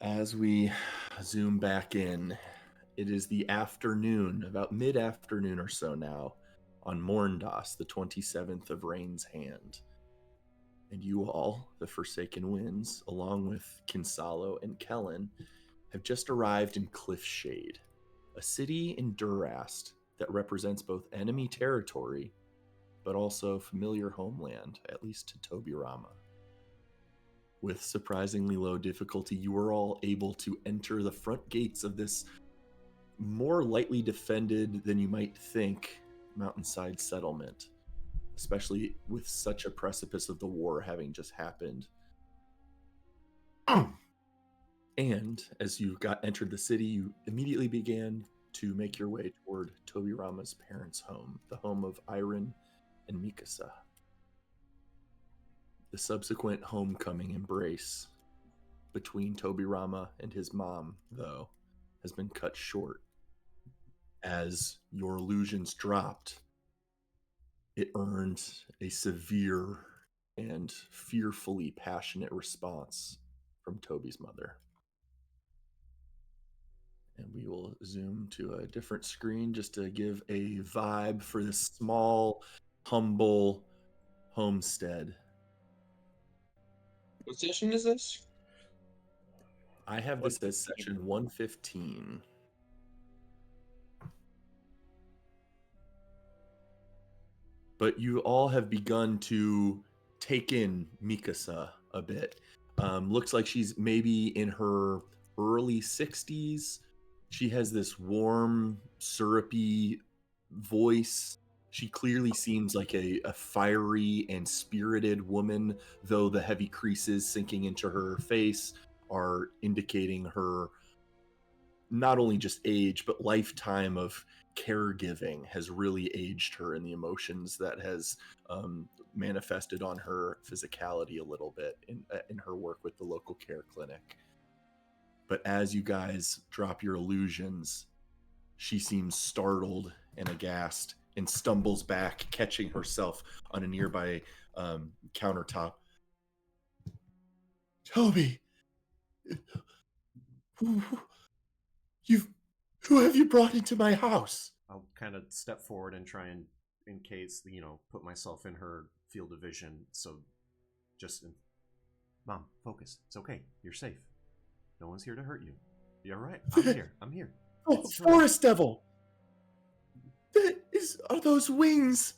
As we zoom back in, it is the afternoon, about mid-afternoon or so now, on Morndas, the 27th of Rain's Hand. And you all, the Forsaken Winds, along with Kinsalo and Kellen, have just arrived in Cliffshade, a city in Durast that represents both enemy territory, but also familiar homeland, at least to Tobirama. With surprisingly low difficulty, you are all able to enter the front gates of this more lightly defended than you might think mountainside settlement, especially with such a precipice of the war having just happened. And as you entered the city, you immediately began to make your way toward Tobirama's parents' home, the home of Iron and Mikasa. The subsequent homecoming embrace between Tobirama and his mom, though, has been cut short. As your illusions dropped, it earned a severe and fearfully passionate response from Toby's mother. And we will zoom to a different screen just to give a vibe for this small, humble homestead. What session is this? I have this as session 115. But you all have begun to take in Mikasa a bit. Looks like she's maybe in her early 60s. She has this warm, syrupy voice. She clearly seems like a fiery and spirited woman, though the heavy creases sinking into her face are indicating her not only just age, but lifetime of caregiving has really aged her, and the emotions that has manifested on her physicality a little bit in her work with the local care clinic. But as you guys drop your illusions, she seems startled and aghast and stumbles back, catching herself on a nearby countertop. Toby! Who have you brought into my house? I'll kind of step forward and try and, in case, put myself in her field of vision. So, Mom, focus. It's okay. You're safe. No one's here to hurt you. You're right. I'm here. Oh, Forest Devil! Are those wings?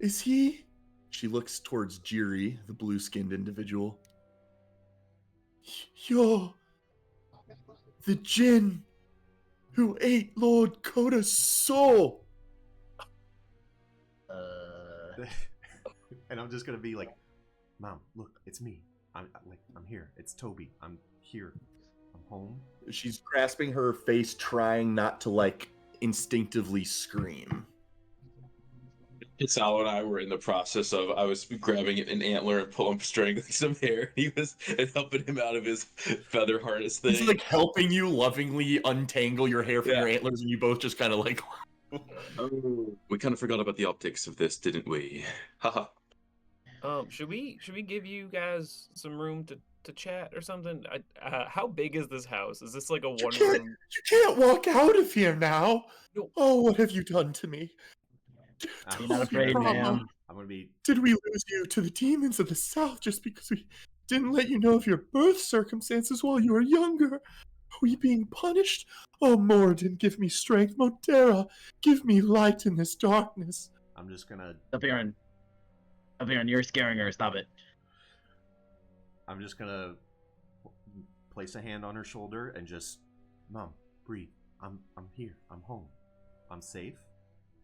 Is he? She looks towards Jiri, the blue-skinned individual. You're the Jinn who ate Lord Koda's soul. And I'm just gonna be like, Mom, look, it's me. I'm here. It's Toby. I'm here. I'm home. She's grasping her face, trying not to instinctively scream. Sal and I were in the process of, I was grabbing an antler and strangling some hair. He was helping him out of his feather harness thing. He's helping you lovingly untangle your hair from your antlers, and you both just kind of Oh, we kind of forgot about the optics of this, didn't we? Haha. Should we give you guys some room to chat or something? How big is this house? Is this like a one room? You can't walk out of here now. No. Oh, what have you done to me? I'm not afraid, ma'am. I'm gonna be. Did we lose you to the demons of the south just because we didn't let you know of your birth circumstances while you were younger? Are we being punished? Oh, Moradin, give me strength. Modera, give me light in this darkness. I'm just gonna. Aviran, you're scaring her. Stop it. I'm just gonna place a hand on her shoulder and just, Mom, breathe. I'm here. I'm home. I'm safe.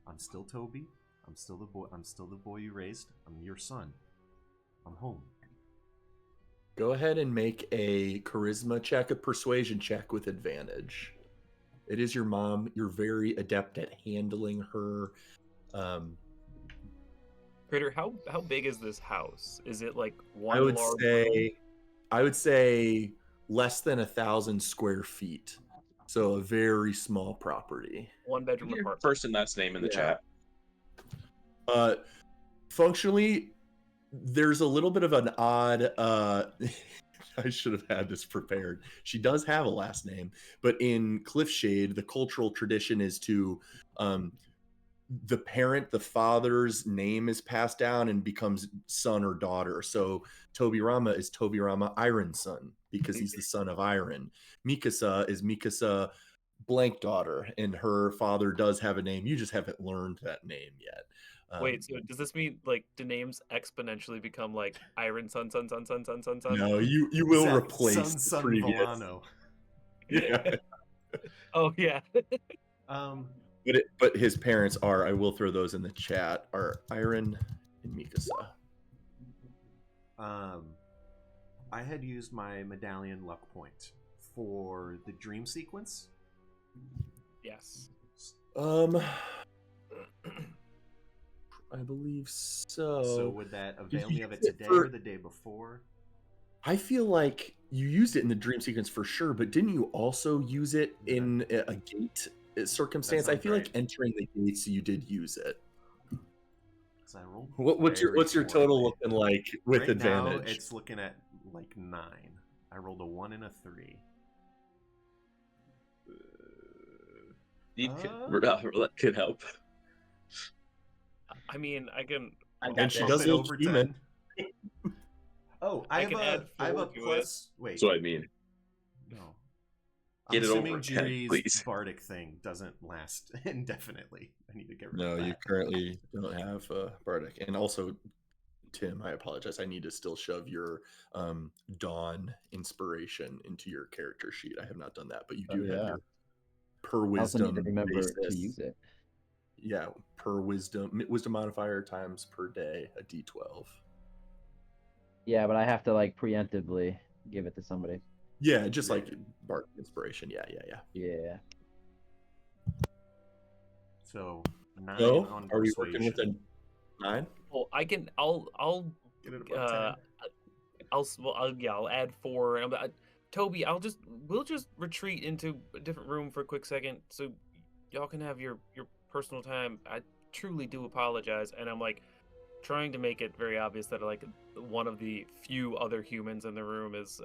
I'm still Toby. I'm still the boy you raised. I'm your son. I'm home. Go ahead and make a charisma check, a persuasion check with advantage. It is your mom. You're very adept at handling her. Critter, how big is this house? Is it like one? I would say less than 1,000 square feet. So a very small property. One bedroom apartment. First and last name in the chat. Functionally, there's a little bit of an odd I should have had this prepared. She does have a last name, but in Cliffshade, the cultural tradition is to the father's name is passed down and becomes son or daughter. So Tobirama is Tobirama Ironson because he's the son of Iron. Mikasa is Mikasa blank daughter, and her father does have a name. You just haven't learned that name yet. Wait, so does this mean like do names exponentially become like Iron Son? No, you will Zach, replace the previous. Villano. Yeah. Oh yeah. But his parents are, I will throw those in the chat, are Iron and Mikasa. I had used my medallion luck point for the dream sequence. Yes. I believe so. So would that avail me of it use it today for- or the day before? I feel like you used it in the dream sequence for sure, but didn't you also use it in a gate circumstance? I sounds feel like right. entering the gates, you did use it. 'Cause I rolled What's your very total poorly. looking like with right now, advantage? it's looking at like 9. I rolled a 1 and a 3. That could help. I mean, I can. I And got she this. does Bump it look over human. 10. Oh, I I have can add I have a 4 to it. plus. Wait, That's what I mean. no. Get I'm it over assuming 10, Jiri's please. bardic thing doesn't last indefinitely. I need to get rid No, of that. you currently don't have Bardic. And also, Tim, I apologize. I need to still shove your Dawn inspiration into your character sheet. I have not done that, but you do have yeah. your per I also need to wisdom remember to basis. use it. Yeah, per wisdom modifier times per day, a D12. Yeah, but I have to like preemptively give it to somebody. Yeah, just like Bardic inspiration. Yeah. Yeah. So 9 So, on are we persuasion. working with a 9? Well, I can. I'll. Get it above 10. I'll add 4. And Toby, we'll just retreat into a different room for a quick second, so y'all can have your personal time. I truly do apologize, and I'm like trying to make it very obvious that like one of the few other humans in the room is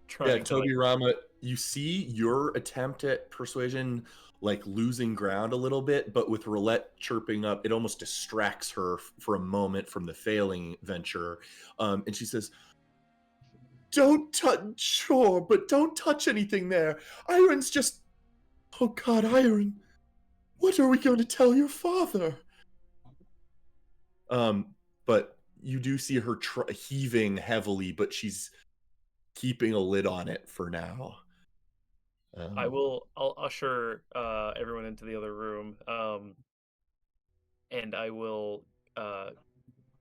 trying Yeah, to Toby Rama, you see your attempt at persuasion like losing ground a little bit, but with Roulette chirping up, it almost distracts her for a moment from the failing venture. And she says, "Don't touch, sure, but don't touch anything there. Iron's just, oh God, Iron, what are we going to tell your father?" But you do see her heaving heavily, but she's keeping a lid on it for now. I'll usher everyone into the other room, and I will.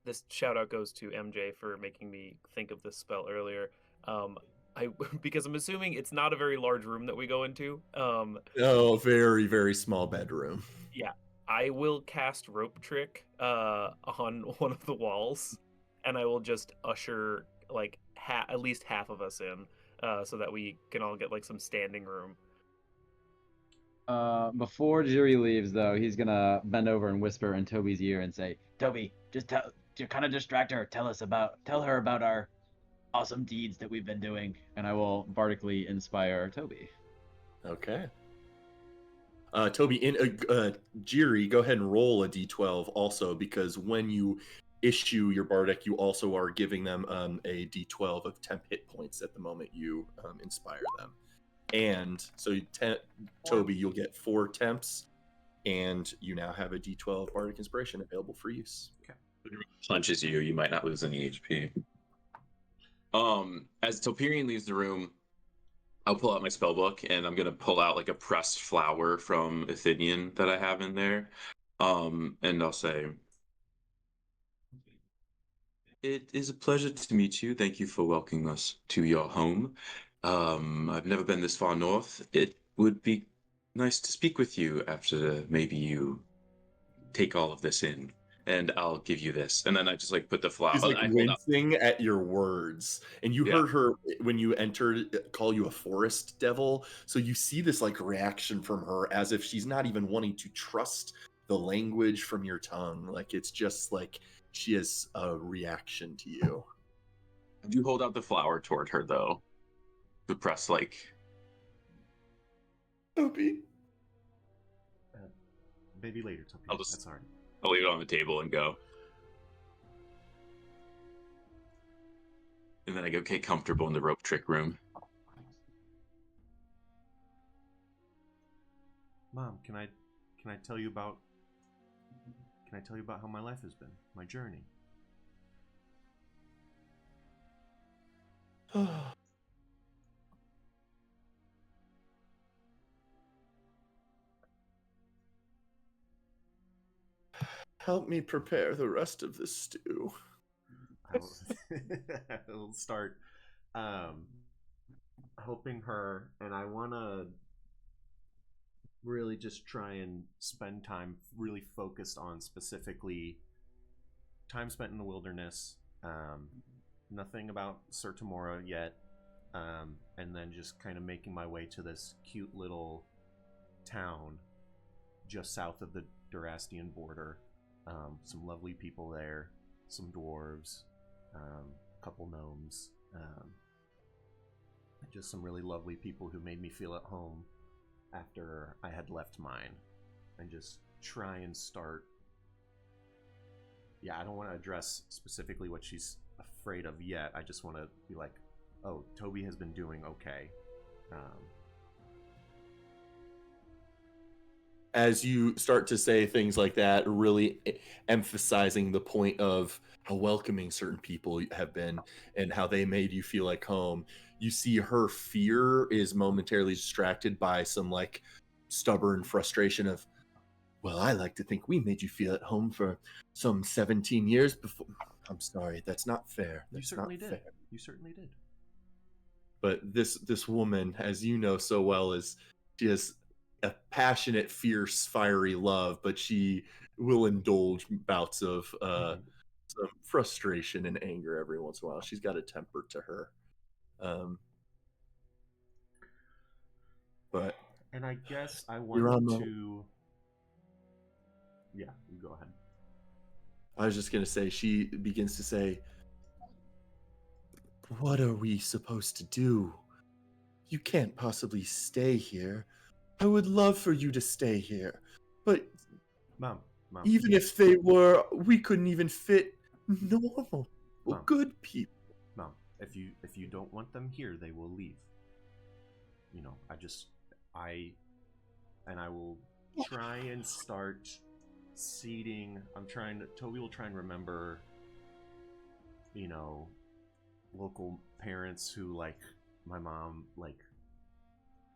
This shout out goes to MJ for making me think of this spell earlier. Because I'm assuming it's not a very large room that we go into. Oh, very, very small bedroom. Yeah, I will cast Rope Trick on one of the walls, and I will just usher like at least half of us in, so that we can all get like some standing room. Before Jiri leaves, though, he's gonna bend over and whisper in Toby's ear and say, Toby, just kind of distract her. Tell her about our awesome deeds that we've been doing. and I will bardically inspire Toby. Okay. Toby, Jiri, go ahead and roll a d12 also, because when you issue your bardic, you also are giving them a d12 of temp hit points at the moment you inspire them. And so, Toby, you'll get 4 temps, and you now have a d12 bardic inspiration available for use. Okay. Punches you, you might not lose any HP. As Topirian leaves the room, I'll pull out my spell book and I'm gonna pull out like a pressed flower from Athenian that I have in there. And I'll say, "It is a pleasure to meet you. Thank you for welcoming us to your home. I've never been this far north. It would be nice to speak with you after maybe you take all of this in. And I'll give you this." And then I just like put the flower. She's like I hold up. wincing at your words, and you Yeah. heard her when you entered call you a forest devil. So you see this like reaction from her, as if she's not even wanting to trust the language from your tongue. Like it's just like she has a reaction to you. You hold out the flower toward her, though. The press, like, Toby. Maybe later, Toby. I'll just- That's all right. I'll leave it on the table and go. And then I go get comfortable in the rope trick room. Mom, can I tell you about how my life has been, my journey? Help me prepare the rest of the stew. I'll start helping her, and I want to really just try and spend time really focused on specifically time spent in the wilderness, nothing about Sir Tamora yet, and then just kind of making my way to this cute little town just south of the Durastian border. Some lovely people there, some dwarves, a couple gnomes, just some really lovely people who made me feel at home after I had left mine, and just try and start. Yeah, I don't want to address specifically what she's afraid of yet. I just want to be like, oh, Toby has been doing okay. As you start to say things like that, really emphasizing the point of how welcoming certain people have been and how they made you feel like home, you see her fear is momentarily distracted by some like stubborn frustration of, well, I like to think we made you feel at home for some 17 years before. I'm sorry, that's not fair. You That's certainly not did. fair. You certainly did. But this woman, as you know so well, she has a passionate, fierce, fiery love, but she will indulge bouts of some frustration and anger every once in a while. She's got a temper to her. But And I guess I You're on wanted the- to. Yeah, you go ahead. I was just gonna say, she begins to say, "What are we supposed to do? You can't possibly stay here. I would love for you to stay here, but Mom, even if they were, we couldn't even fit normal, Mom. good people." Mom, if you don't want them here, they will leave. You know, I will try and start seeding. Toby will try and remember, you know, local parents who like my mom like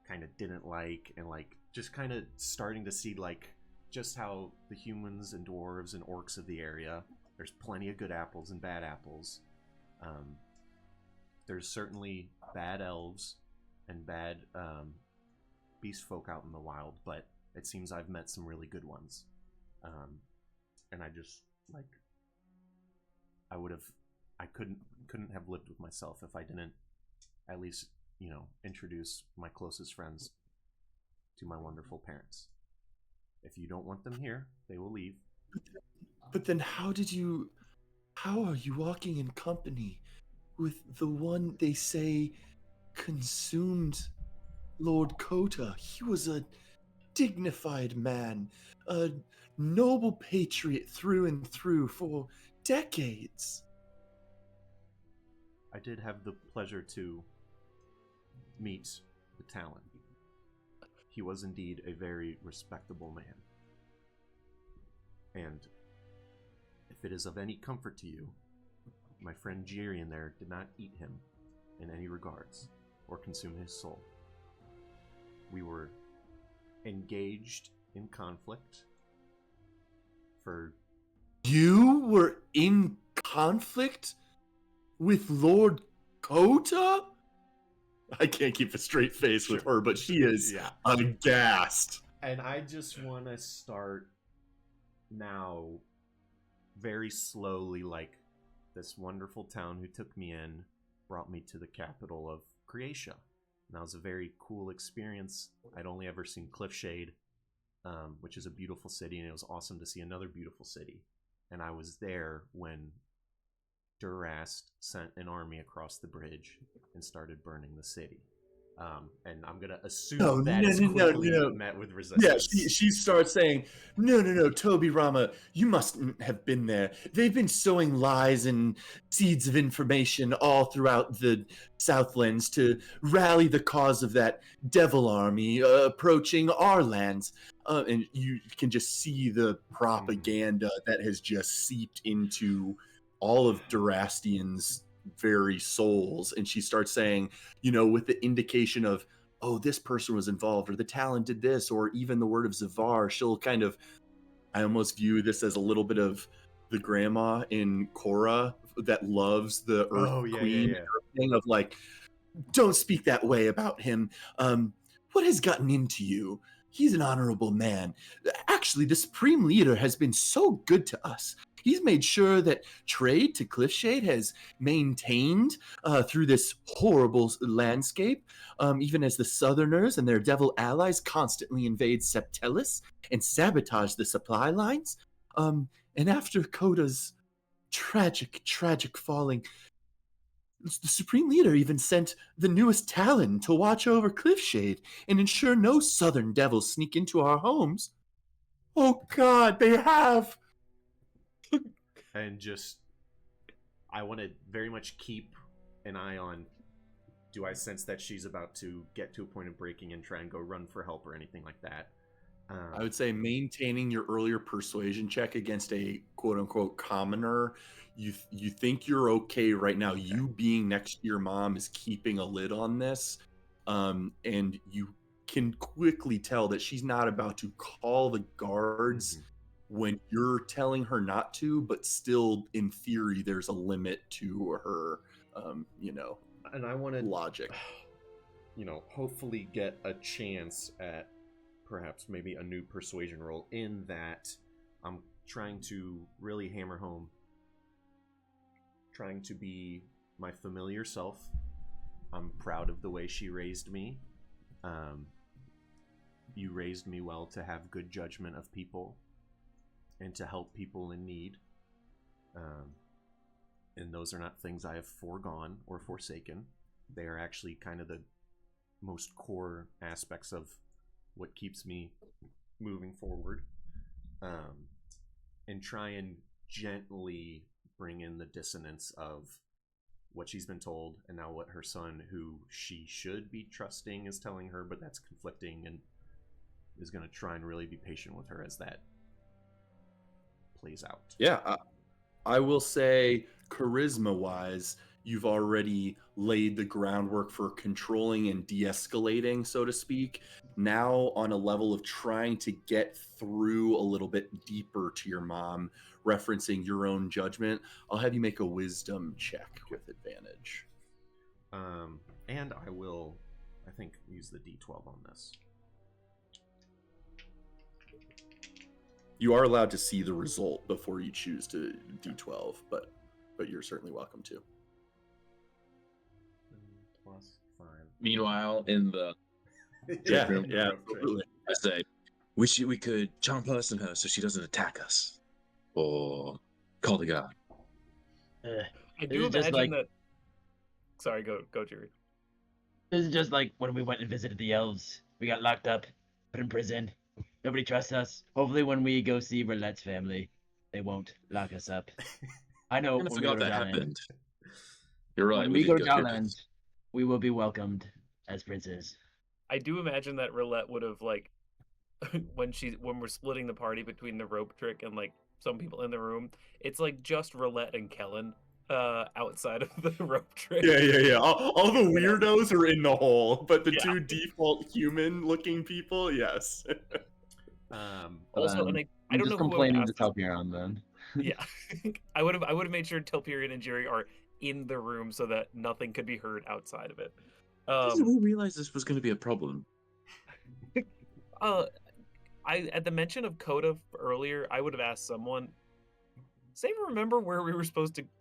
kind of didn't like, and like just kind of starting to see like just how the humans and dwarves and orcs of the area, there's plenty of good apples and bad apples. There's certainly bad elves and bad beast folk out in the wild, but it seems I've met some really good ones. And I just like I couldn't have lived with myself if I didn't at least, you know, introduce my closest friends to my wonderful parents. If you don't want them here, they will leave. But then how are you walking in company with the one they say consumed Lord Kota? He was a dignified man, a noble patriot through and through for decades. I did have the pleasure to meet the Talon. He was indeed a very respectable man. And if it is of any comfort to you, my friend Jirian there did not eat him in any regards or consume his soul. We were engaged in conflict for... You were in conflict with Lord Kota? I can't keep a straight face with her, but she is Yeah. aghast. And I just want to start now very slowly, like this wonderful town who took me in brought me to the capital of Creatia. And that was a very cool experience. I'd only ever seen Cliffshade, which is a beautiful city, and it was awesome to see another beautiful city. And I was there when Durast sent an army across the bridge and started burning the city. And I'm gonna assume that is quickly met with resistance. Yeah, she starts saying, no, Toby Rama, you mustn't have been there. They've been sowing lies and seeds of information all throughout the Southlands to rally the cause of that devil army approaching our lands. And you can just see the propaganda that has just seeped into all of Durastian's very souls. And she starts saying, with the indication of, oh, this person was involved, or the Talon did this, or even the word of Zavar, she'll kind of, I almost view this as a little bit of the grandma in Korra that loves the Earth Queen thing of like, don't speak that way about him. What has gotten into you? He's an honorable man. Actually, the Supreme Leader has been so good to us. He's made sure that trade to Cliffshade has maintained through this horrible landscape, even as the Southerners and their devil allies constantly invade Septelis and sabotage the supply lines. And after Koda's tragic falling, the Supreme Leader even sent the newest Talon to watch over Cliffshade and ensure no Southern devils sneak into our homes. Oh God, they have! And just, I want to very much keep an eye on, do I sense that she's about to get to a point of breaking and try and go run for help or anything like that? I would say maintaining your earlier persuasion check against a quote-unquote commoner. You think you're okay right now. Okay. You being next to your mom is keeping a lid on this. And you can quickly tell that she's not about to call the guards when you're telling her not to, but still, in theory, there's a limit to her, and I want to logic. Hopefully get a chance at perhaps maybe a new persuasion roll in that I'm trying to really hammer home, trying to be my familiar self. I'm proud of the way she raised me. You raised me well to have good judgment of people and to help people in need. And those are not things I have foregone or forsaken. They are actually kind of the most core aspects of what keeps me moving forward. And try and gently bring in the dissonance of what she's been told and now what her son, who she should be trusting, is telling her, but that's conflicting, and is going to try and really be patient with her as that plays out. Yeah, I will say charisma-wise, you've already laid the groundwork for controlling and de-escalating, so to speak. Now on a level of trying to get through a little bit deeper to your mom, referencing your own judgment, I'll have you make a wisdom check with advantage. And I will, I think, use the D12 on this. You are allowed to see the result before you choose to D12, but you're certainly welcome to. Plus 5. Meanwhile, in the room, absolutely. I say, we could charm person her so she doesn't attack us, or call the guard. I do imagine that. Sorry, go, Jerry. This is just like when we went and visited the elves. We got locked up, put in prison. Nobody trusts us. Hopefully, when we go see Rolette's family, they won't lock us up. I know. I forgot that happened. You're right. When we go to Downland, we will be welcomed as princes. I do imagine that Rolette would have, like, when we're splitting the party between the rope trick and like some people in the room, it's like just Rolette and Kellen outside of the rope trick. Yeah. All the weirdos are in the hole, but the two default human-looking people, yes. Also, and I don't know who complaining to Telperion then. Yeah, I would have made sure Telperion and Jerry are in the room so that nothing could be heard outside of it. Did we realize this was going to be a problem? At the mention of Coda earlier, I would have asked someone. Does anyone remember where we were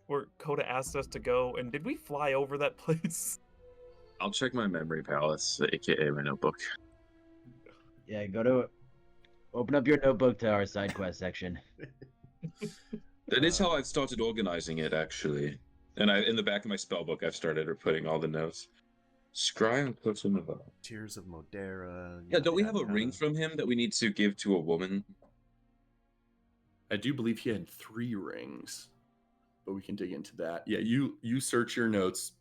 where Coda asked us to go, and did we fly over that place? I'll check my memory palace, aka my notebook. Yeah, open up your notebook to our side quest section. That is how I started organizing it, actually. And in the back of my spell book, I've started putting all the notes. Scry on Cliffs of Nova. Tears of Modera. Yeah, don't we have yada, a ring yada. from him that we need to give to a woman? I do believe he had 3 rings, but we can dig into that. Yeah, you search your notes,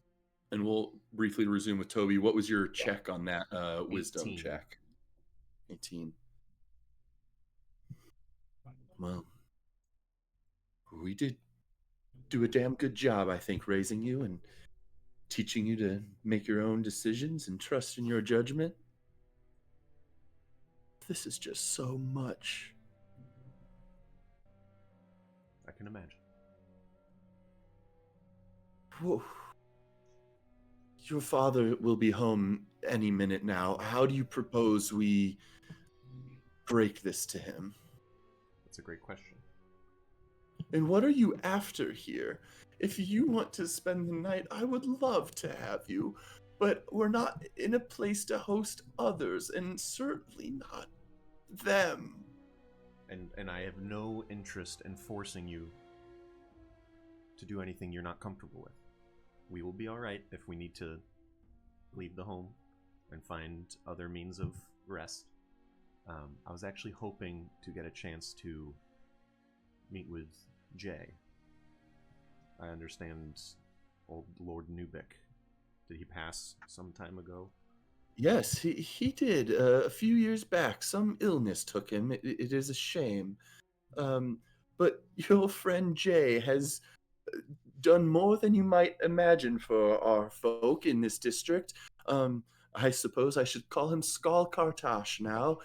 and we'll briefly resume with Toby. What was your check on that wisdom 18. check? 18. Well, we did do a damn good job, I think, raising you and teaching you to make your own decisions and trust in your judgment. This is just so much. I can imagine. Whoa. Your father will be home any minute now. How do you propose we break this to him? That's a great question. And what are you after here? If you want to spend the night, I would love to have you, but we're not in a place to host others, and certainly not them. And I have no interest in forcing you to do anything you're not comfortable with. We will be all right if we need to leave the home and find other means of rest. I was actually hoping to get a chance to meet with Jay. I understand old Lord Nubik. Did he pass some time ago? Yes, he did. A few years back, some illness took him. It is a shame. But your friend Jay has done more than you might imagine for our folk in this district. I suppose I should call him Skal Kartash now.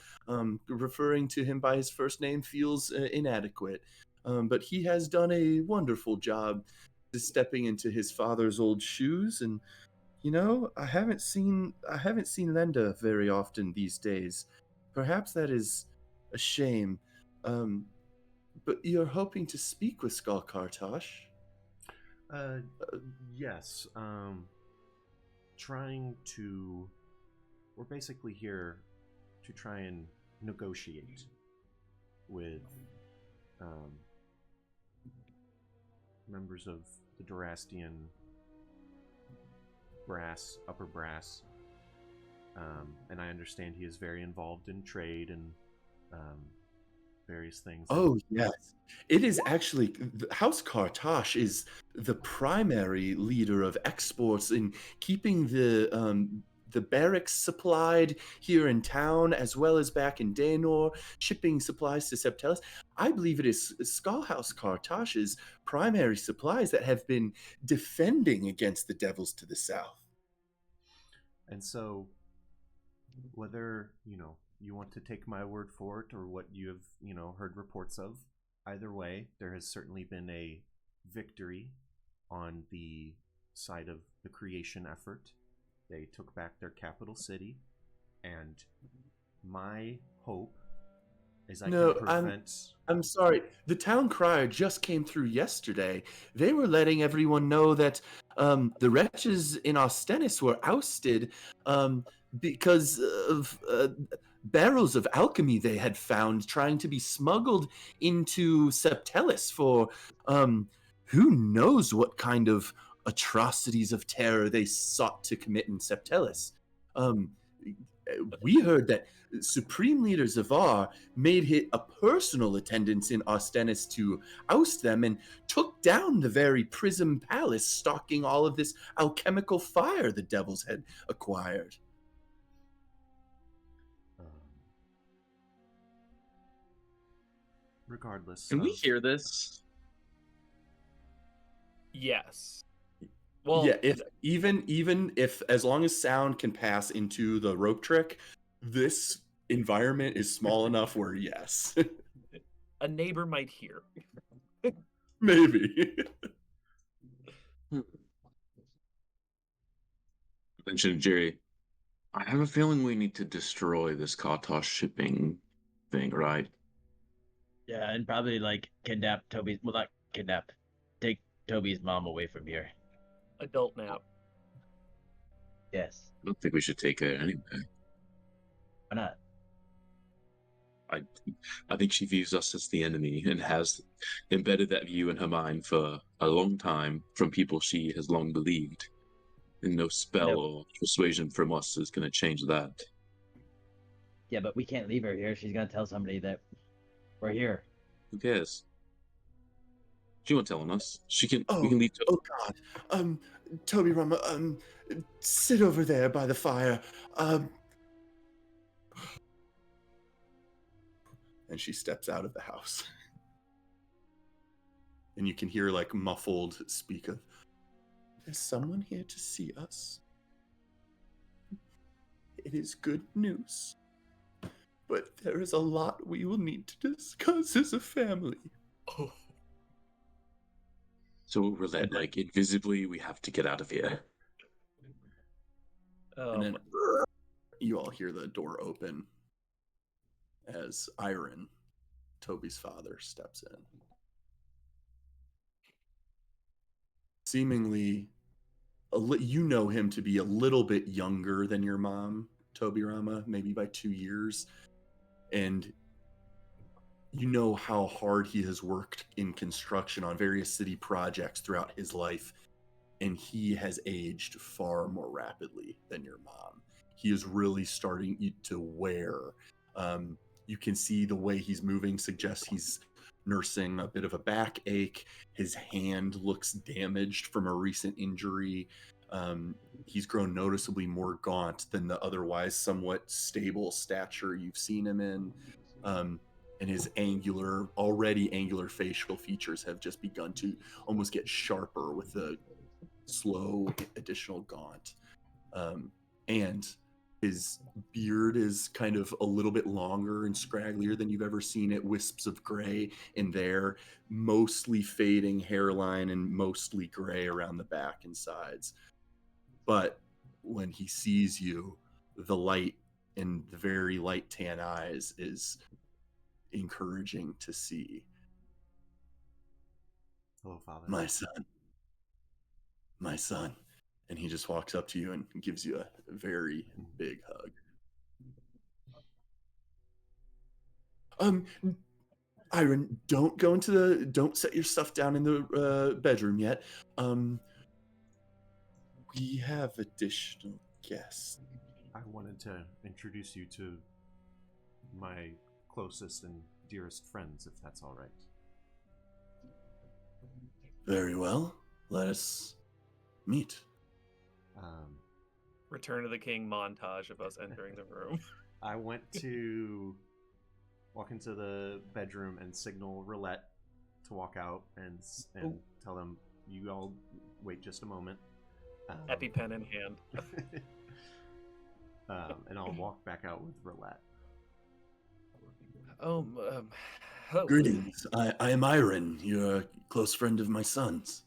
Referring to him by his first name feels inadequate. But he has done a wonderful job stepping into his father's old shoes, and you know, I haven't seen Lenda very often these days. Perhaps that is a shame. But you're hoping to speak with Skal Kartash? Yes. We're basically here to try and negotiate with members of the Durastian brass, upper brass. And I understand he is very involved in trade and various things. Oh, yes. It is actually, House Kartash is the primary leader of exports in keeping the barracks supplied here in town, as well as back in Daenor, shipping supplies to Septelis. I believe it is Skullhouse Kartash's primary supplies that have been defending against the devils to the south. And so, whether, you want to take my word for it or what you have, heard reports of, either way, there has certainly been a victory on the side of the creation effort. They took back their capital city, and my hope is I can prevent... I'm sorry. The town crier just came through yesterday. They were letting everyone know that the wretches in Ostenis were ousted because of barrels of alchemy they had found trying to be smuggled into Septelis for who knows what kind of atrocities of terror they sought to commit in Septelis. We heard that supreme leader Zavar made it a personal attendance in Ostenis to oust them and took down the very Prism Palace, stocking all of this alchemical fire the devils had acquired. Regardless. Can we hear this? Yes. Well, yeah, if even if as long as sound can pass into the rope trick, this environment is small enough where yes. a neighbor might hear. Maybe. Mentioned Jerry. I have a feeling we need to destroy this Kartosh shipping thing, right? Yeah, and probably kidnap Toby's. Well, not kidnap. Take Toby's mom away from here. Adult nap. Yes. I don't think we should take her anyway. Why not? I think she views us as the enemy and has embedded that view in her mind for a long time from people she has long believed. And no spell No. or persuasion from us is going to change that. Yeah, but we can't leave her here. She's gonna tell somebody that we're here. Who cares? She won't tell on us. We can Oh, leave. oh God. Toby Rama, sit over there by the fire. And she steps out of the house. And you can hear like muffled speak of, there's someone here to see us. It is good news. But there is a lot we will need to discuss as a family. Oh. So Roulette, like invisibly, we have to get out of here. And then you all hear the door open as Iron, Toby's father, steps in. Seemingly, you know him to be a little bit younger than your mom, Toby Rama, maybe by 2 years. And you know how hard he has worked in construction on various city projects throughout his life. And he has aged far more rapidly than your mom. He is really starting to wear. You can see the way he's moving suggests he's nursing a bit of a backache. His hand looks damaged from a recent injury. He's grown noticeably more gaunt than the otherwise somewhat stable stature you've seen him in. And his already angular facial features have just begun to almost get sharper with the slow additional gaunt. And his beard is kind of a little bit longer and scragglier than you've ever seen it, wisps of gray in there, mostly fading hairline and mostly gray around the back and sides. But when he sees you, the light in the very light tan eyes is encouraging to see. Hello, Father. My son. And he just walks up to you and gives you a very big hug. Iron, don't set your stuff down in the bedroom yet. We have additional guests. I wanted to introduce you to my closest and dearest friends, if that's all right. Very well. Let us meet. Return of the King montage of us entering the room. I went to walk into the bedroom and signal Roulette to walk out and tell them, you all wait just a moment. EpiPen in hand. And I'll walk back out with Roulette. Hello. Greetings. I am Iron. You're a close friend of my son's.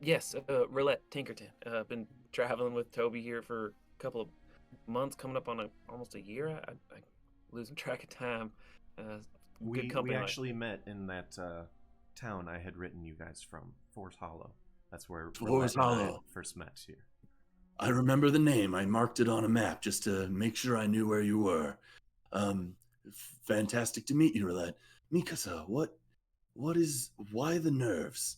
Yes, Roulette Tinkerton. Been traveling with Toby here for a couple of months, coming up on almost a year. I losing track of time. We good company. actually met in that town I had written you guys from, Forest Hollow. That's where Forest Roulette and I Hollow. first met here. I remember the name. I marked it on a map just to make sure I knew where you were. Fantastic to meet you, Roulette. Mikasa, why the nerves?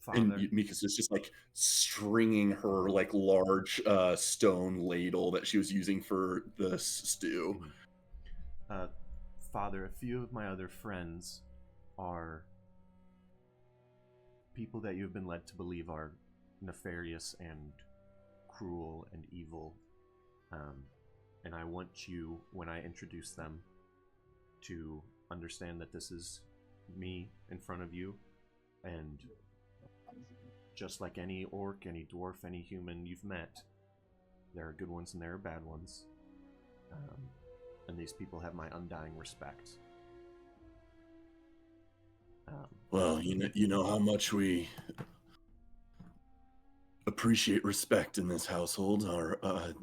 Father, And Mikasa's just like stringing her like large stone ladle that she was using for the stew. Father, a few of my other friends are people that you've been led to believe are nefarious and cruel and evil. And I want you, when I introduce them, to understand that this is me in front of you. And just like any orc, any dwarf, any human you've met, there are good ones and there are bad ones. And these people have my undying respect. Well, you know how much we appreciate respect in this household.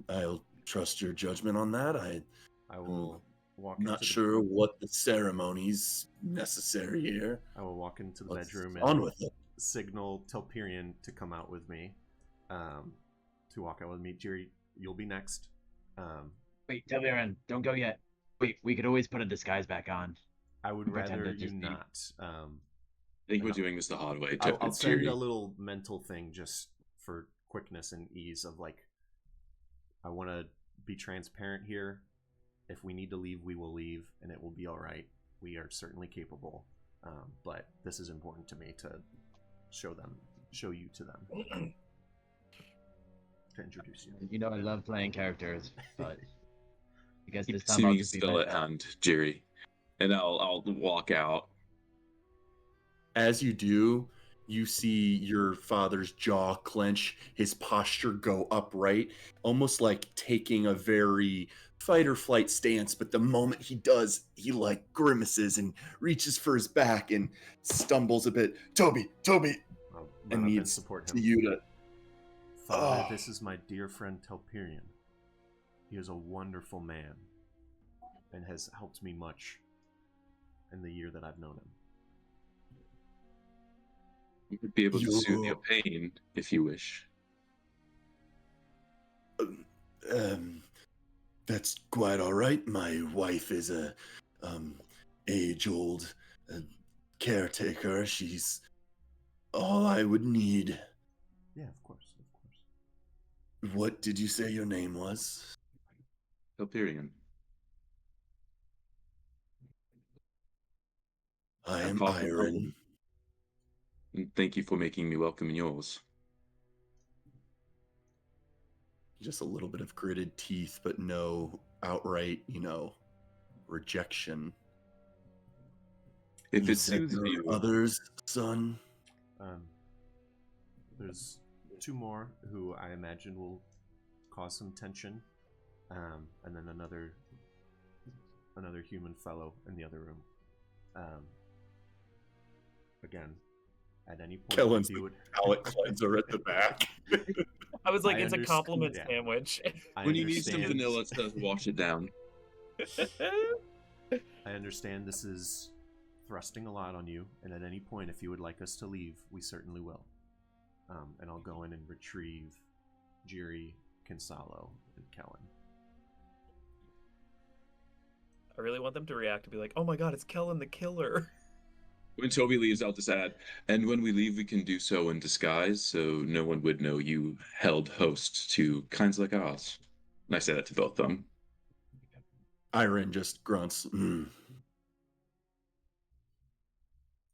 I'll trust your judgment on that. I will walk. Not sure what the ceremony's necessary here. I will walk into the bedroom on and with it. Signal Telperion to come out with me. To walk out with me. Jerry, you'll be next. Wait, Telperion, don't go yet. Wait, we could always put a disguise back on. I would Pretend rather to you just be- not. think we're And doing this the hard way. I'll send Jerry. a little mental thing just for quickness and ease of like, I want to be transparent here. If we need to leave, we will leave, and it will be all right. We are certainly capable, but this is important to me to show you to them, to introduce you. You know I love playing characters, but I guess Keep this time I'll seeming just be still at myself. hand, Jerry. And I'll walk out. As you do, you see your father's jaw clench, his posture go upright, almost like taking a very fight or flight stance. But the moment he does, he like grimaces and reaches for his back and stumbles a bit. Toby, I'll and run up and needs support to him. you to. Father, Oh. this is my dear friend Telperion. He is a wonderful man and has helped me much in the year that I've known him. You would be able to soothe You- your pain if you wish. That's quite all right. My wife is a age-old caretaker. She's all I would need. Yeah, of course, of course. What did you say your name was? Hyperion. I I'm am Father Iron. Cullen. And thank you for making me welcome in yours. Just a little bit of gritted teeth, but no outright, rejection. If it Is there soothes you, others, son? There's two more who I imagine will cause some tension, and then another human fellow in the other room. Again, at any point, Kellen's if you would. palate cleanser at the back. I was like, I it's a understand- compliment yeah. sandwich. I when you need some understand- vanilla, it says wash it down. I understand this is thrusting a lot on you, and at any point, if you would like us to leave, we certainly will. And I'll go in and retrieve Jiri, Kinsalo, and Kellen. I really want them to react and be like, oh my god, it's Kellen the killer. When Toby leaves, I'll just add, and when we leave, we can do so in disguise, so no one would know you held host to kinds like ours. And I say that to both of them. Iron just grunts. "Mm."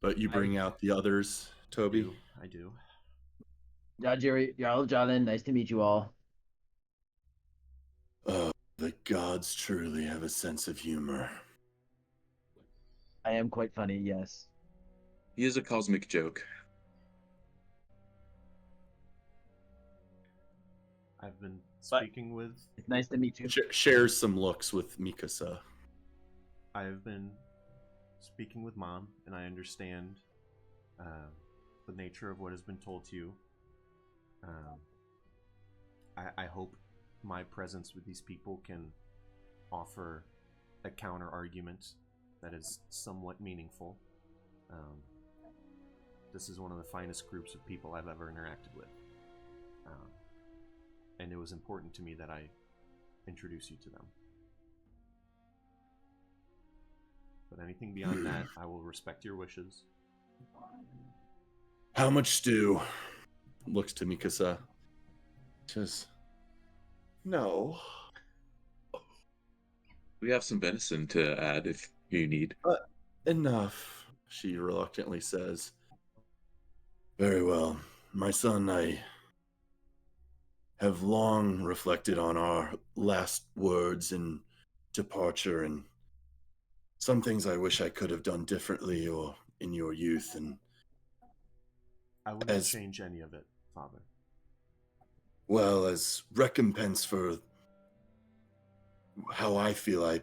But you bring out the others, Toby. I do. Yeah, Jerry, Jarl Jalen, nice to meet you all. Oh, the gods truly have a sense of humor. I am quite funny, yes. He is a cosmic joke. I've been But- speaking with. It's nice to meet you. Shares some looks with Mikasa. I have been speaking with Mom, and I understand the nature of what has been told to you. I hope my presence with these people can offer a counter argument that is somewhat meaningful. This is one of the finest groups of people I've ever interacted with. And it was important to me that I introduce you to them. But anything beyond that, I will respect your wishes. How much stew? Looks to Mikasa. Says, no. We have some venison to add if you need. Enough, she reluctantly says. Very well. My son, I have long reflected on our last words and departure, and some things I wish I could have done differently or in your youth, and I wouldn't As- change any of it, Father. well, as recompense for how I feel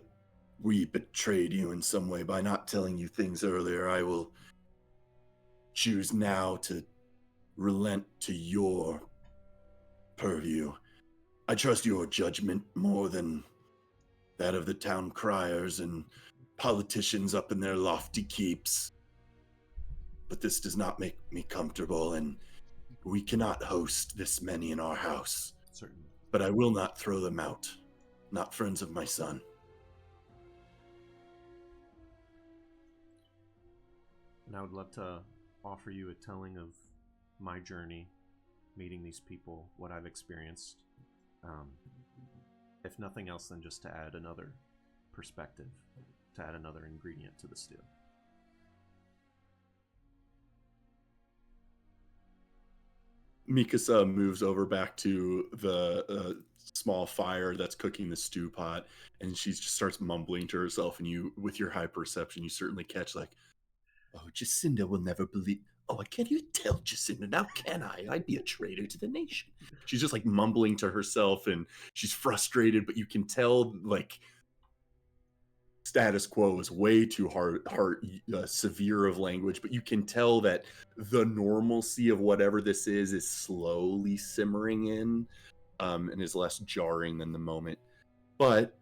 we betrayed you in some way by not telling you things earlier, I will choose now to relent to your purview. I trust your judgment more than that of the town criers and politicians up in their lofty keeps. But this does not make me comfortable, and we cannot host this many in our house. Certainly. But I will not throw them out. Not friends of my son. And I would love to offer you a telling of my journey, meeting these people, what I've experienced. If nothing else, than just to add another perspective, to add another ingredient to the stew. Mikasa moves over back to the small fire that's cooking the stew pot, and she just starts mumbling to herself. And you, with your high perception, you certainly catch like, "Oh, Jacinda will never believe. Oh, I can't even tell Jacinda now, can I? I'd be a traitor to the nation." She's just like mumbling to herself, and she's frustrated, but you can tell like status quo is way too severe of language, but you can tell that the normalcy of whatever this is slowly simmering in, and is less jarring than the moment. But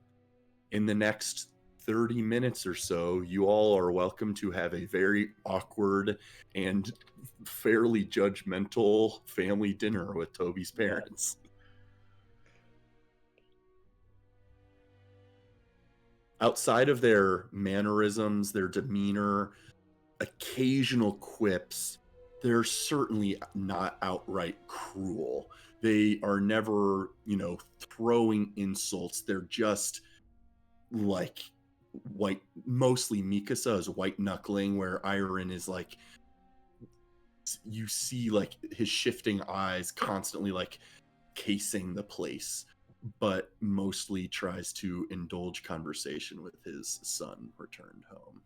in the next 30 minutes or so, you all are welcome to have a very awkward and fairly judgmental family dinner with Toby's parents. Outside of their mannerisms, their demeanor, occasional quips, they're certainly not outright cruel. They are never, throwing insults. They're just like mostly Mikasa is white knuckling, where Iron is like, you see like his shifting eyes constantly like casing the place, but mostly tries to indulge conversation with his son returned home.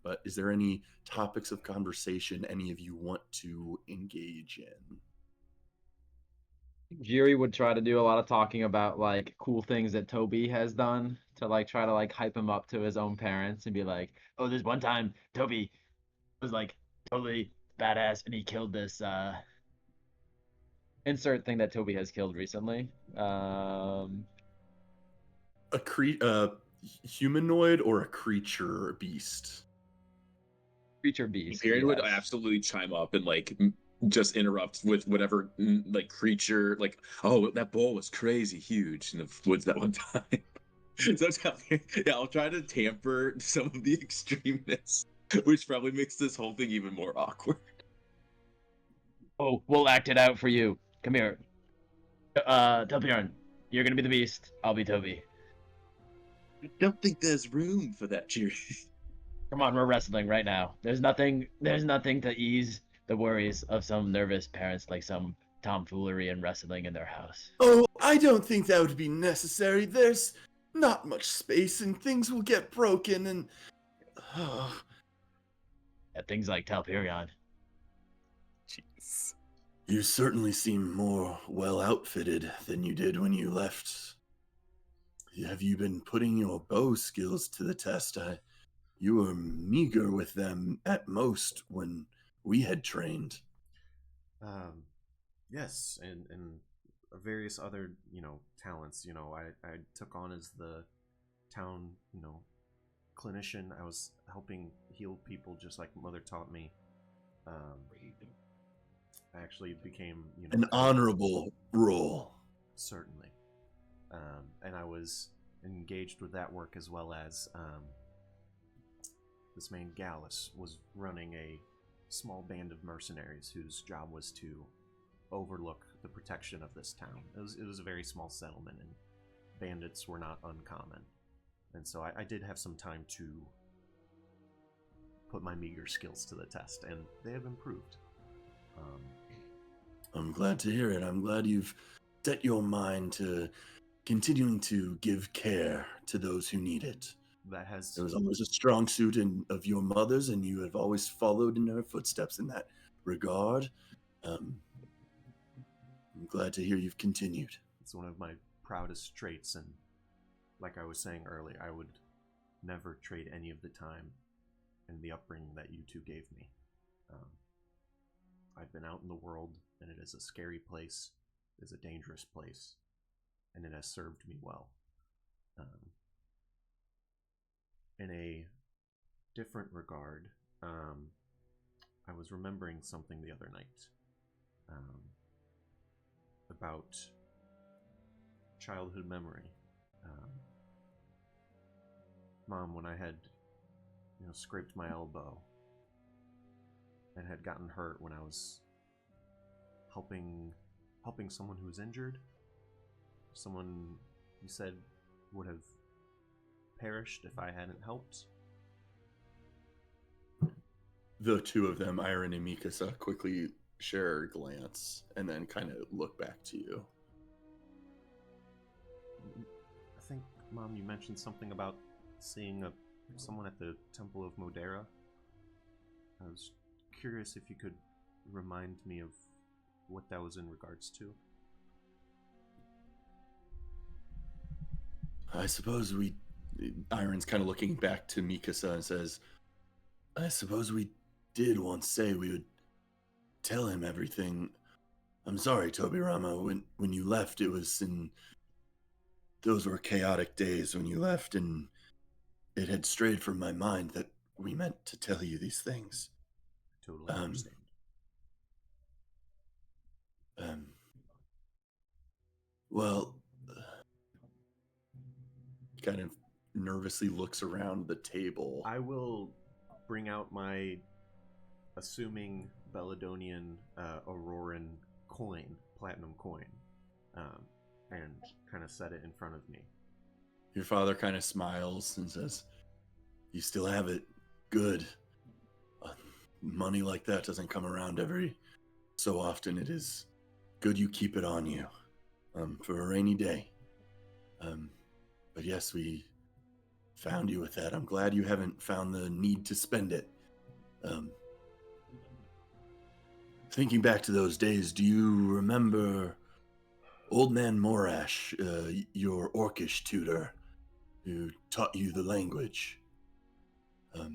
But is there any topics of conversation any of you want to engage in? Jiri would try to do a lot of talking about like cool things that Toby has done to like try to like hype him up to his own parents and be like, "Oh, there's one time Toby was like totally badass and he killed this insert thing that Toby has killed recently." A humanoid or a creature beast? Creature beast. Period would yes. absolutely chime up and like just interrupt with whatever like creature, like, "Oh, that bull was crazy huge in the woods that one time." So yeah, I'll try to tamper some of the extremeness, which probably makes this whole thing even more awkward. Oh, we'll act it out for you. Come here. Tell Bjorn, you're gonna be the beast. I'll be Toby. I don't think there's room for that, Jerry. Come on, we're wrestling right now. There's nothing to ease the worries of some nervous parents like some tomfoolery and wrestling in their house. Oh, I don't think that would be necessary. There's not much space and things will get broken and... Yeah, things like Talpyrion. Jeez. You certainly seem more well outfitted than you did when you left. Have you been putting your bow skills to the test? You were meager with them at most when we had trained. Yes, and various other talents. I took on as the town clinician. I was helping heal people just like Mother taught me. I actually became An honorable role. Certainly, and I was engaged with that work as well as this man Gallus was running a small band of mercenaries whose job was to overlook the protection of this town. It was a very small settlement, and bandits were not uncommon. And so I did have some time to put my meager skills to the test, and they have improved. I'm glad to hear it. I'm glad you've set your mind to continuing to give care to those who need it. That has... There was always a strong suit of your mother's, and you have always followed in her footsteps in that regard. I'm glad to hear you've continued. It's one of my proudest traits, and like I was saying earlier, I would never trade any of the time and the upbringing that you two gave me. I've been out in the world, and it is a scary place, it is a dangerous place, and it has served me well. In a different regard, I was remembering something the other night about childhood memory. Mom, when I had scraped my elbow, and had gotten hurt when I was helping someone who was injured. Someone you said would have perished if I hadn't helped. The two of them, Iron and Mikasa, quickly share a glance and then kind of look back to you. I think, Mom, you mentioned something about seeing someone at the Temple of Modera. I was curious if you could remind me of what that was in regards to. I suppose Iron's kind of looking back to Mikasa and says, I suppose we did once say we would tell him everything. I'm sorry, Tobirama. When you left, those were chaotic days when you left, and it had strayed from my mind that we meant to tell you these things. I totally understand. Well, kind of nervously looks around the table. I will bring out my assuming Belladonian Auroran coin, platinum coin, and kind of set it in front of me. Your father kind of smiles and says, you still have it. Good. Money like that doesn't come around every so often. It is good you keep it on you for a rainy day. But yes, we found you with that. I'm glad you haven't found the need to spend it. Thinking back to those days, do you remember Old Man Morash, your Orcish tutor, who taught you the language? I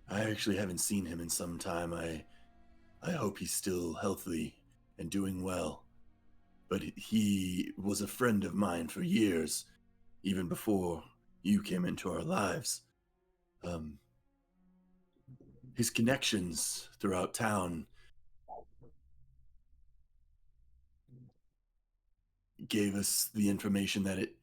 actually haven't seen him in some time. I hope he's still healthy and doing well. But he was a friend of mine for years, even before you came into our lives. His connections throughout town gave us the information that it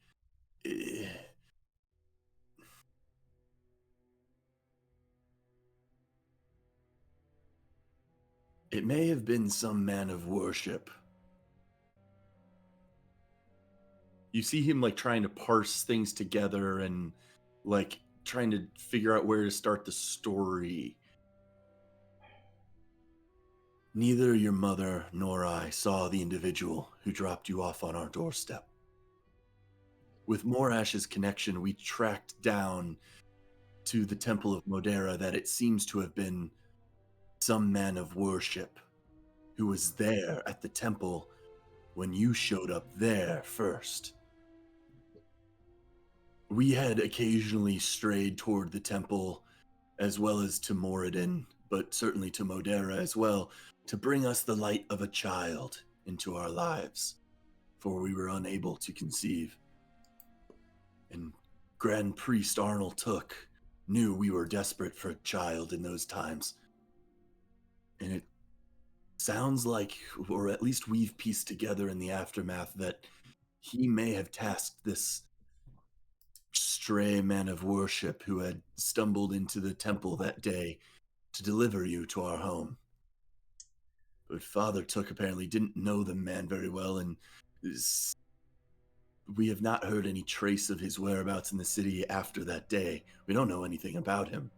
may have been some man of worship. You see him like trying to parse things together and like trying to figure out where to start the story. Neither your mother nor I saw the individual who dropped you off on our doorstep. With Morash's connection, we tracked down to the Temple of Modera that it seems to have been some man of worship who was there at the temple when you showed up there first. We had occasionally strayed toward the temple as well as to Moradin, but certainly to Modera as well, to bring us the light of a child into our lives, for we were unable to conceive. And Grand Priest Arnold Took knew we were desperate for a child in those times. And it sounds like, or at least we've pieced together in the aftermath, that he may have tasked this stray man of worship who had stumbled into the temple that day to deliver you to our home. But Father Took apparently didn't know the man very well, and we have not heard any trace of his whereabouts in the city after that day. We don't know anything about him.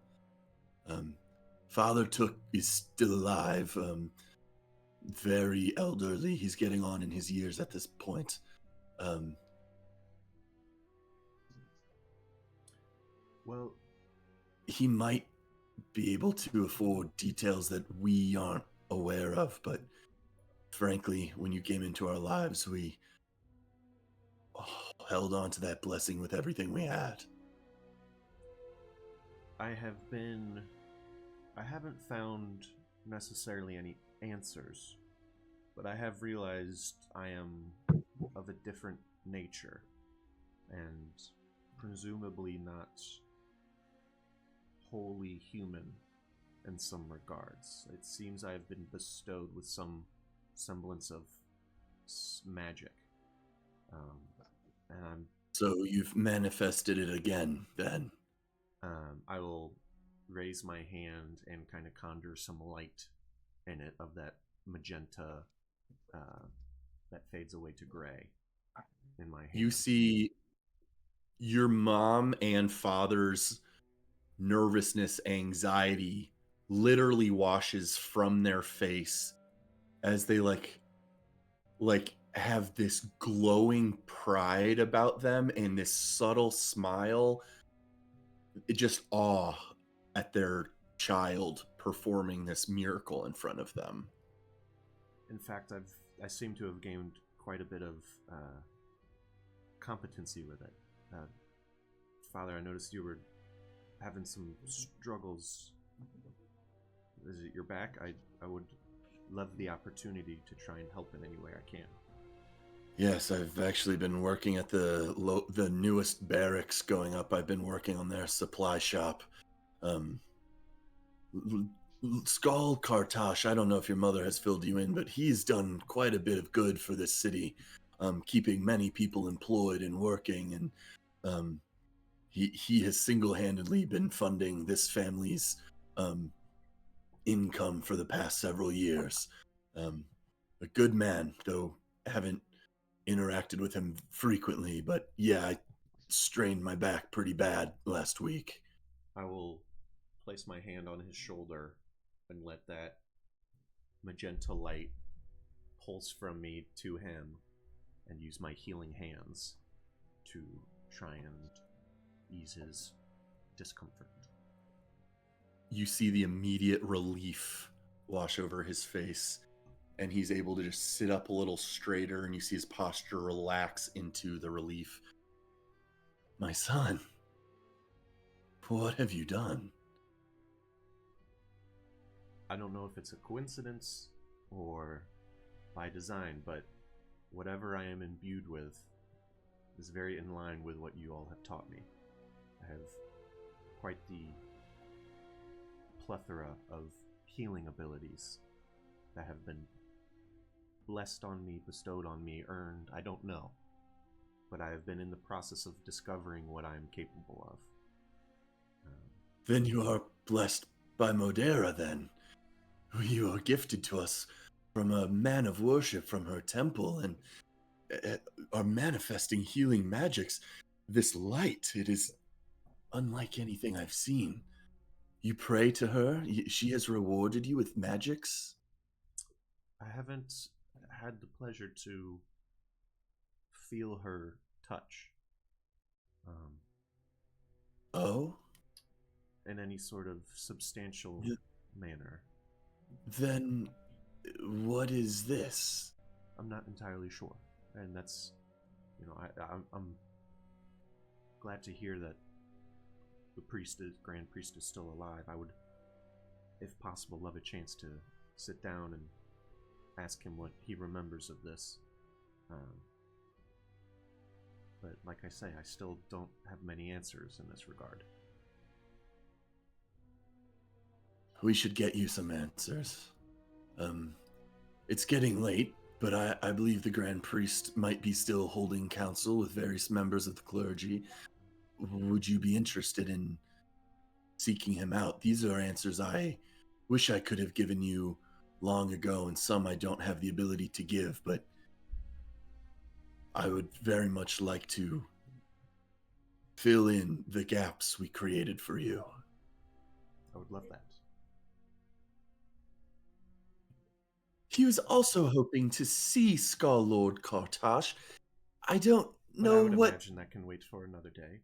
Father Took is still alive, very elderly. He's getting on in his years at this point. Well, he might be able to afford details that we aren't aware of, but frankly, when you came into our lives, we held on to that blessing with everything we had. I haven't found necessarily any answers, but I have realized I am of a different nature, and presumably not wholly human in some regards. It seems I have been bestowed with some semblance of magic. And I'm... So you've manifested it again, then? I will raise my hand and kind of conjure some light in it of that magenta that fades away to gray in my hand. You see your mom and father's nervousness, anxiety literally washes from their face as they like have this glowing pride about them and this subtle smile, just awe at their child performing this miracle in front of them. In fact, I seem to have gained quite a bit of competency with it. Father, I noticed you were having some struggles. Is it your back? I would love the opportunity to try and help in any way I can. Yes, I've actually been working at the newest barracks going up. I've been working on their supply shop. Skull Kartash, I don't know if your mother has filled you in, but he's done quite a bit of good for this city, keeping many people employed and working, and he has single-handedly been funding this family's income for the past several years. A good man, though haven't interacted with him frequently, but yeah, I strained my back pretty bad last week. I will place my hand on his shoulder and let that magenta light pulse from me to him and use my healing hands to try and ease his discomfort. You see the immediate relief wash over his face, and he's able to just sit up a little straighter, and you see his posture relax into the relief. My son, what have you done? I don't know if it's a coincidence or by design, but whatever I am imbued with is very in line with what you all have taught me. I have quite the plethora of healing abilities that have been blessed on me, bestowed on me, earned, I don't know. But I have been in the process of discovering what I am capable of. Then you are blessed by Modera, then. You are gifted to us from a man of worship from her temple, and are manifesting healing magics. This light, it is unlike anything I've seen. You pray to her? She has rewarded you with magics? I haven't had the pleasure to feel her touch. Oh? In any sort of substantial manner. Then what is this? I'm not entirely sure. And that's, I'm glad to hear that the Grand Priest is still alive. I would, if possible, love a chance to sit down and ask him what he remembers of this. But like I say, I still don't have many answers in this regard. We should get you some answers. It's getting late, but I believe the Grand Priest might be still holding council with various members of the clergy. Would you be interested in seeking him out? These are answers I wish I could have given you long ago, and some I don't have the ability to give, but I would very much like to fill in the gaps we created for you. I would love that. He was also hoping to see Skull Lord Kartash. I don't know I would what... imagine that can wait for another day.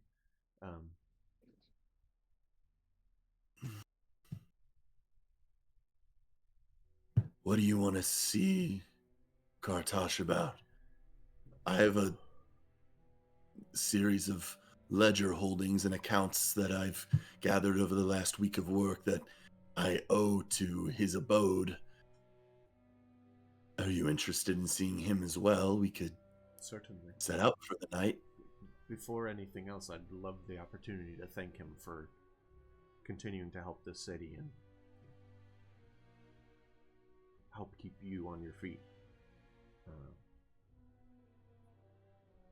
What do you want to see Kartash about? I have a series of ledger holdings and accounts that I've gathered over the last week of work that I owe to his abode. Are you interested in seeing him as well? We could certainly set out for the night. Before anything else, I'd love the opportunity to thank him for continuing to help this city and help keep you on your feet.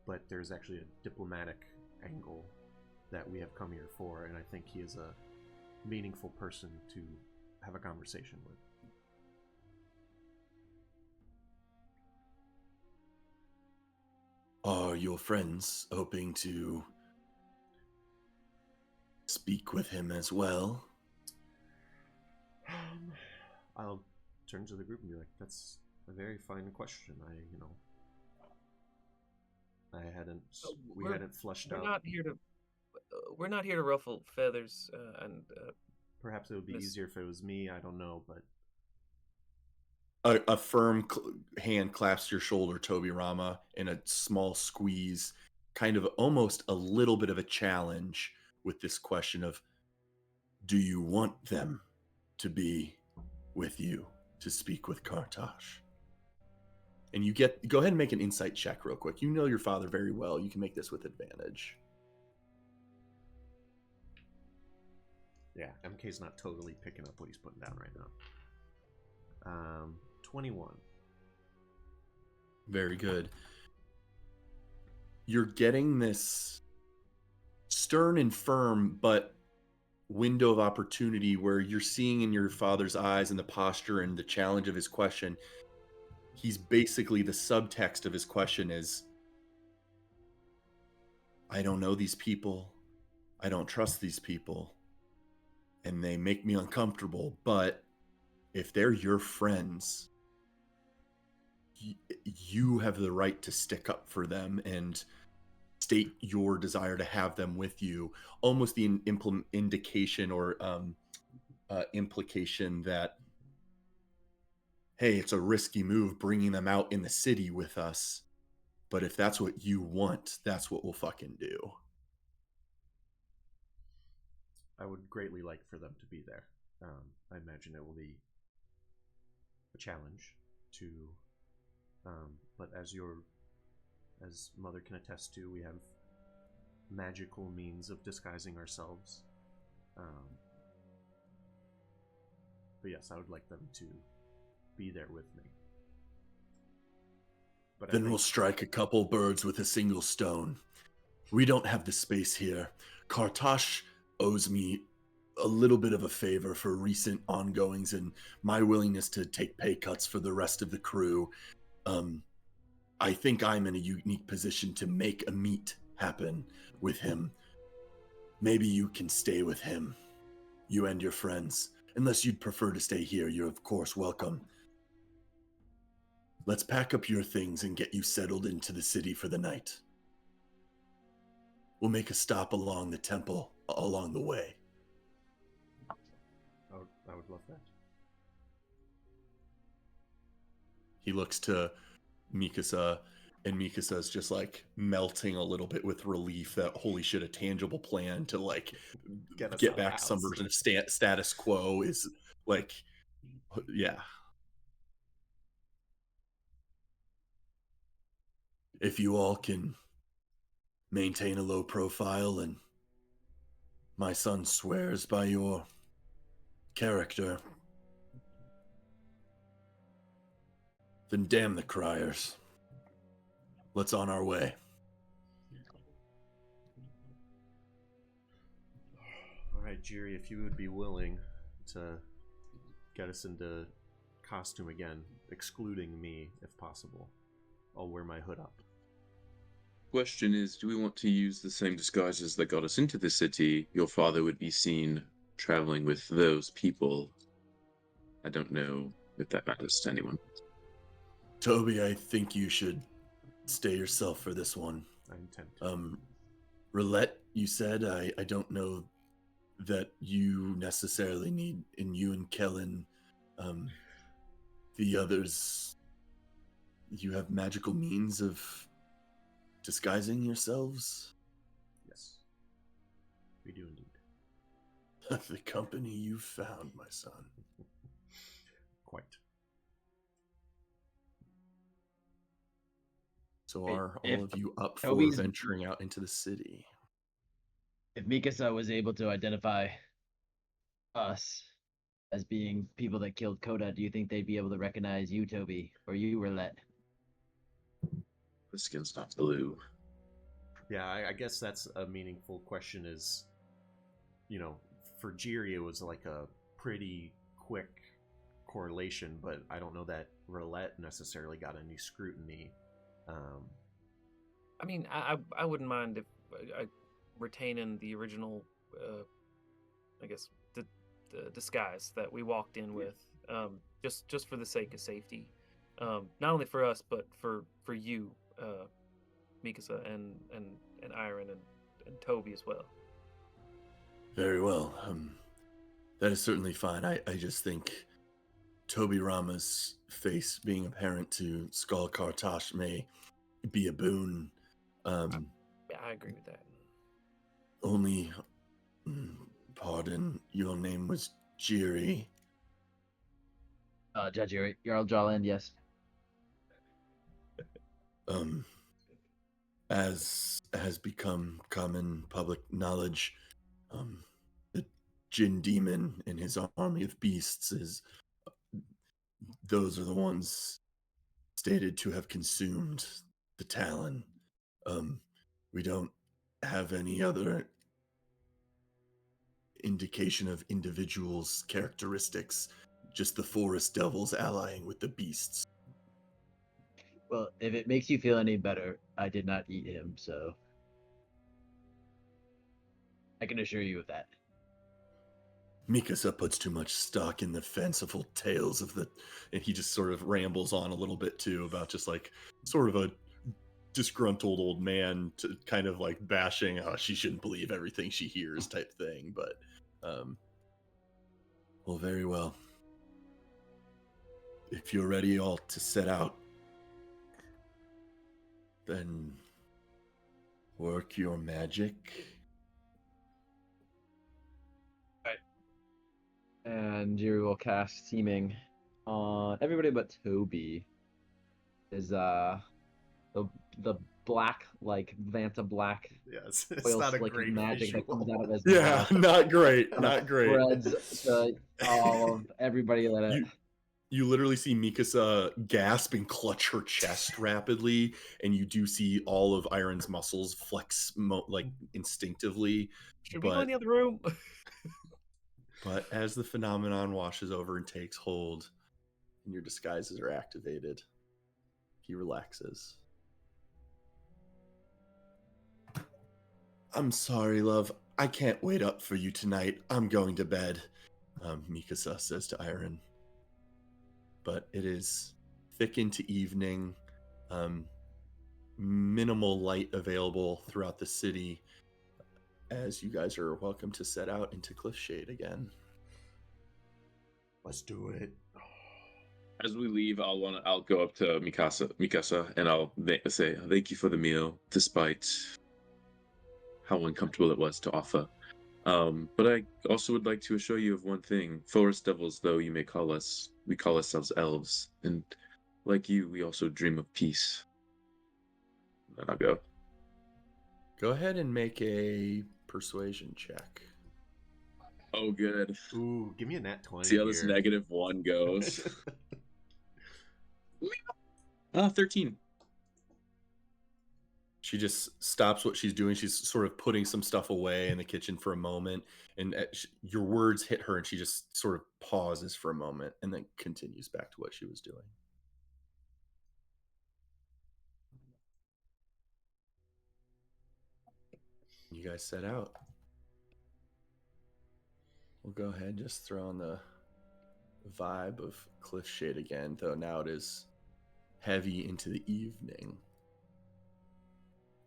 But there's actually a diplomatic angle that we have come here for, and I think he is a meaningful person to have a conversation with. Are your friends hoping to speak with him as well? I'll turn to the group and be like, "That's a very fine question. I hadn't. We We're- hadn't flushed We're out. not here to. We're not here to ruffle feathers, and Perhaps it would be Miss- easier if it was me. I don't know, but A firm hand clasps your shoulder, Toby Rama, and a small squeeze, kind of almost a little bit of a challenge with this question of, do you want them to be with you to speak with Kartosh? And go ahead and make an insight check real quick. You know your father very well. You can make this with advantage. yeah, MK's not totally picking up what he's putting down right now. 21. Very good. You're getting this stern and firm, but window of opportunity where you're seeing in your father's eyes and the posture and the challenge of his question. He's basically, the subtext of his question is, I don't know these people. I don't trust these people. And they make me uncomfortable. But if they're your friends, you have the right to stick up for them and state your desire to have them with you. Almost the indication or implication that, hey, it's a risky move bringing them out in the city with us, but if that's what you want, that's what we'll fucking do. I would greatly like for them to be there. I imagine it will be a challenge to, but as Mother can attest to, we have magical means of disguising ourselves. But yes, I would like them to be there with me. But Then we'll strike a couple birds with a single stone. We don't have the space here. Kartosh owes me a little bit of a favor for recent ongoings and my willingness to take pay cuts for the rest of the crew. I think I'm in a unique position to make a meet happen with him. Maybe you can stay with him, you and your friends. Unless you'd prefer to stay here, you're of course welcome. Let's pack up your things and get you settled into the city for the night. We'll make a stop along the temple along the way. I would love that. He looks to Mikasa, and Mikasa's just like melting a little bit with relief that, holy shit, a tangible plan to like Get us get out of the back some house. version of status quo is like, yeah. If you all can maintain a low profile, and my son swears by your character, then damn the criers. Let's on our way. All right, Jiri, if you would be willing to get us into costume again, excluding me if possible, I'll wear my hood up. Question is, do we want to use the same disguises that got us into the city? Your father would be seen traveling with those people. I don't know if that matters to anyone. Toby, I think you should stay yourself for this one. I intend to. Roulette, you said, I don't know that you necessarily need, and you and Kellen, the others, you have magical means of disguising yourselves? Yes. We do indeed. The company you found, my son. Quite. So Wait, are all if of you up for Toby's- venturing out into the city? If Mikasa was able to identify us as being people that killed Koda, do you think they'd be able to recognize you, Toby, or you, Roulette? The skin's not blue. Yeah, I guess that's a meaningful question is, for Jiri, it was like a pretty quick correlation, but I don't know that Roulette necessarily got any scrutiny. I mean, I wouldn't mind if I retaining the original, I guess the disguise that we walked in with, just for the sake of safety, not only for us but for you, Mikasa and Iron and Toby as well. Very well. That is certainly fine. I just think Toby Rama's face being apparent to Skull Kartash may be a boon. Yeah, I agree with that. Only, pardon, your name was Jiri. Judge Jarl Jawland, yes. As has become common public knowledge, the Jinn Demon and his army of beasts those are the ones stated to have consumed the Talon. We don't have any other indication of individuals' characteristics, just the forest devils allying with the beasts. Well, if it makes you feel any better, I did not eat him, so I can assure you of that. Mikasa puts too much stock in the fanciful tales of the... And he just sort of rambles on a little bit, too, about just, like, sort of a disgruntled old man to kind of, like, bashing, she shouldn't believe everything she hears type thing. But, well, very well. If you're ready all to set out, then work your magic. And Jiri will cast Seeming on everybody but Toby. Is the black, like Vanta black Yes, it's oil not a slick great magic that visual. comes out of his Yeah, mouth. not great, not great. Spreads to all of everybody that You literally see Mikasa gasp and clutch her chest rapidly, and you do see all of Iron's muscles flex like instinctively. Should we go in the other room? But as the phenomenon washes over and takes hold, and your disguises are activated, he relaxes. I'm sorry, love. I can't wait up for you tonight. I'm going to bed, Mikasa says to Iron. But it is thick into evening, minimal light available throughout the city, as you guys are welcome to set out into Cliffshade again. Let's do it. As we leave, I'll go up to Mikasa, and I'll say thank you for the meal, despite how uncomfortable it was to offer. But I also would like to assure you of one thing: forest devils, though you may call us, we call ourselves elves, and like you, we also dream of peace. Then I'll go. Go ahead and make a persuasion check. Oh, good. Ooh, give me a nat 20. See how this here. -1 goes. 13. She just stops what she's doing. She's sort of putting some stuff away in the kitchen for a moment, and your words hit her, and she just sort of pauses for a moment and then continues back to what she was doing. You guys set out. We'll go ahead and just throw on the vibe of Cliffshade again, though now it is heavy into the evening.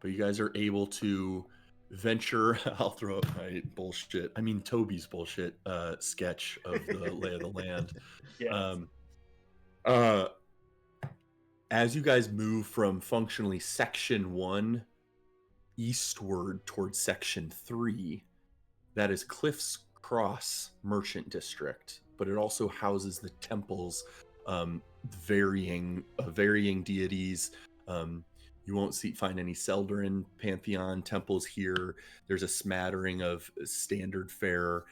But you guys are able to venture. I'll throw up my bullshit. I mean, Toby's bullshit sketch of the lay of the land. Yes. As you guys move from functionally Section 1 eastward towards Section 3, that is Cliff's Cross Merchant District, but it also houses the temples, varying deities. You won't find any Seldarin pantheon temples here. There's a smattering of standard fare,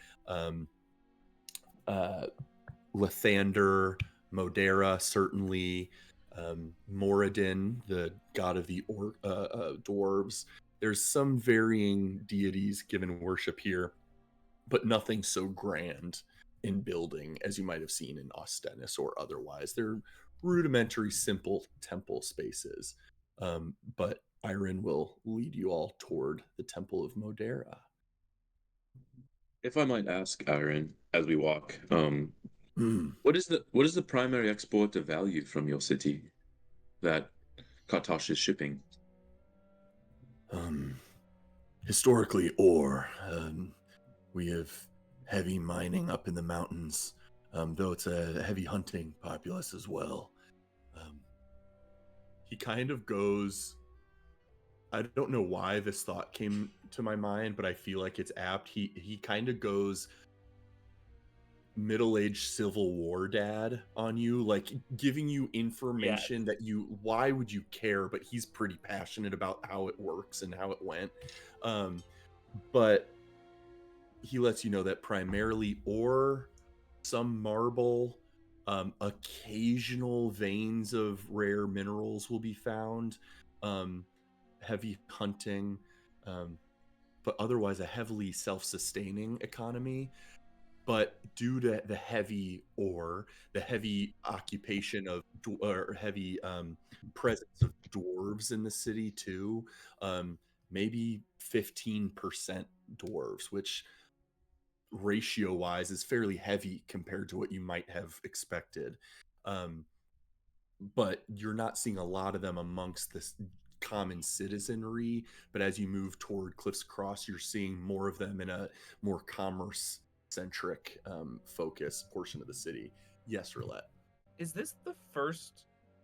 Lathander, Modera, certainly, Moradin, the god of the dwarves. There's some varying deities given worship here, but nothing so grand in building as you might have seen in Ostennis or otherwise. They're rudimentary, simple temple spaces. But Iron will lead you all toward the Temple of Modera. If I might ask, Aaron, as we walk, Hmm. what is the primary export of value from your city that Kartosh is shipping? Historically, ore. We have heavy mining up in the mountains, though it's a heavy hunting populace as well. He kind of goes. I don't know why this thought came to my mind, but I feel like it's apt. He kind of goes middle-aged Civil War dad on you, like giving you information that why would you care? But he's pretty passionate about how it works and how it went. But he lets you know that primarily ore, some marble, occasional veins of rare minerals will be found. Heavy hunting, but otherwise a heavily self-sustaining economy. But due to the heavy ore, the heavy occupation of or heavy presence of dwarves in the city too, maybe 15% dwarves, which ratio-wise is fairly heavy compared to what you might have expected. But you're not seeing a lot of them amongst this common citizenry. But as you move toward Cliffs Cross, you're seeing more of them in a more commerce-centric focus portion of the city. Yes, Roulette. Is this the first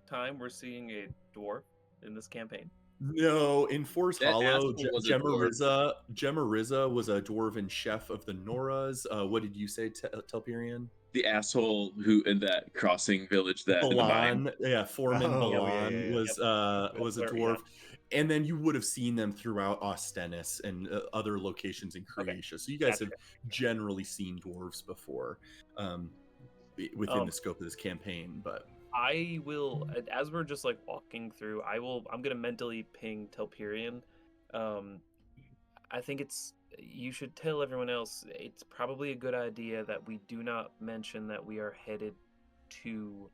time we're seeing a dwarf in this campaign? No, in Forest That Hollow, asshole was a Gemma Rizza was a dwarven chef of the Noras. What did you say, Telperion? The asshole who in that crossing village that in the mine. Balan, Foreman Oh, Balan yeah. was a Yep. dwarf, and then you would have seen them throughout Ostennis and other locations in Croatia. So you guys Gotcha. have generally seen dwarves before, within the scope of this campaign. But I will, as we're just like walking through, I'm gonna mentally ping Telperion. I think you should tell everyone else it's probably a good idea that we do not mention that we are headed to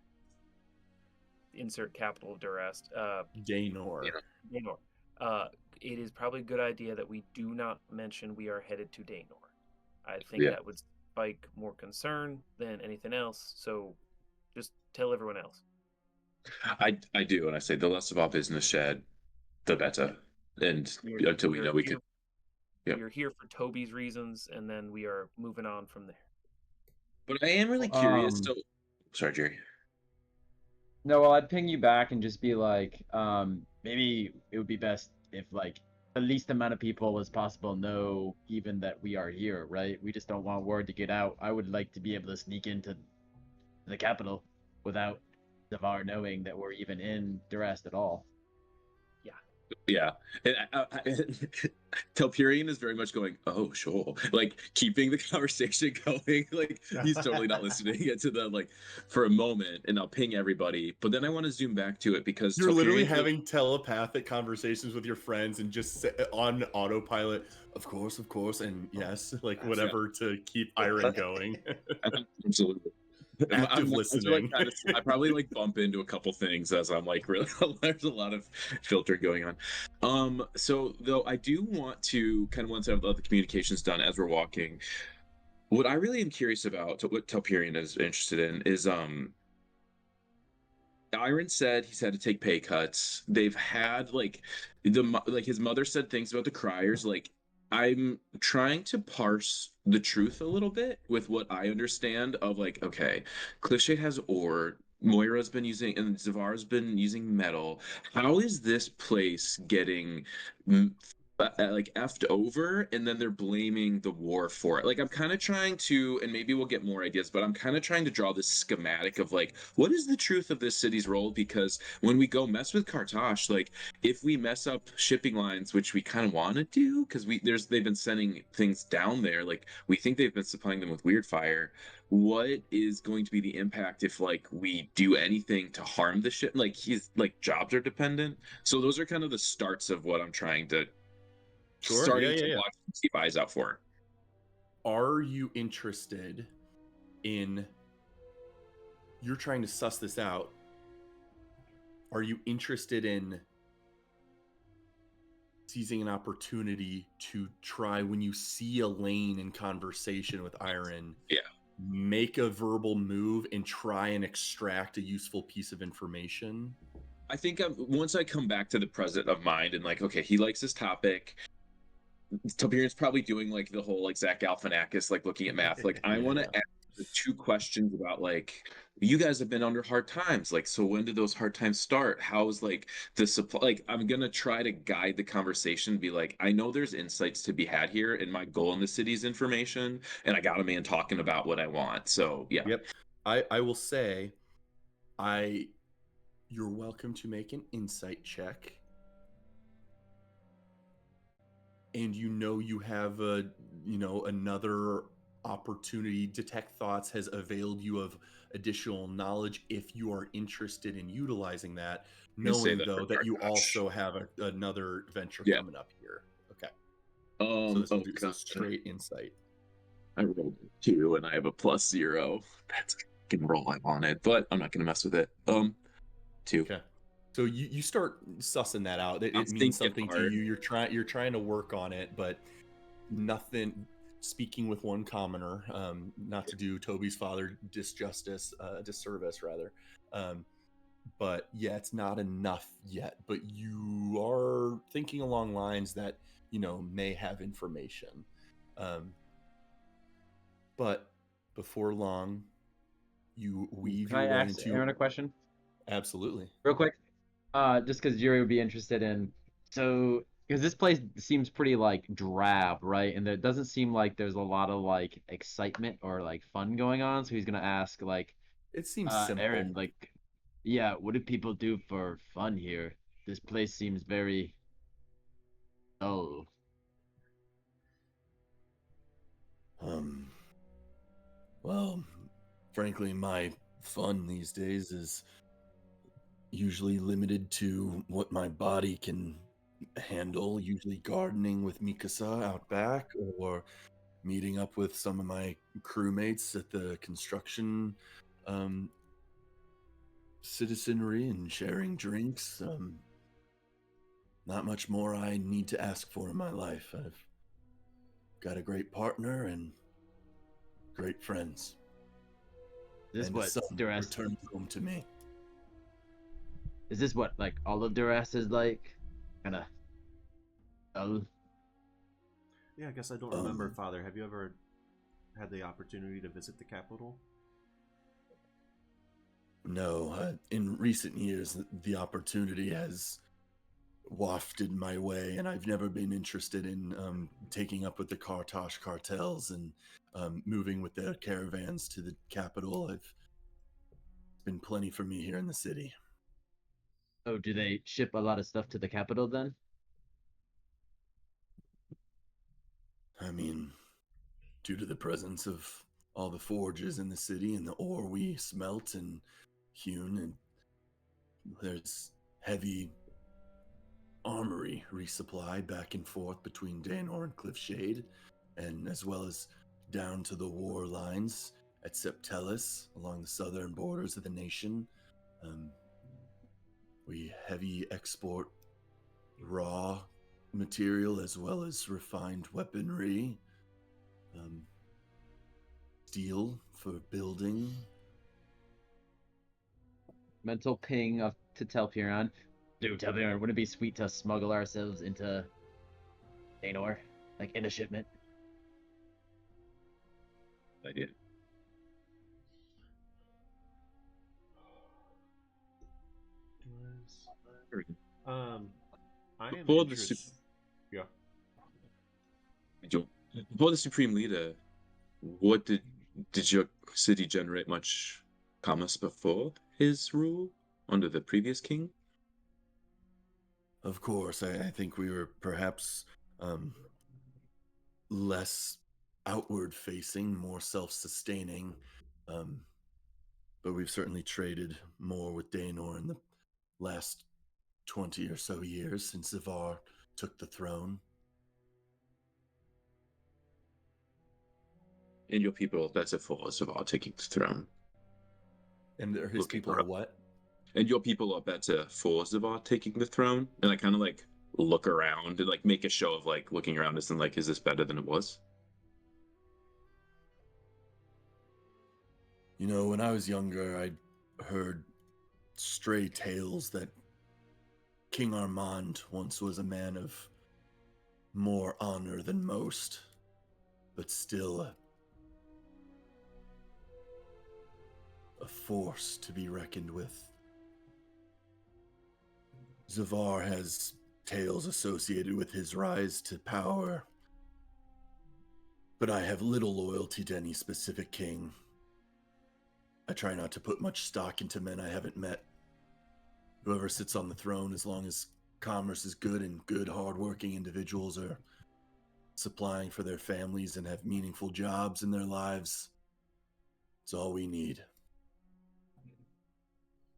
insert capital of Durast. Daenor. Daenor. It is probably a good idea that we do not mention we are headed to Daenor. I think Yeah. that would spike more concern than anything else. So just tell everyone else. I do, and I say the less of our business shared, the better. And until we know we can. Yep. We're here for Toby's reasons, and then we are moving on from there. But I am really curious. So, sorry, Jerry. No, well, I'd ping you back and just be like, maybe it would be best if like the least amount of people as possible know even that we are here, right? We just don't want word to get out. I would like to be able to sneak into the capital without Zavar knowing that we're even in Durast at all. Yeah, and Telperion is very much going, oh, sure, like keeping the conversation going. Like he's totally not listening to the like for a moment, and I'll ping everybody. But then I want to zoom back to it because You're literally Telperion- having telepathic conversations with your friends and just on autopilot. Of course, and yes, like whatever to keep Iron going. Absolutely. Active I'm listening. like, I probably like bump into a couple things as I'm like really there's a lot of filtering going on. So though I do want to once I have the communications done as we're walking, what I really am curious about, what Telperion is interested in is Iron said he's had to take pay cuts. They've had like his mother said things about the criers. Like I'm trying to parse the truth a little bit with what I understand of like, okay, Cliffshade has ore, Moira's been using, and Zavar's been using metal. How is this place getting like effed over, and then they're blaming the war for it? Like I'm kind of trying to, and maybe we'll get more ideas, but I'm kind of trying to draw this schematic of like, what is the truth of this city's role? Because when we go mess with Kartosh, like if we mess up shipping lines, which we kind of want to do, because they've been sending things down there, like we think they've been supplying them with weird fire. What is going to be the impact if like we do anything to harm the ship? Like he's like jobs are dependent. So those are kind of the starts of what I'm trying to Sure, starting yeah. to watch and keep eyes out for. Are you interested in? You're trying to suss this out. Are you interested in seizing an opportunity to try, when you see a lane in conversation with Iron, Yeah. make a verbal move and try and extract a useful piece of information? I think once I come back to the present of mind and like, okay, he likes this topic. Tiberian's probably doing like the whole like Zach Galifianakis, like looking at math. Like, I want to Yeah. ask the two questions about like, you guys have been under hard times. Like, so when did those hard times start? How's like the supply? Like, I'm gonna try to guide the conversation. Be like, I know there's insights to be had here, and my goal in the city is information, and I got a man talking about what I want. So yeah, Yep. I will say, you're welcome to make an insight check. And you have another opportunity. Detect thoughts has availed you of additional knowledge if you are interested in utilizing that, me say knowing that though for that you Dark Touch. also have another venture Yeah. coming up here. Okay, so this Oh will do god, straight insight. I rolled a 2 and I have a +0. That's a fucking roll I wanted, but I'm not gonna mess with it. 2. Okay, so you start sussing that out. It I'm means thinking something to hard. you. You're trying to work on it, but nothing. Speaking with one commoner, not to do Toby's father disservice rather, but yeah, it's not enough yet. But you are thinking along lines that may have information. But before long, you weave Can I your way ask into. Aaron a question Absolutely. real quick? Just because Yuri would be interested in. So, because this place seems pretty like drab, right? And there doesn't seem like there's a lot of like excitement or like fun going on. So he's gonna ask like, It seems simple. Aaron, like, yeah, what do people do for fun here? This place seems very dull. Well, frankly, my fun these days is usually limited to what my body can handle, usually gardening with Mikasa out back, or meeting up with some of my crewmates at the construction citizenry and sharing drinks. Not much more I need to ask for in my life. I've got a great partner and great friends. Is this And a what son Duress? returns home to me. Is this what like all of Duress is like? Kind of dull. Yeah, I guess I don't remember, Um, Father. Have you ever had the opportunity to visit the capital? No, in recent years, the opportunity has wafted my way, and I've never been interested in taking up with the Kartosh cartels and moving with their caravans to the capital. It's been plenty for me here in the city. Oh, do they ship a lot of stuff to the capital then? I mean, due to the presence of all the forges in the city and the ore we smelt and hewn, and there's heavy armory resupply back and forth between Danor and Cliffshade, and as well as down to the war lines at Septelis along the southern borders of the nation. We heavy export raw material as well as refined weaponry, steel for building. Mental ping of to Telpiran. Dude, Telpiran, wouldn't it be sweet to smuggle ourselves into Danor, like in a shipment? Idea. I am Before the interested. Yeah. Before the Supreme Leader, what did your city generate much commerce before his rule under the previous king? Of course, I think we were perhaps less outward facing, more self sustaining. But we've certainly traded more with Danor in the last 20 or so years since Zavar took the throne. And your people are better for Zavar taking the throne. And his Looking people for- are what? And your people are better for Zavar taking the throne. And I kind of like look around and like make a show of like looking around us and like, is this better than it was? You know, when I was younger, I heard stray tales that King Armand once was a man of more honor than most, but still a force to be reckoned with. Zavar has tales associated with his rise to power, but I have little loyalty to any specific king. I try not to put much stock into men I haven't met. Whoever sits on the throne, as long as commerce is good and good, hardworking individuals are supplying for their families and have meaningful jobs in their lives, it's all we need.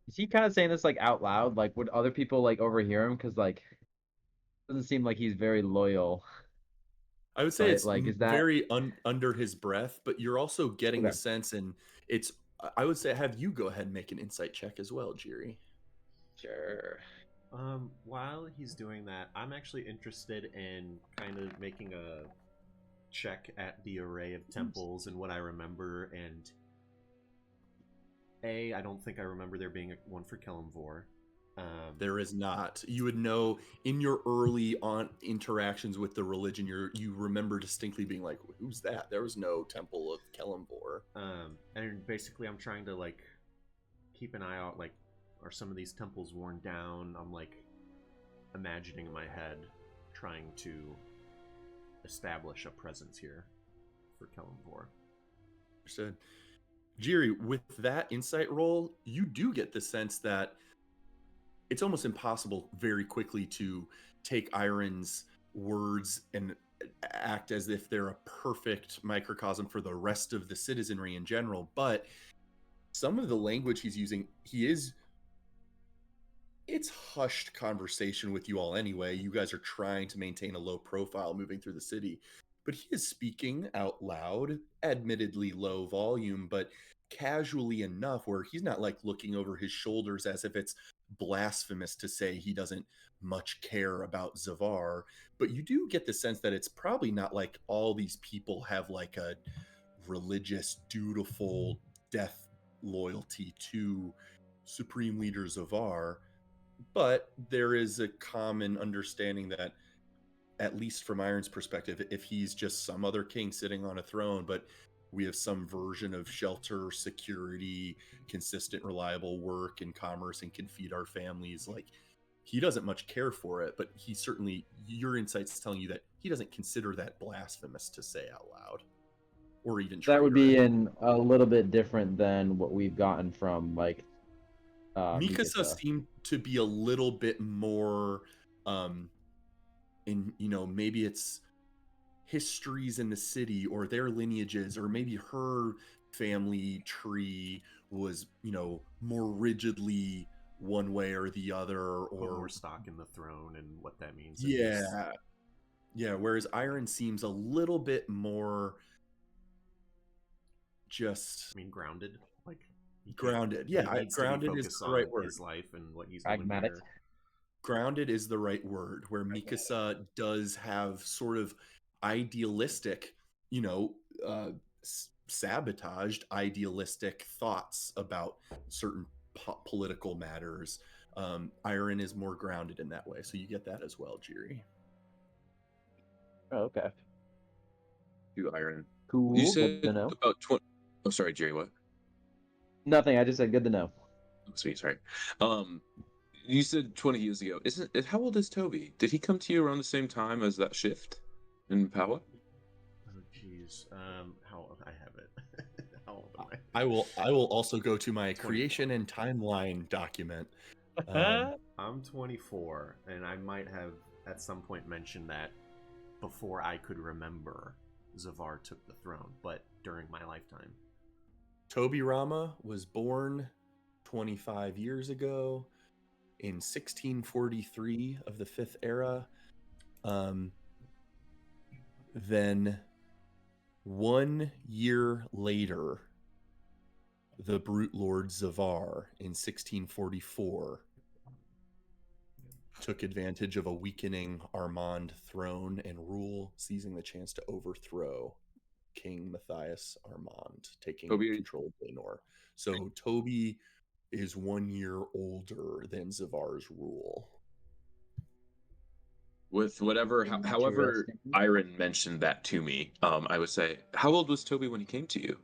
Is he kind of saying this like out loud? Like, would other people like overhear him? Because like, doesn't seem like he's very loyal. I would say Right, it's like, is that- very under his breath, but you're also getting the Okay. sense, and it's. I would say have you go ahead and make an insight check as well, Jiri. Sure. While he's doing that, I'm actually interested in kind of making a check at the array of temples and what I remember. And I don't think I remember there being one for Kelemvor. There is not. You would know in your early on interactions with the religion, you remember distinctly being like, "Who's that?" There was no temple of Kelemvor. And basically, I'm trying to like keep an eye out. Like, are some of these temples worn down? I'm like imagining in my head, trying to establish a presence here for Kelemvor. Understood. Jiri, with that insight roll, you do get the sense that it's almost impossible very quickly to take Iron's words and act as if they're a perfect microcosm for the rest of the citizenry in general. But some of the language he's using, it's hushed conversation with you all anyway. You guys are trying to maintain a low profile moving through the city, but he is speaking out loud, admittedly low volume, but casually enough where he's not like looking over his shoulders as if it's blasphemous to say he doesn't much care about Zavar. But you do get the sense that it's probably not like all these people have like a religious, dutiful death loyalty to Supreme Leader Zavar. But there is a common understanding that, at least from Iron's perspective, if he's just some other king sitting on a throne, but we have some version of shelter, security, consistent, reliable work and commerce and can feed our families, like, he doesn't much care for it, but he certainly, your insight's telling you that he doesn't consider that blasphemous to say out loud. Or even That would be traitorous. in a little bit different than what we've gotten from like Mikasa seemed to be a little bit more in, maybe it's histories in the city or their lineages, or maybe her family tree was, more rigidly one way or the other, Put or more stock in the throne and what that means. And just- yeah. Whereas Iron seems a little bit more just grounded. Like he can't- grounded. he Yeah, needs to be grounded is focused the right on word. his life and what he's Pragmatic. doing here. Grounded is the right word, where Mikasa does have sort of idealistic, sabotaged idealistic thoughts about certain political matters. Iron is more grounded in that way, so you get that as well, Jiri. Oh, okay. You, Iron. Cool. You Good said to know. about 20. Oh, sorry, Jerry. What? Nothing. I just said good to know. Oh, sweet. Sorry. You said 20 years ago. How old is Toby? Did he come to you around the same time as that shift in power? Oh jeez. How I have it. How old am I? I will also go to my creation and timeline document. I'm 24, and I might have at some point mentioned that before I could remember Zavar took the throne, but during my lifetime. Toby Rama was born 25 years ago in 1643 of the Fifth Era. Then 1 year later, the Brute Lord Zavar in 1644 took advantage of a weakening Armand throne and rule, seizing the chance to overthrow King Matthias Armand, taking Toby- control of Lenore. So Toby is 1 year older than Zavar's rule. With whatever, however, Interesting. Iron mentioned that to me, I would say, how old was Toby when he came to you?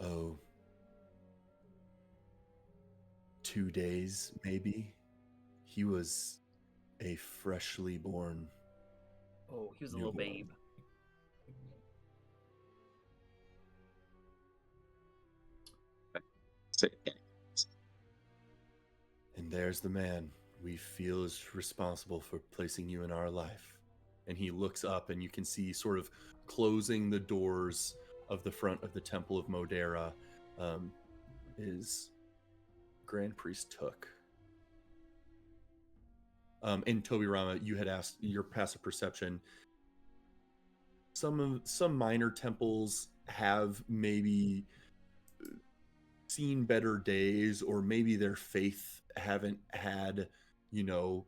Oh, 2 days, maybe. He was a freshly born. Oh, he was a little newborn. babe. Say, And there's the man we feel is responsible for placing you in our life. And he looks up, and you can see sort of closing the doors of the front of the Temple of Modera is Grand Priest Took. And Toby Rama, you had asked your passive perception. Some minor temples have maybe seen better days, or maybe their faith haven't had,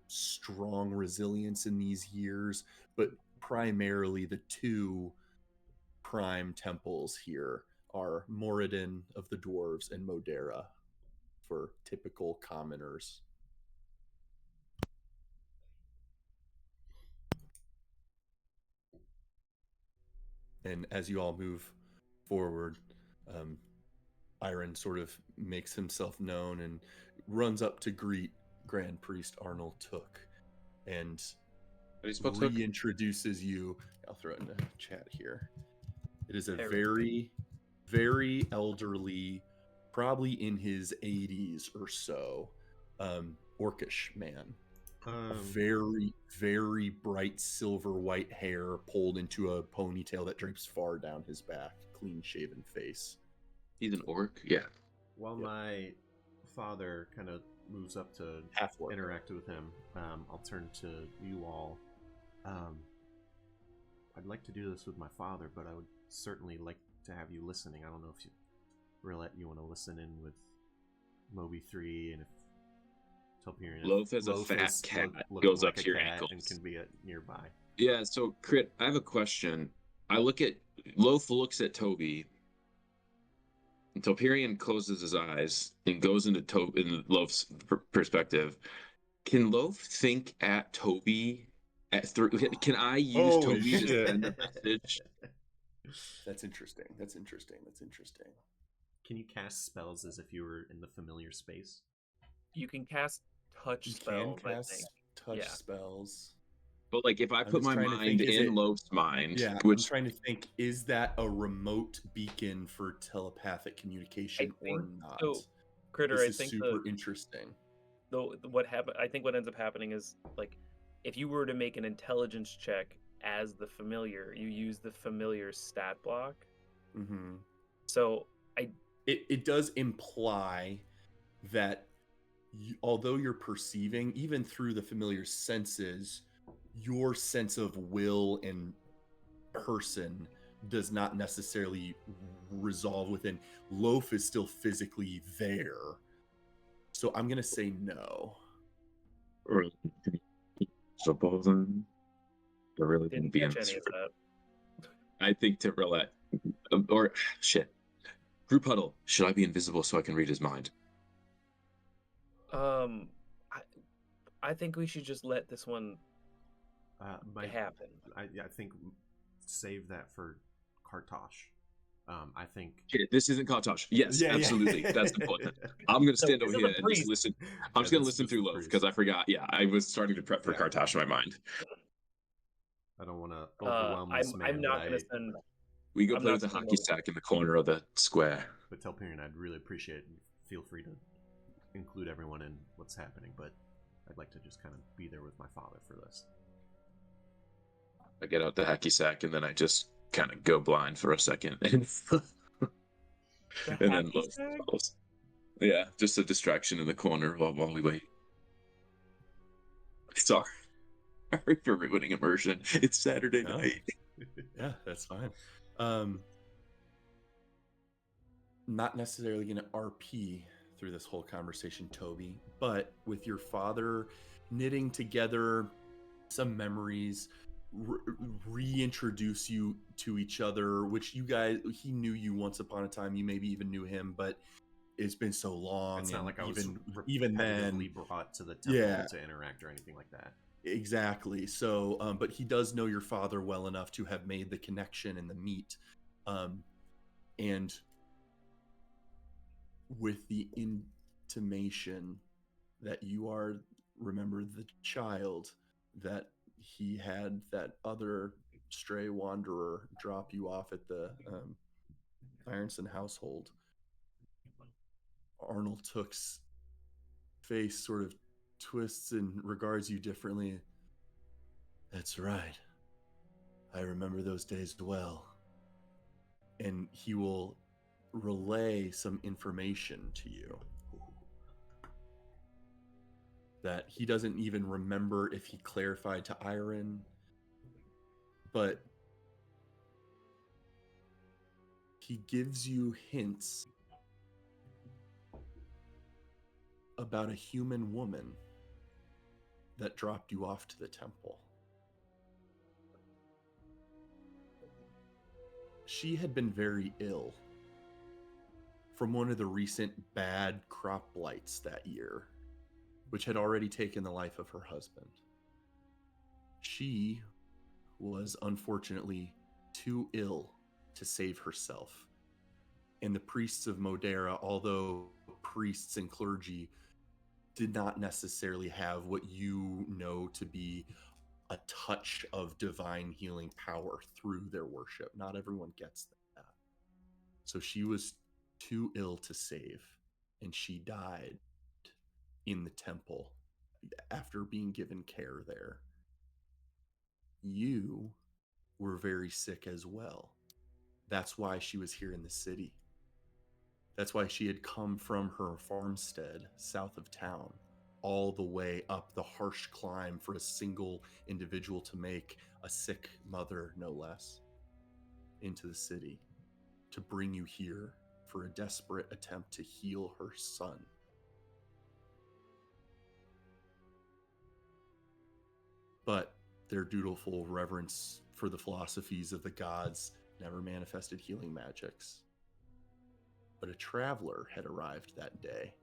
strong resilience in these years, but primarily the two prime temples here are Moradin of the Dwarves and Modera for typical commoners. And as you all move forward, Iron sort of makes himself known and runs up to greet Grand Priest Arnold Took and How do you spell Took? reintroduces you. I'll throw it in the chat here. It is a Very very, very elderly, probably in his 80s or so, orcish man. Very, very bright silver white hair pulled into a ponytail that drapes far down his back, clean shaven face. He's an orc? Yeah. While Yep. my father kind of moves up to Half orc. interact with him, I'll turn to you all. I'd like to do this with my father, but I would certainly like to have you listening. I don't know if Roulette, you want to listen in with Moby 3, and if Telperion, Loaf as a fat cat goes up to your ankles. and can be nearby. Yeah, so Crit, I have a question. Loaf looks at Toby, and Toperian closes his eyes and goes into Loaf's perspective. Can Loaf think at Toby can I use Holy Toby to shit. send a message? That's interesting. That's interesting. Can you cast spells as if you were in the familiar space? You can cast touch You can spells, I cast think. touch Yeah. spells. But like if I I'm put just my trying to mind think, is in it- Loaf's mind, Yeah, I'm which trying to think, is that a remote beacon for telepathic communication or think not? so. Critter, This I is think super interesting. I think what ends up happening is, like, if you were to make an intelligence check as the familiar, you use the familiar stat block. Mm-hmm. So It does imply that although you're perceiving, even through the familiar senses, your sense of will and person does not necessarily resolve within. Loaf is still physically there. So I'm going to say no. or supposing there really didn't wouldn't be catch an any of that. I think to roulette or shit. Group huddle. Should I be invisible so I can read his mind? I think we should just let this one happen. I think save that for Kartosh. I think Shit, this isn't Kartosh. Yes, Yeah, yeah. absolutely. That's important. I'm gonna stand this over is here a and priest. just listen. I'm Yeah, just gonna that's listen just through the Loaf priest. because I forgot. Yeah, I was starting to prep for Yeah. Kartosh in my mind. I don't want to overwhelm this man. I'm not but going to send. We go I'm play not with the saying hockey no. stack in the corner of the square. But Telperion, I'd really appreciate it. Feel free to include everyone in what's happening, but I'd like to just kind of be there with my father for this. I get out the hacky sack and then I just kind of go blind for a second, and The then hacky Loaf sack? follows. Yeah, just a distraction in the corner while we wait. Sorry for ruining immersion. It's Saturday No. night. Yeah, that's fine. Not necessarily going to RP through this whole conversation, Toby, but with your father knitting together some memories, reintroduce you to each other, which you guys, he knew you once upon a time, you maybe even knew him, but it's been so long. It's not and like I was even then, repetitively brought to the temple yeah, to interact or anything like that. exactly. So, but he does know your father well enough to have made the connection and the meet. And with the intimation that you are, remember, the child that he had that other stray wanderer drop you off at the Ironson household, Arnold Took's face sort of twists and regards you differently. That's right. I remember those days well. And he will relay some information to you that he doesn't even remember if he clarified to Iron, but he gives you hints about a human woman that dropped you off to the temple. She had been very ill from one of the recent bad crop blights that year, which had already taken the life of her husband. She was unfortunately too ill to save herself. And the priests of Modera, although priests and clergy did not necessarily have what you know to be a touch of divine healing power through their worship. Not everyone gets that. So she was too ill to save, and she died in the temple after being given care there. You were very sick as well. That's why she was here in the city. That's why she had come from her farmstead south of town all the way up the harsh climb for a single individual to make, a sick mother no less, into the city to bring you here for a desperate attempt to heal her son. But their dutiful reverence for the philosophies of the gods never manifested healing magics. But a traveler had arrived that day,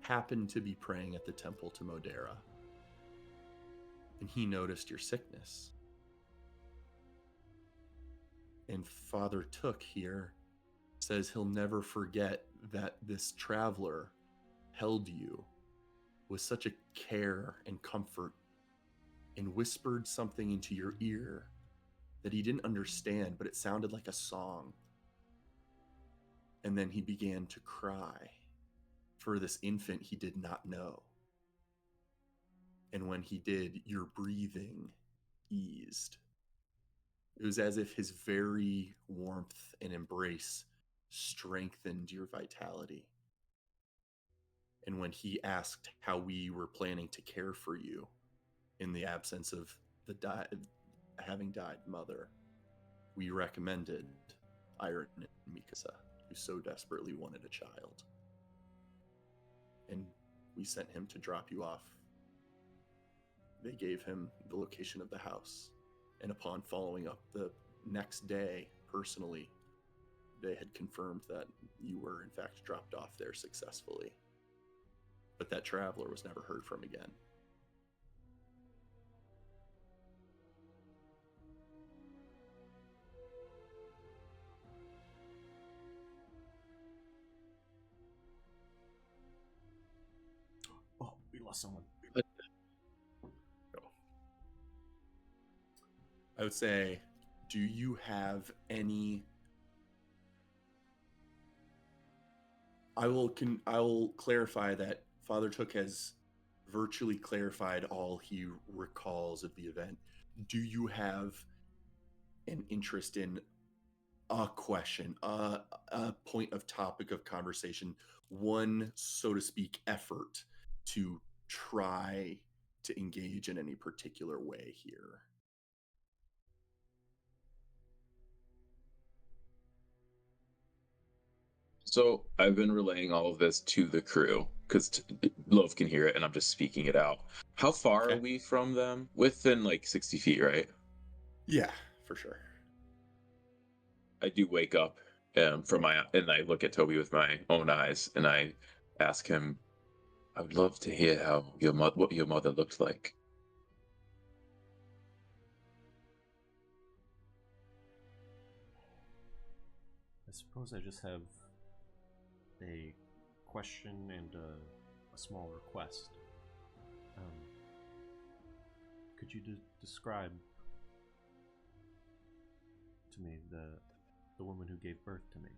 happened to be praying at the temple to Modera, and he noticed your sickness. And Father Took here says he'll never forget that this traveler held you with such a care and comfort and whispered something into your ear that he didn't understand, but it sounded like a song. And then he began to cry for this infant he did not know. And when he did, your breathing eased. It was as if his very warmth and embrace strengthened your vitality. And when he asked how we were planning to care for you in the absence of the having died mother, we recommended Iron and Mikasa, who so desperately wanted a child. And we sent him to drop you off. They gave him the location of the house. And upon following up the next day, personally, they had confirmed that you were in fact dropped off there successfully. But that traveler was never heard from again. Oh, we lost someone. I would say, do you have any... I will clarify that Father Took has virtually clarified all he recalls of the event. Do you have an interest in a question, a point of topic of conversation, one, so to speak, effort to try to engage in any particular way here? So I've been relaying all of this to the crew because Love can hear it, and I'm just speaking it out. How far are Okay. we from them? Within like 60 feet, right? Yeah, for sure. I do wake up from my and I look at Toby with my own eyes, and I ask him, "I would love to hear how what your mother looked like." I suppose I just have a question and a small request. Could you describe to me the woman who gave birth to me?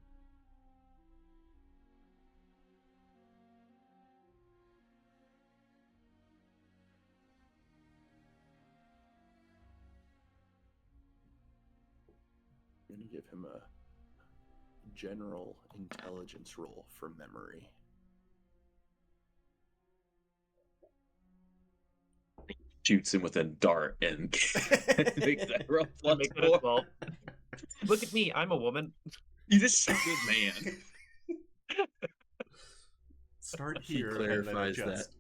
I'm gonna give him a general intelligence roll for memory. Shoots him with a dart and makes that roll I make it a 12. Look at me, I'm a woman. You just shot this man. Start He here and then clarifies that. adjust.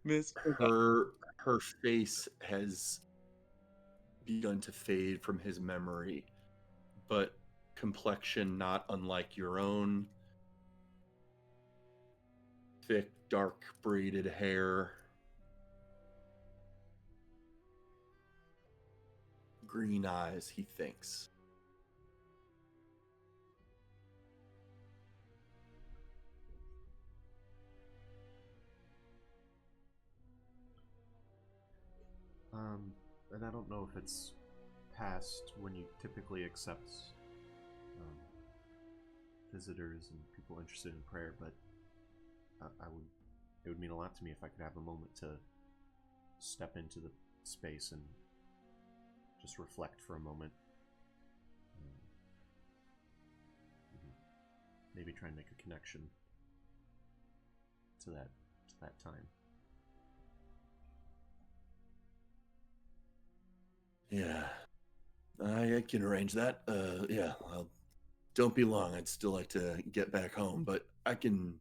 Miss Her face has begun to fade from his memory, but complexion not unlike your own. Thick, dark, braided hair. Green eyes, he thinks. And I don't know if it's past when you typically accept visitors and people interested in prayer, but it would mean a lot to me if I could have a moment to step into the space and just reflect for a moment. Maybe try and make a connection to that time. Yeah, I can arrange that. Yeah, don't be long. I'd still like to get back home, but I can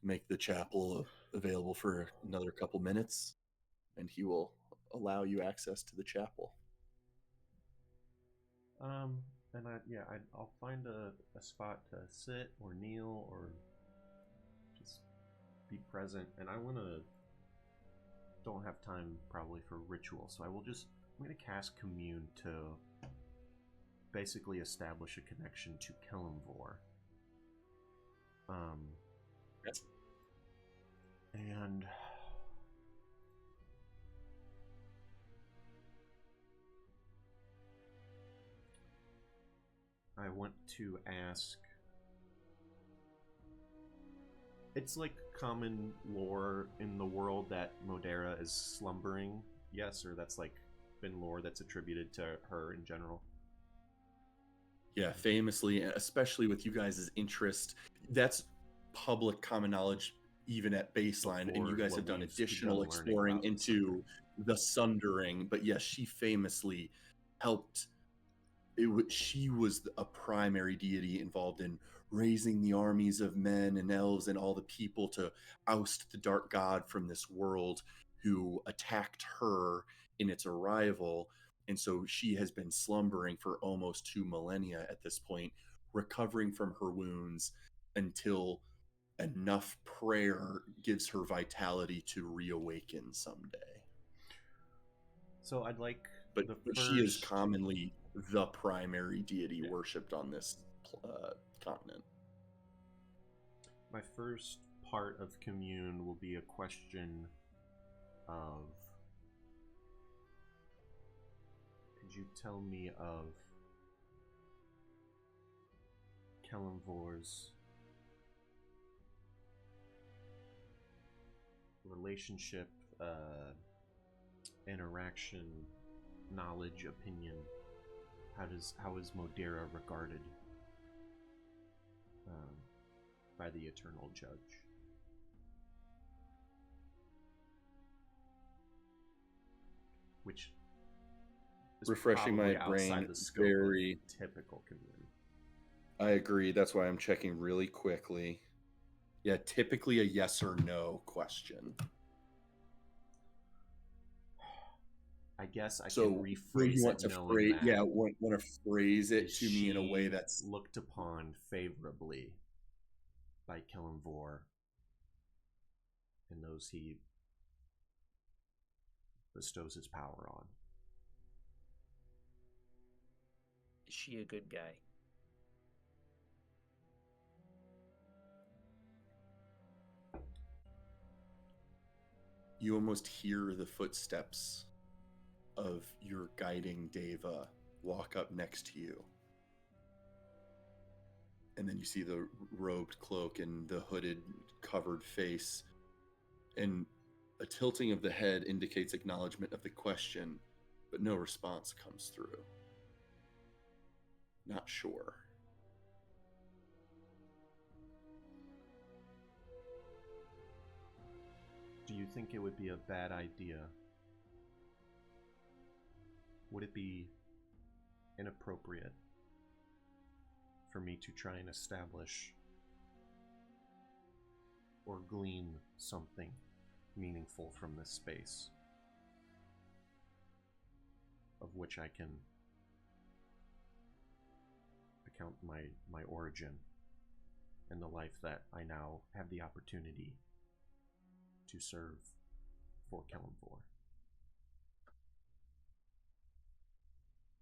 make the chapel available for another couple minutes, and he will allow you access to the chapel. And I'll find a spot to sit or kneel or just be present. And don't have time probably for ritual, so I'm gonna cast Commune to basically establish a connection to Kelemvor. Yes. And I want to ask. It's like common lore in the world that Modera is slumbering, yes, or that's like been lore that's attributed to her in general. Yeah, famously, especially with you guys' interest, that's public common knowledge even at baseline, and you Before guys what have done we've additional begun learning exploring about the into the Sundering. But yes, she famously helped. She was a primary deity involved in raising the armies of men and elves and all the people to oust the dark god from this world who attacked her in its arrival. And so she has been slumbering for almost 2 millennia at this point, recovering from her wounds until enough prayer gives her vitality to reawaken someday. So I'd like But the she is first- commonly the primary deity worshipped on this continent. My first part of Commune will be a question of, could you tell me of Kelemvor's relationship, interaction, knowledge, opinion? How is Modera regarded by the Eternal Judge? Which is Refreshing my probably outside brain, the scope very of typical Commune. I agree. That's why I'm checking really quickly. Yeah, typically a yes or no question. I guess I So can will rephrase you want it to knowing phrase? that. Yeah, want to phrase it Is to me in a way she that's looked upon favorably by Kelenvor and those he bestows his power on. Is she a good guy? you almost hear the footsteps of your guiding Deva walk up next to you. And then you see the robed cloak and the hooded, covered face. And a tilting of the head indicates acknowledgement of the question, but no response comes through. Not sure. Do you think it would be a bad idea? Would it be inappropriate for me to try and establish or glean something meaningful from this space of which I can account my origin and the life that I now have the opportunity to serve for Kelenvor?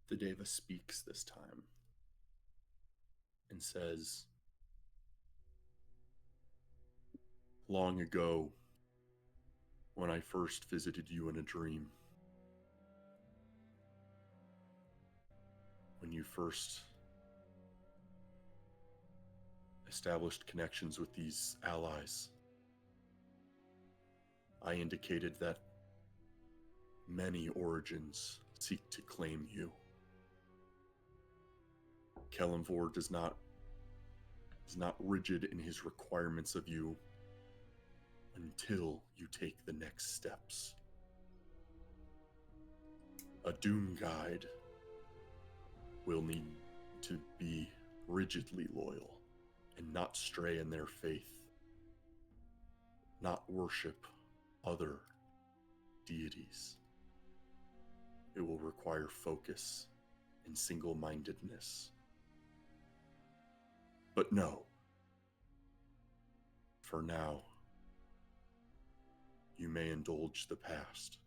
The Deva speaks this time and says, long ago, when I first visited you in a dream, when you first established connections with these allies, I indicated that many origins seek to claim you. Kelenvor is not rigid in his requirements of you until you take the next steps. A Doom Guide will need to be rigidly loyal and not stray in their faith, not worship other deities. It will require focus and single-mindedness. But no, for now, you may indulge the past.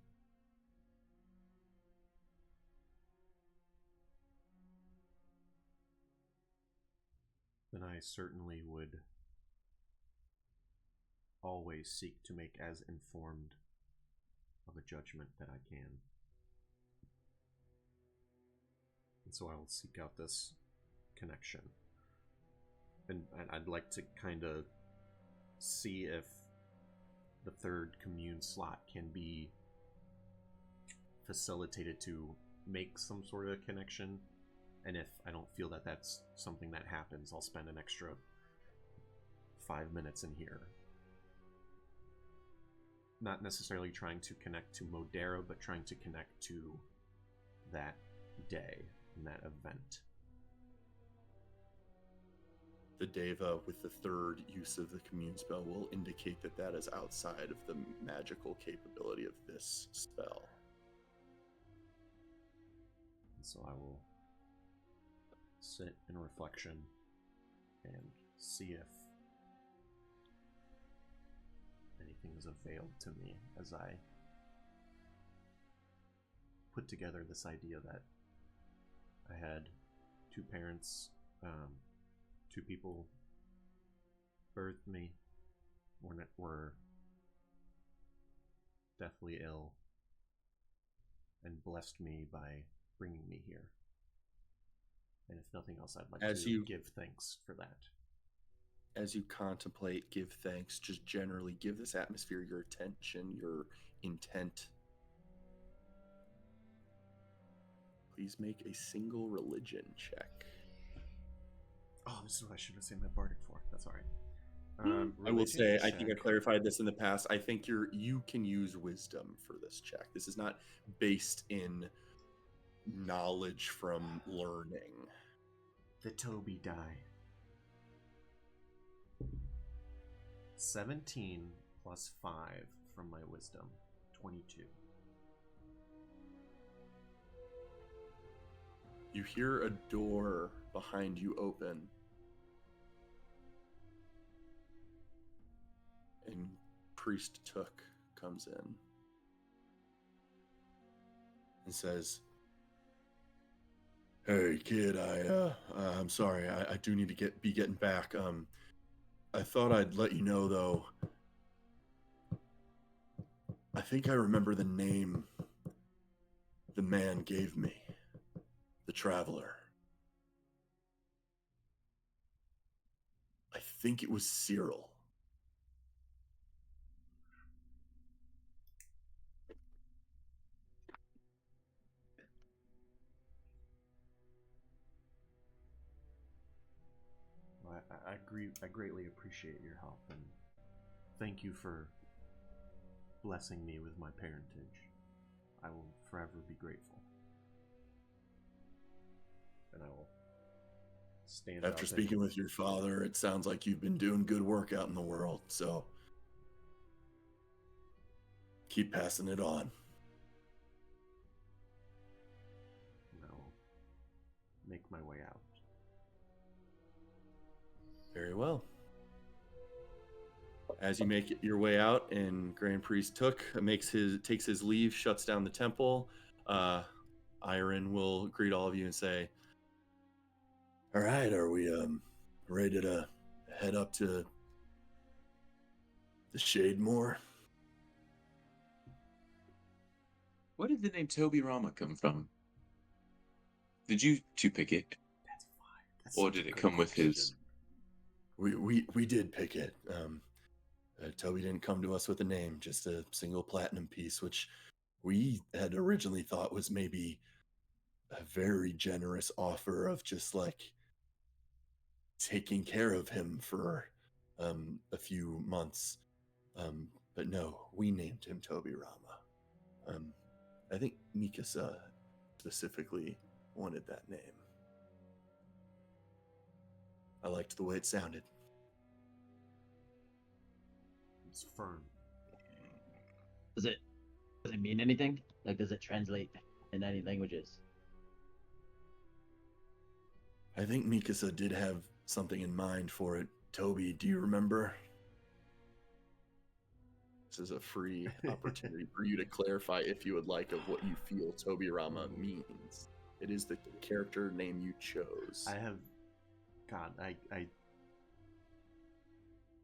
Then I certainly would always seek to make as informed of a judgment that I can. And so I will seek out this connection. And I'd like to kind of see if the third commune slot can be facilitated to make some sort of connection. And if I don't feel that that's something that happens, I'll spend an extra 5 minutes in here. Not necessarily trying to connect to Modera, but trying to connect to that day and that event. The Deva with the third use of the commune spell will indicate that that is outside of the magical capability of this spell. And so I will sit in reflection and see if anything is availed to me as I put together this idea that I had two parents, two people birthed me, were deathly ill, and blessed me by bringing me here. And if nothing else, I'd like to give thanks for that. As you contemplate, give thanks, just generally give this atmosphere your attention, your intent. Please make a single religion check. Oh, this is what I should have saved my bardic for. That's all right. I will say, I think I check. clarified this in the past. I think you can use wisdom for this check. This is not based in knowledge from learning. The Toby die. 17 plus 5 from my wisdom. 22. You hear a door behind you open. And Priest Took comes in and says, "Hey kid, I'm sorry. I do need to be getting back. I thought I'd let you know though. I think I remember the name the man gave me. The Traveler. I think it was Cyril." I agree. I greatly appreciate your help, and thank you for blessing me with my parentage. I will forever be grateful. And I will stand After up speaking with your father, it sounds like you've been doing good work out in the world, so keep passing it on. and I will make my way out. Very well. As you make your way out, and Grand Priest Took takes his leave, shuts down the temple, Iron will greet all of you and say, "All right, are we ready to head up to the Shademore?" Where did the name Toby Rama come from? Did you two pick it? That's fine. That's Or such did a it good come with his- question. We did pick it. Toby didn't come to us with a name, just a single platinum piece, which we had originally thought was maybe a very generous offer of just like taking care of him for a few months. But no, we named him Toby Rama. I think Mikasa specifically wanted that name. I liked the way it sounded. It's firm. Does it mean anything? Like, does it translate in any languages? I think Mikasa did have something in mind for it. Toby, do you remember? This is a free opportunity for you to clarify, if you would like, of what you feel Toby Rama means. It is the character name you chose. I have, God,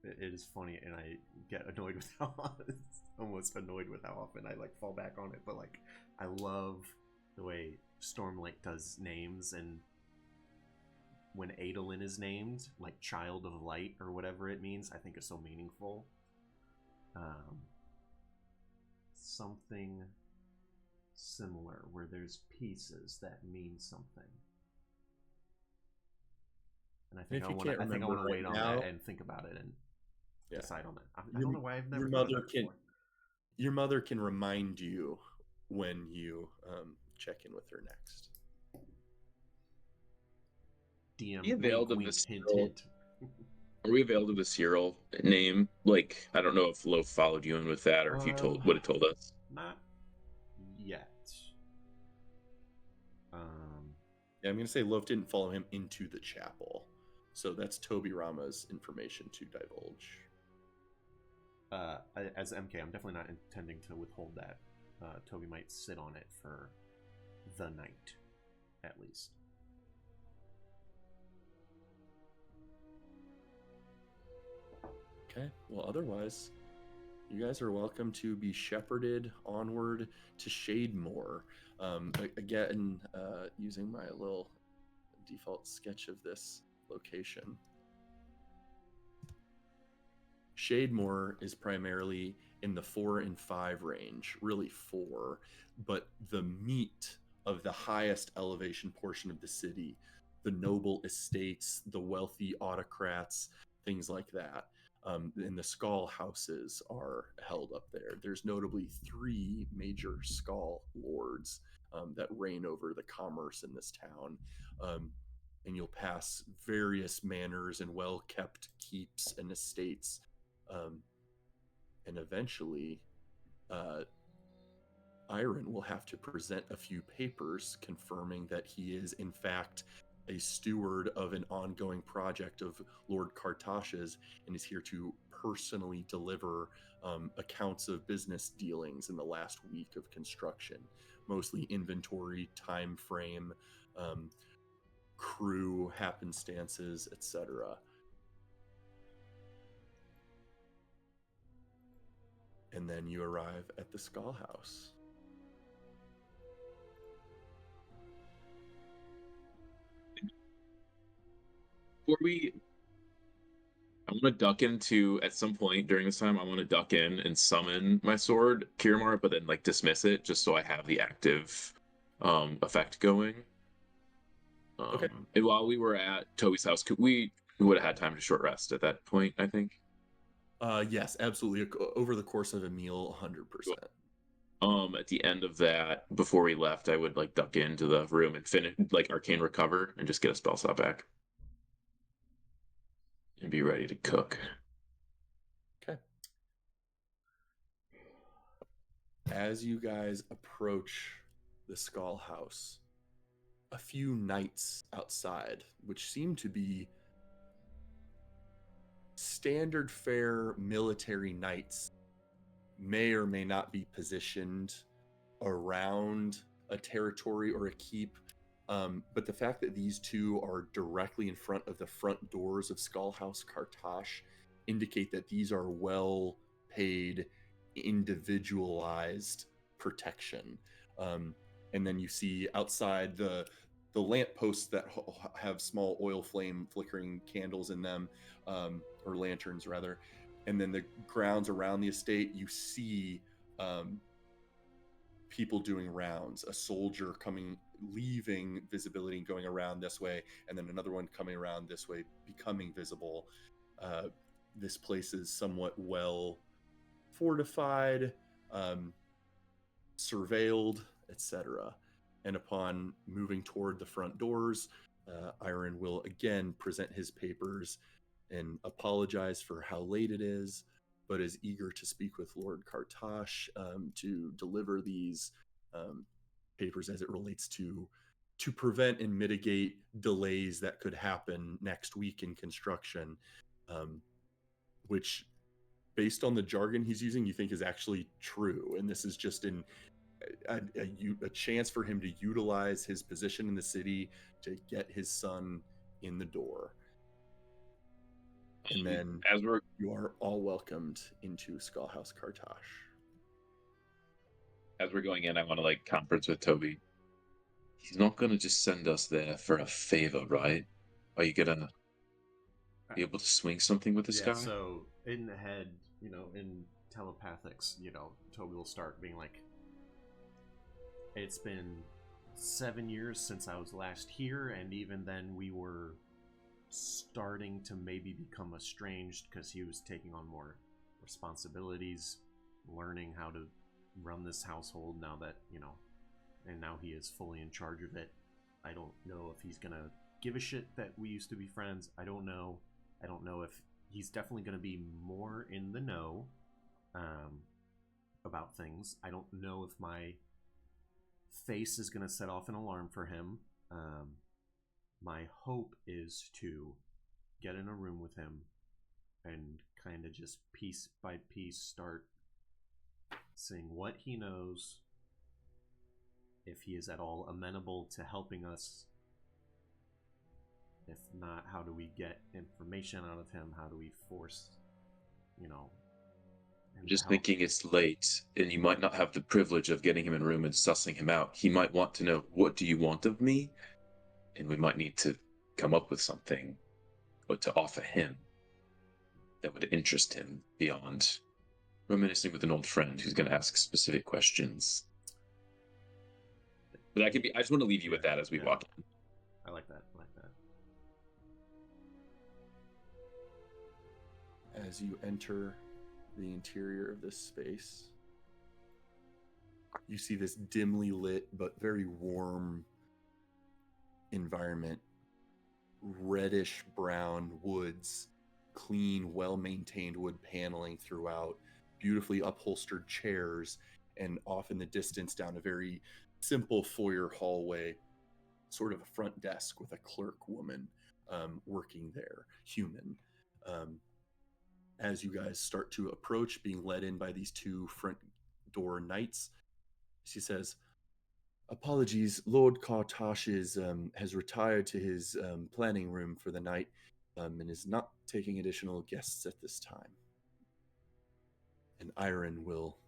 it is funny, and I get annoyed with almost annoyed with how often I like fall back on it. But like, I love the way Stormlight does names, and when Adolin is named, like Child of Light or whatever it means, I think is so meaningful. Something similar where there's pieces that mean something. And I think if I you want to. can't I think I remember want to wait right on now- that and think about it and Yeah. decide on that. I Your- don't know why I've never your thought of mother that can- before. Your mother can remind you when you check in with her next. DM He availed wink, of wink, this hint, role. hint. Are we availed of the Cyril name? Like, I don't know if Loaf followed you in with that, or if you would have told us. Not yet. Yeah, I'm going to say Loaf didn't follow him into the chapel. So that's Toby Rama's information to divulge. As MK, I'm definitely not intending to withhold that. Toby might sit on it for the night, at least. Okay, well, otherwise, you guys are welcome to be shepherded onward to Shademore. Again, using my little default sketch of this location. Shademore is primarily in the 4 and 5 range, really 4, but the meat of the highest elevation portion of the city, the noble estates, the wealthy autocrats, things like that. And the Skull houses are held up there. There's notably 3 major Skull lords that reign over the commerce in this town. And you'll pass various manors and well-kept keeps and estates And eventually, Iron will have to present a few papers confirming that he is, in fact, a steward of an ongoing project of Lord Kartash's and is here to personally deliver accounts of business dealings in the last week of construction, mostly inventory, time frame, crew happenstances, etc. And then you arrive at the Skull House. Before I want to duck into at some point during this time. I want to duck in and summon my sword, Kiramar, but then like dismiss it just so I have the active effect going. Okay. And while we were at Toby's house, we would have had time to short rest at that point, I think. Yes, absolutely. Over the course of a meal, 100%. At the end of that, before we left, I would like duck into the room and finish like arcane recover and just get a spell slot back. And be ready to cook. Okay. As you guys approach the Skull House, a few knights outside, which seem to be standard fare military knights, may or may not be positioned around a territory or a keep. But the fact that these two are directly in front of the front doors of Skullhouse Kartash indicate that these are well paid, individualized protection. And then you see outside the lampposts that have small oil flame flickering candles in them, or lanterns rather. And then the grounds around the estate, you see people doing rounds, a soldier leaving visibility and going around this way, and then another one coming around this way, becoming visible. This place is somewhat well fortified, surveilled, etc. And upon moving toward the front doors, Iron will again present his papers and apologize for how late it is, but is eager to speak with Lord Kartash to deliver these papers as it relates to prevent and mitigate delays that could happen next week in construction, which, based on the jargon he's using, you think is actually true. And this is just a chance for him to utilize his position in the city to get his son in the door. And then you are all welcomed into Skullhouse Kartash. As we're going in, I want to like conference with Toby. He's not gonna just send us there for a favor, right? Are you gonna be able to swing something with this guy? So in the head, in telepathics, Toby will start being like, it's been 7 years since I was last here, and even then we were starting to maybe become estranged because he was taking on more responsibilities, learning how to run this household now that, and now he is fully in charge of it. I don't know if he's gonna give a shit that we used to be friends. I don't know if he's definitely gonna be more in the know about things. I don't know if my face is gonna set off an alarm for him. My hope is to get in a room with him and kind of just piece by piece start seeing what he knows, if he is at all amenable to helping us. If not, how do we get information out of him? How do we force, him I'm just to help? thinking it's late, and you might not have the privilege of getting him in a room and sussing him out. He might want to know, what do you want of me? And we might need to come up with something or to offer him that would interest him beyond reminiscing with an old friend who's going to ask specific questions. But I just want to leave you with that as we walk in. I like that. As you enter the interior of this space, you see this dimly lit but very warm environment. Reddish brown woods clean, well-maintained wood paneling throughout, beautifully upholstered chairs, and off in the distance down a very simple foyer hallway, sort of a front desk with a clerk woman working there, human. As you guys start to approach, being led in by these two front door knights, she says, "Apologies, Lord Kartash has retired to his planning room for the night and is not taking additional guests at this time." And Iron will,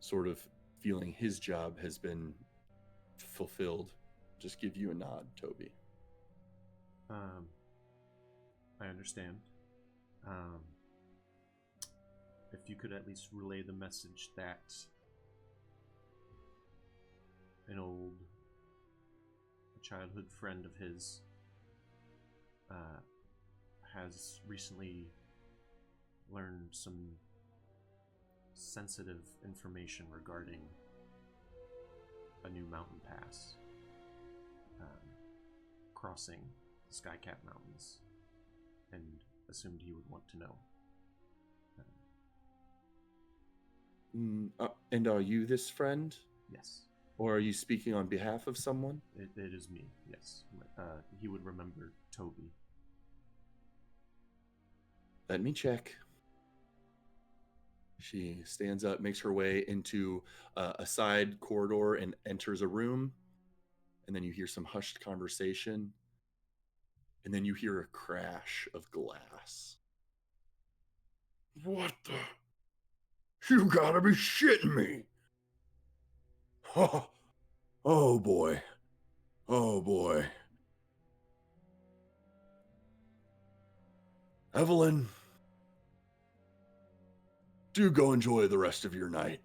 sort of feeling his job has been fulfilled, just give you a nod, Toby. I understand. If you could at least relay the message that a childhood friend of his has recently learned some sensitive information regarding a new mountain pass crossing the Skycap Mountains, and assumed he would want to know. And are you this friend? Yes. Or are you speaking on behalf of someone? It is me, yes. He would remember Toby. Let me check. She stands up, makes her way into a side corridor and enters a room. And then you hear some hushed conversation. And then you hear a crash of glass. What the? You gotta be shitting me. Oh boy. Oh boy. Evelyn, do go enjoy the rest of your night.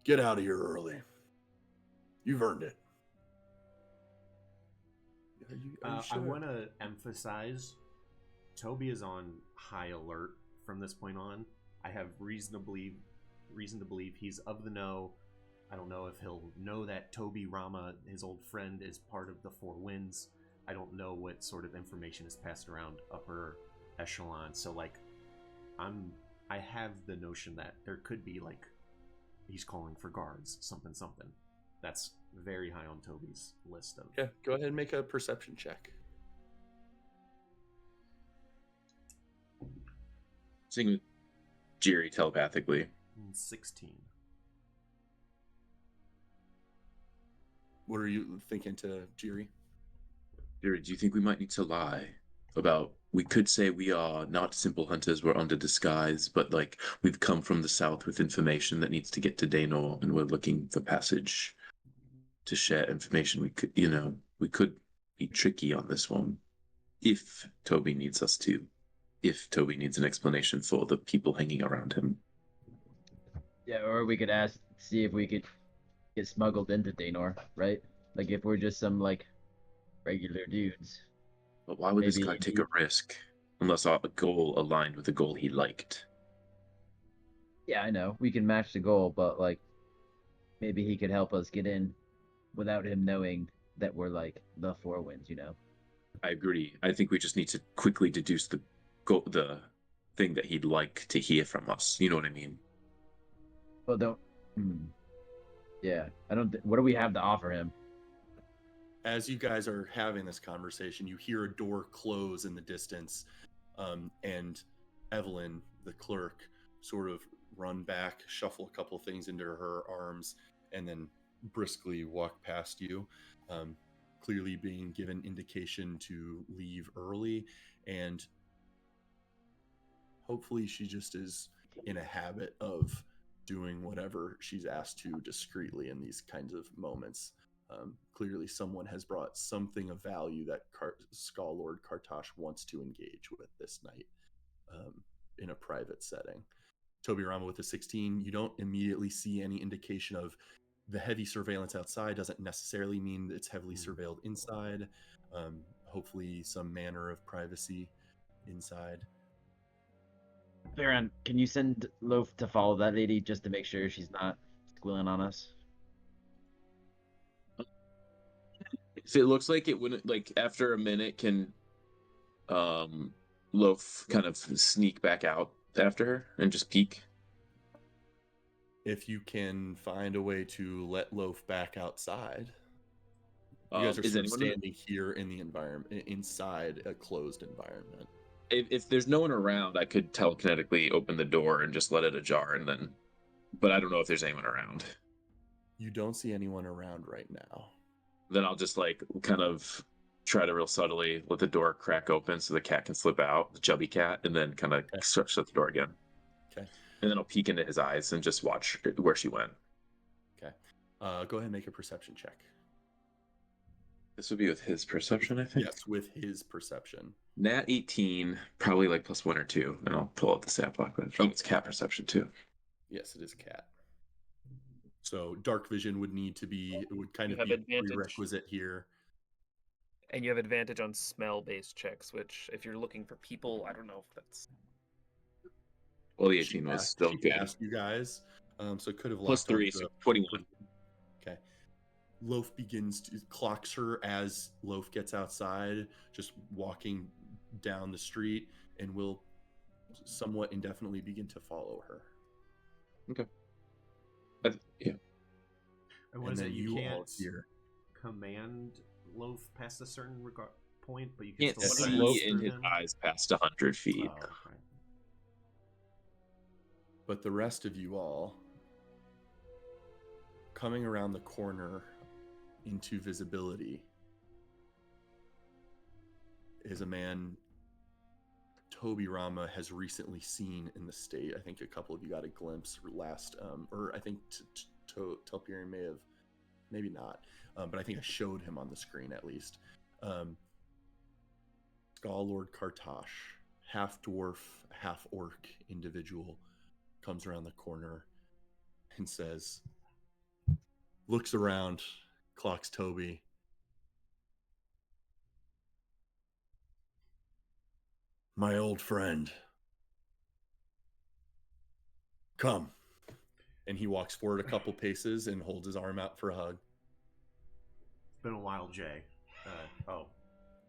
Get out of here early. You've earned it. Are you I sure? want to emphasize, Toby is on high alert from this point on. I have reason to believe he's of the know. I don't know if he'll know that Toby Rama, his old friend, is part of the Four Winds. I don't know what sort of information is passed around upper echelon. So I have the notion that there could be he's calling for guards, something. That's very high on Toby's list of. Yeah, go ahead and make a perception check. Sing with Jiri telepathically. 16. What are you thinking to Jiri? Jiri, do you think we might need to lie about? We could say we are not simple hunters, we're under disguise, but we've come from the south with information that needs to get to Daenor, and we're looking for passage to share information. We could be tricky on this one if Toby needs us to. If Toby needs an explanation for the people hanging around him. Yeah, or we could see if we could get smuggled into Daenor, right? If we're just some regular dudes. But why would this Maybe guy take a risk unless our goal aligned with the goal he liked? Yeah, I know. We can match the goal, but maybe he could help us get in without him knowing that we're the Four Winds, I agree. I think we just need to quickly deduce the thing that he'd like to hear from us. You know what I mean? Well, don't. Yeah, I don't. What do we have to offer him? As you guys are having this conversation, you hear a door close in the distance, and Evelyn, the clerk, sort of run back, shuffle a couple things into her arms, and then briskly walk past you, clearly being given indication to leave early. And hopefully she just is in a habit of doing whatever she's asked to discreetly in these kinds of moments. Clearly someone has brought something of value that Skull Lord Kartash wants to engage with this night in a private setting. Toby Rama with a 16, you don't immediately see any indication of the heavy surveillance outside. Doesn't necessarily mean it's heavily surveilled inside. Hopefully some manner of privacy inside. Baron, can you send Loaf to follow that lady just to make sure she's not squealing on us? If it looks like it wouldn't, after a minute, can Loaf kind of sneak back out after her and just peek? If you can find a way to let Loaf back outside. You guys are Is sort of anyone standing here in the environment, inside a closed environment. if there's no one around, I could telekinetically open the door and just let it ajar, and then. But I don't know if there's anyone around. You don't see anyone around right now. Then I'll just like kind of try to real subtly let the door crack open so the cat can slip out, the chubby cat, and then kind of shut the door again. Okay. And then I'll peek into his eyes and just watch where she went. Okay. Go ahead and make a perception check. This would be with his perception, I think. Yes, with his perception. Nat 18, probably like +1 or 2, and I'll pull out the stat block. Oh, it's cat perception too. Yes, it is cat. So dark vision would need to be, it would kind You of have be a advantage. prerequisite here. And you have advantage on smell-based checks, which, if you're looking for people, I don't know if that's... Well, the 18 was still she good. asked you guys, so it could have Plus locked on 3, to so a- 21. Okay. Loaf begins to clocks her as Loaf gets outside, just walking down the street, and will somewhat indefinitely begin to follow her. Yeah. And what And is then it? You all can't hear. command Loaf past a certain point, but you can Can't still see glance in through his him? eyes past 100 feet. Oh, okay. But the rest of you all, coming around the corner into visibility, is a man Toby Rama has recently seen in the state. I think a couple of you got a glimpse last, or I think Telperion may have, maybe not, but I think I showed him on the screen at least. Skull Lord Kartosh, half dwarf, half orc individual, comes around the corner and says, looks around, clocks Toby. My old friend. Come. And he walks forward a couple paces and holds his arm out for a hug. It's been a while, Jay.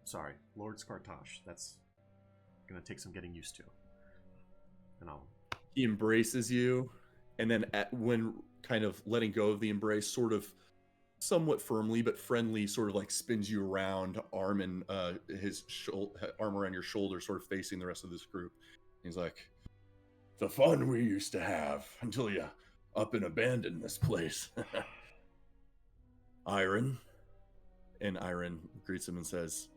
Sorry. Lord Skartosh. That's going to take some getting used to. And I'll... He embraces you, and then when kind of letting go of the embrace, sort of somewhat firmly but friendly, sort of like spins you around, arm and his arm around your shoulder, sort of facing the rest of this group. He's like, the fun we used to have until you up and abandoned this place. Iron. And Iron greets him and says,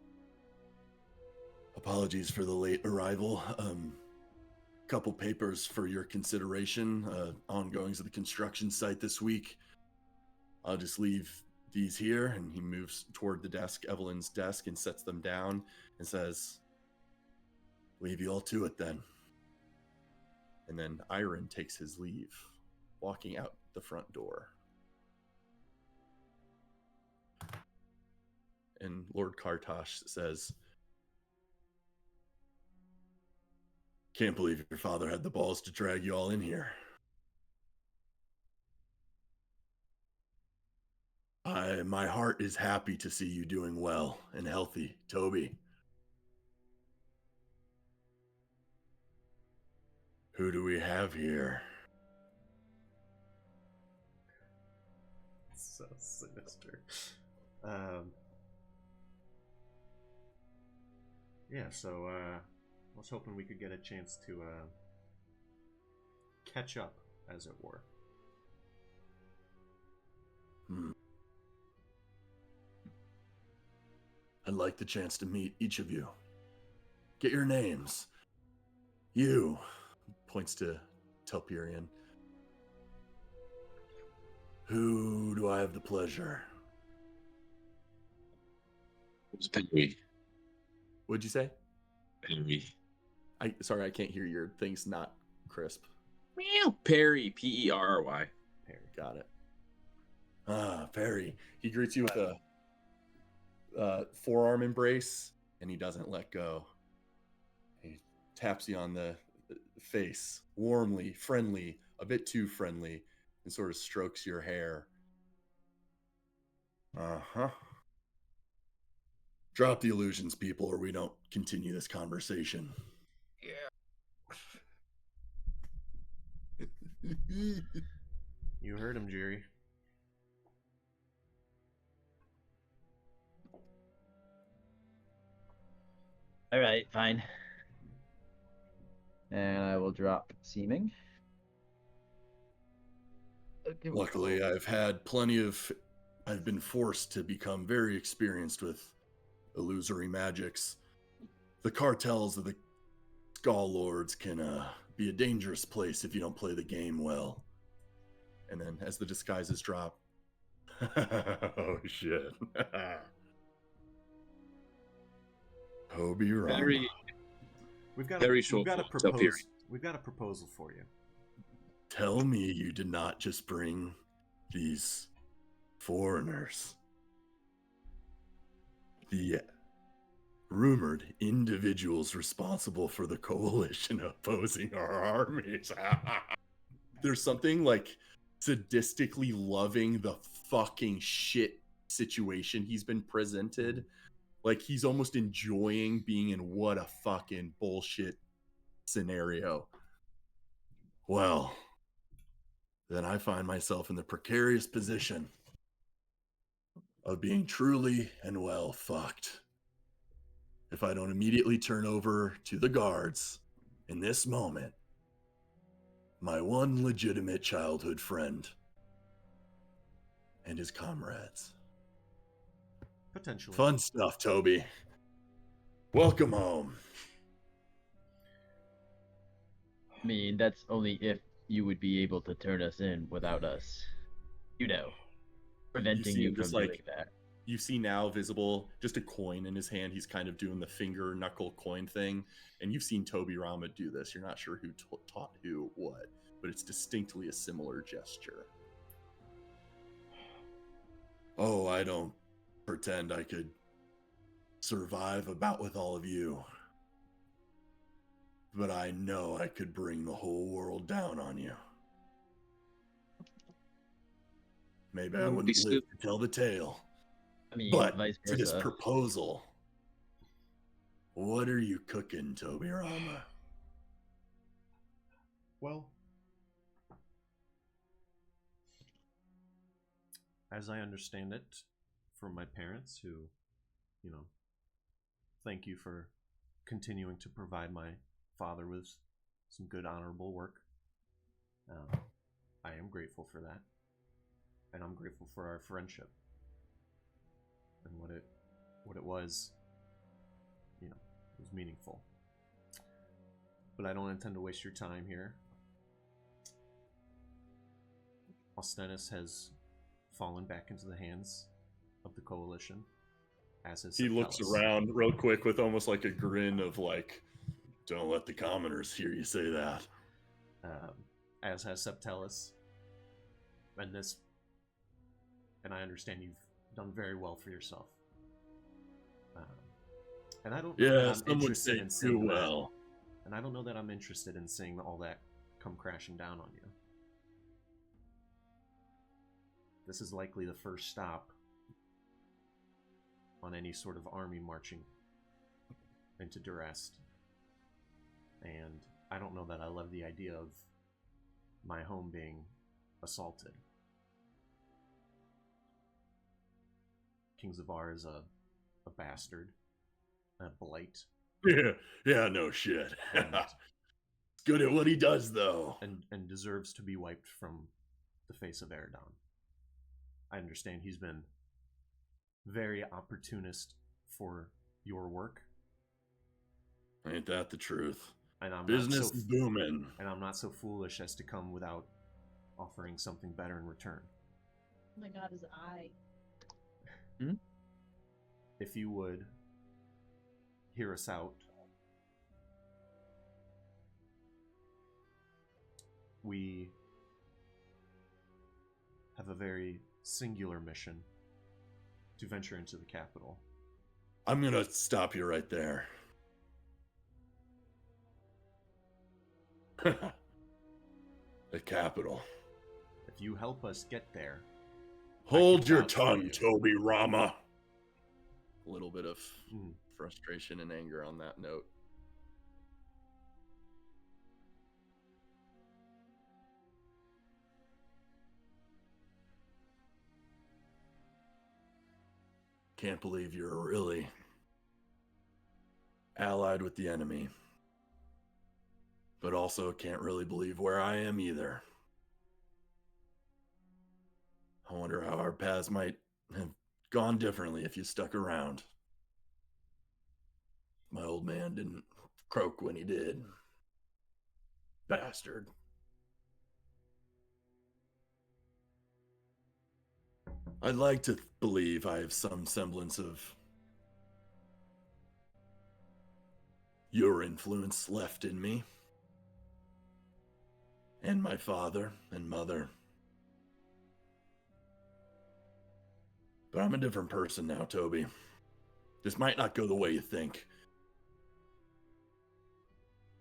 apologies for the late arrival. Couple papers for your consideration. Ongoings of the construction site this week. I'll just leave these here. And he moves toward the desk, Evelyn's desk, and sets them down and says, leave you all to it then. And then Iron takes his leave, walking out the front door. And Lord Kartosh says, can't believe your father had the balls to drag you all in here. My heart is happy to see you doing well and healthy, Toby. Who do we have here? So sinister. Yeah, so I was hoping we could get a chance to catch up, as it were. I'd like the chance to meet each of you. Get your names. You, points to Telperion. Who do I have the pleasure? It was Penry. What'd you say? Penry. Sorry, I can't hear your things not crisp. Meow. Perry. Perry. Perry. Got it. Perry. He greets you with a forearm embrace, and he doesn't let go. He taps you on the face, warmly, friendly, a bit too friendly, and sort of strokes your hair. Uh-huh. Drop the illusions, people, or we don't continue this conversation. You heard him, Jerry. All right, fine. And I will drop seeming. Okay, Luckily, I've been forced to become very experienced with illusory magics. The cartels of the Skull Lords can be a dangerous place if you don't play the game well. And then as the disguises drop, oh shit. Toby Rama. Very We've got Very a short proposal. self-hearing. We've got a proposal for you. Tell me you did not just bring these foreigners. The rumored individuals responsible for the coalition opposing our armies. There's something like sadistically loving the fucking shit situation he's been presented. Like he's almost enjoying being in what a fucking bullshit scenario. Well, then I find myself in the precarious position of being truly and well fucked if I don't immediately turn over to the guards in this moment my one legitimate childhood friend and his comrades. Potentially. Fun stuff, Toby. Welcome home. I mean, that's only if you would be able to turn us in without us, preventing see you him from just, doing like, that. You see now visible just a coin in his hand. He's kind of doing the finger knuckle coin thing. And you've seen Toby Rama do this. You're not sure who taught who what, but it's distinctly a similar gesture. Oh, I don't pretend I could survive a bout with all of you. But I know I could bring the whole world down on you. Maybe I wouldn't live to tell the tale. I mean, But vice to this versa. proposal, what are you cooking, Toby Rama? Well, as I understand it from my parents, who, thank you for continuing to provide my father with some good, honorable work. I am grateful for that. And I'm grateful for our friendship. And what it was, was meaningful. But I don't intend to waste your time here. Ostenis has fallen back into the hands of the coalition, as has He looks Septalis. around real quick with almost like a grin of like, don't let the commoners hear you say that. As has Septalis. And I understand you've done very well for yourself. And I don't know that Yeah, I'm some would interested say in too seeing that. well. And I don't know that I'm interested in seeing all that come crashing down on you. This is likely the first stop on any sort of army marching into Durest. And I don't know that I love the idea of my home being assaulted. King Zavar is a bastard, a blight, Yeah, no shit. and, Good at what he does, though. and deserves to be wiped from the face of Eridon. I understand he's been very opportunist for your work, Ain't that the truth? and I'm Business not is so, booming. and I'm not so foolish as to come without offering something better in return. Oh my god, his eye. If you would hear us out, we have a very singular mission to venture into the capital. I'm gonna stop you right there. The capital. If you help us get there, Hold your vouch for tongue, you. Toby Rama. A little bit of Mm. frustration and anger on that note. Can't believe you're really allied with the enemy. But also can't really believe where I am either. I wonder how our paths might have gone differently if you stuck around. My old man didn't croak when he did. Bastard. I'd like to believe I have some semblance of your influence left in me. And my father and mother. But I'm a different person now, Toby. This might not go the way you think.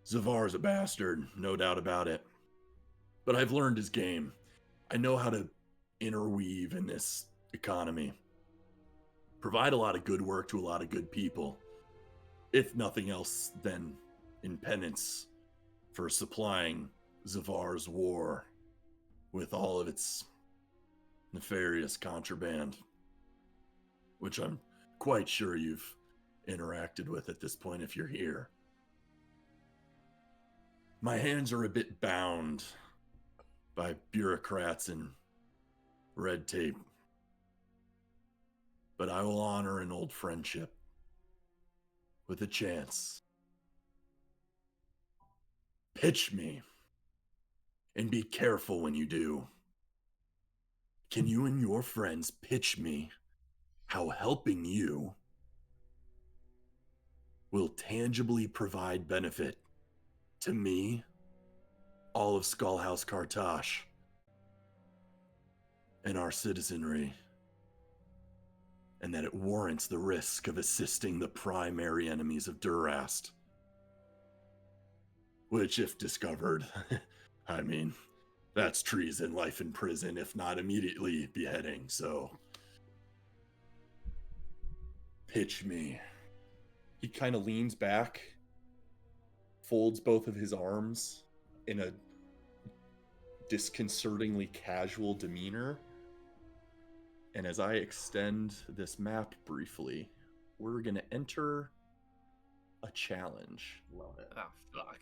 Zavar's a bastard, no doubt about it. But I've learned his game. I know how to interweave in this economy. Provide a lot of good work to a lot of good people. If nothing else, then in penance for supplying Zavar's war with all of its nefarious contraband, which I'm quite sure you've interacted with at this point if you're here. My hands are a bit bound by bureaucrats and red tape, but I will honor an old friendship with a chance. Pitch me, and be careful when you do. Can you and your friends pitch me how helping you will tangibly provide benefit to me, all of Skullhouse Kartosh, and our citizenry, and that it warrants the risk of assisting the primary enemies of Durast, which, if discovered, I mean, that's treason, life in prison, if not immediately beheading, so pitch me. He kind of leans back, folds both of his arms in a disconcertingly casual demeanor. And as I extend this map briefly, we're going to enter a challenge. Love it. Oh, fuck.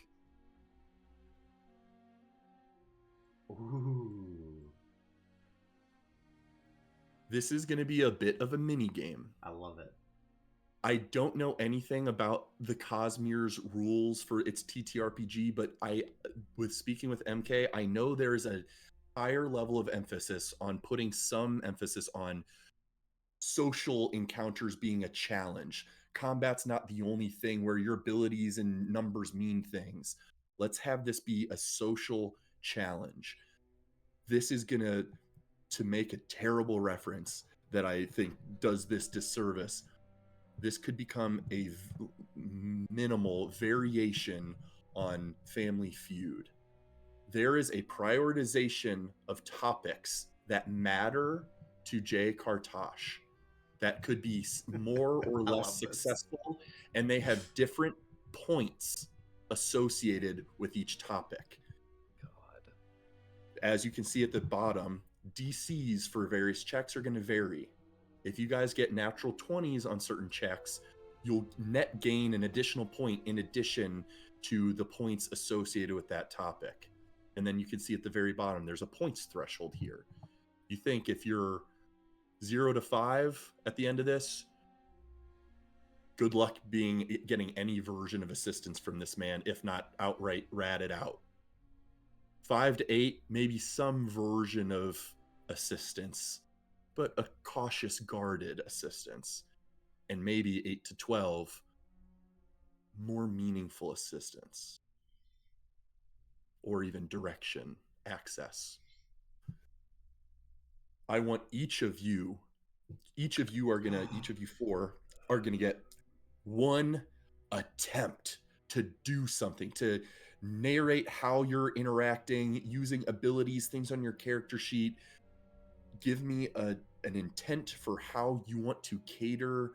Ooh. This is going to be a bit of a mini game. I love it. I don't know anything about the Cosmere's rules for its TTRPG, but with speaking with MK, I know there is a higher level of emphasis on putting some emphasis on social encounters being a challenge. Combat's not the only thing where your abilities and numbers mean things. Let's have this be a social challenge. This is gonna, to make a terrible reference that I think does this disservice, this could become a minimal variation on Family Feud. There is a prioritization of topics that matter to Jay Kartosh that could be more or less successful, and they have different points associated with each topic. God. As you can see at the bottom, DCs for various checks are going to vary. If you guys get natural 20s on certain checks, you'll net gain an additional point in addition to the points associated with that topic. And then you can see at the very bottom, there's a points threshold here. You think if you're 0 to 5 at the end of this, good luck getting any version of assistance from this man, if not outright ratted out. 5 to 8, maybe some version of assistance, but a cautious, guarded assistance. And maybe 8 to 12, more meaningful assistance. Or even direction, access. I want each of you four are gonna get one attempt to do something, to narrate how you're interacting, using abilities, things on your character sheet. Give me an intent for how you want to cater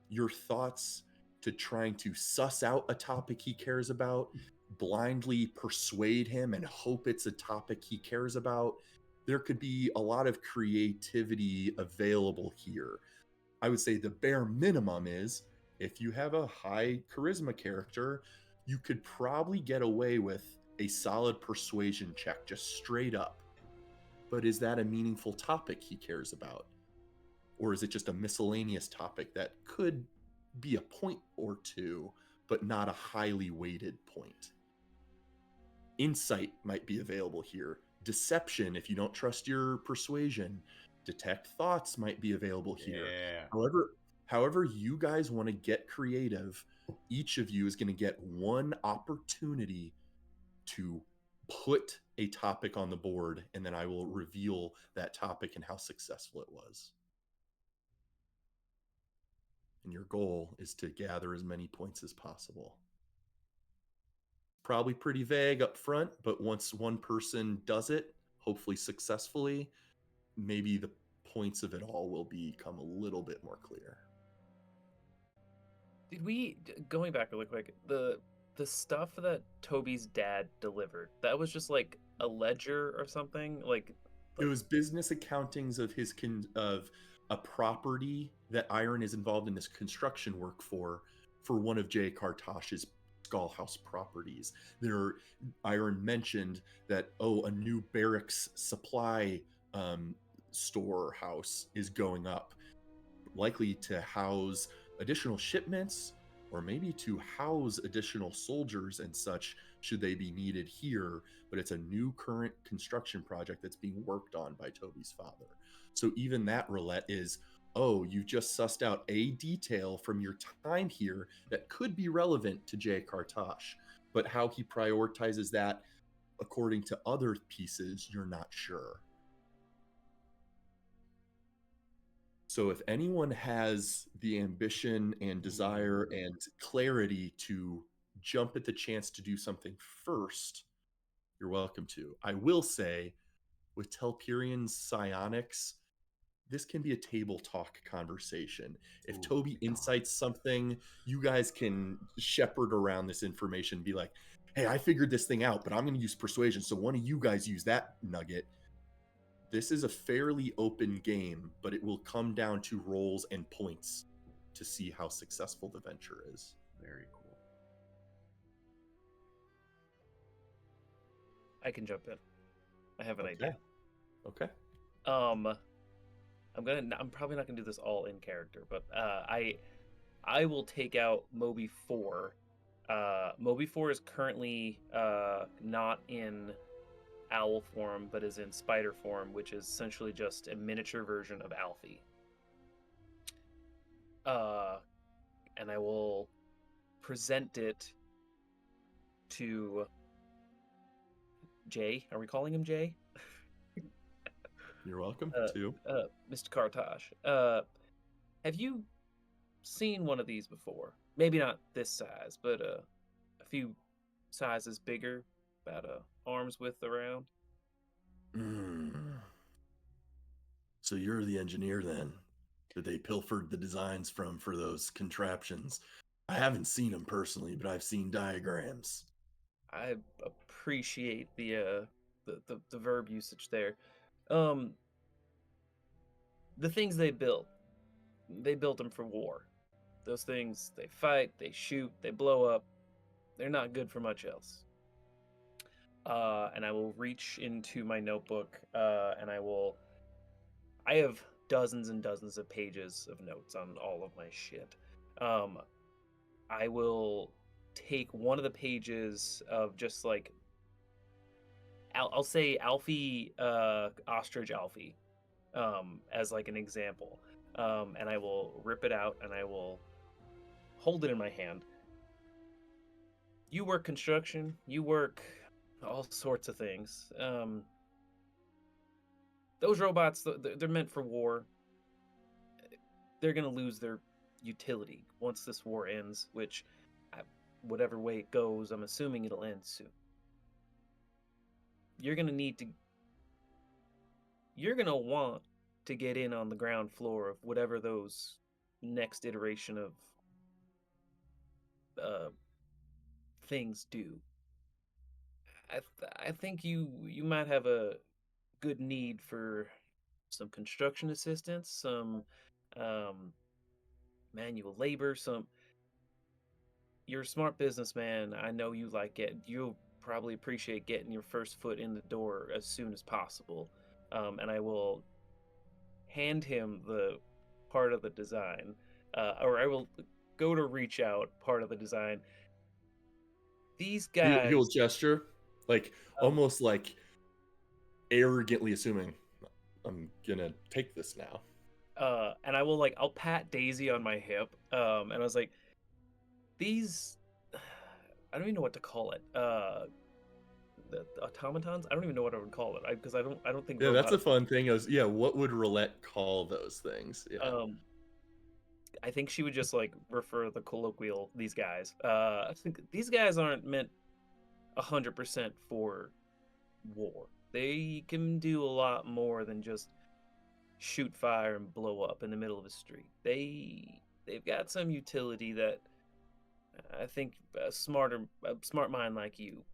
your thoughts to trying to suss out a topic he cares about, blindly persuade him and hope it's a topic he cares about. There could be a lot of creativity available here. I would say the bare minimum is if you have a high charisma character, you could probably get away with a solid persuasion check just straight up. But is that a meaningful topic he cares about? Or is it just a miscellaneous topic that could be a point or two, but not a highly weighted point? Insight might be available here. Deception, if you don't trust your persuasion. Detect thoughts might be available here. Yeah. However you guys want to get creative, each of you is going to get one opportunity to put a topic on the board, and then I will reveal that topic and how successful it was. And your goal is to gather as many points as possible. Probably pretty vague up front, but once one person does it, hopefully successfully, maybe the points of it all will become a little bit more clear. Did we going back really quick, the stuff that Toby's dad delivered, that was just like a ledger or something? It was business accountings of of a property that Iron is involved in this construction work for one of Jay Kartosh's Skullhouse properties. Iron mentioned that a new barracks supply storehouse is going up, likely to house additional shipments, or maybe to house additional soldiers and such should they be needed here. But it's a new current construction project that's being worked on by Toby's father. So even that roulette is, you just sussed out a detail from your time here that could be relevant to Jay Kartosh, but how he prioritizes that according to other pieces, you're not sure. So if anyone has the ambition and desire and clarity to jump at the chance to do something first, you're welcome to. I will say, with Telperian's psionics, this can be a table talk conversation. If Toby insights something, you guys can shepherd around this information, be like, hey, I figured this thing out, but I'm going to use persuasion. So one of you guys use that nugget. This is a fairly open game, but it will come down to rolls and points to see how successful the venture is. Very cool. I can jump in. I have an idea. Okay. I'm probably not gonna do this all in character, but I will take out Moby 4. Moby 4 is currently not in owl form, but is in spider form, which is essentially just a miniature version of Alfie. And I will present it to Jay. Are we calling him Jay? You're welcome to. Mr. Kartosh. Have you seen one of these before? Maybe not this size, but a few sizes bigger, about arm's width around. So you're the engineer then, that they pilfered the designs from for those contraptions. I haven't seen them personally, but I've seen diagrams. I appreciate the verb usage there. The things they built them for war. Those things, they fight, they shoot, they blow up. They're not good for much else. And I will reach into my notebook, and I have dozens and dozens of pages of notes on all of my shit. I will take one of the pages of just like, I'll say Alfie, Ostrich Alfie, as like an example. And I will rip it out and I will hold it in my hand. You work construction, you work all sorts of things. Those robots, they're meant for war. They're going to lose their utility once this war ends, which, whatever way it goes, I'm assuming it'll end soon. You're going to want to get in on the ground floor of whatever those next iteration of things do. I think you might have a good need for some construction assistance, some manual labor, some. You're a smart businessman. I know you like it. You'll probably appreciate getting your first foot in the door as soon as possible. And I will hand him the part of the design, or I will go to reach out part of the design. These He'll guys, gesture, like almost like arrogantly assuming, I'm gonna take this now. and I will like I'll pat Daisy on my hip, and I was like, these, I don't even know what to call it. The automatons. I don't even know what I would call it because I don't think. Yeah, that's a robotic- fun thing. Yeah, what would Roulette call those things? Yeah. I think she would just like refer the colloquial these guys. I think these guys aren't meant 100% for war. They can do a lot more than just shoot fire and blow up in the middle of a street. They've got some utility that I think a smart mind like you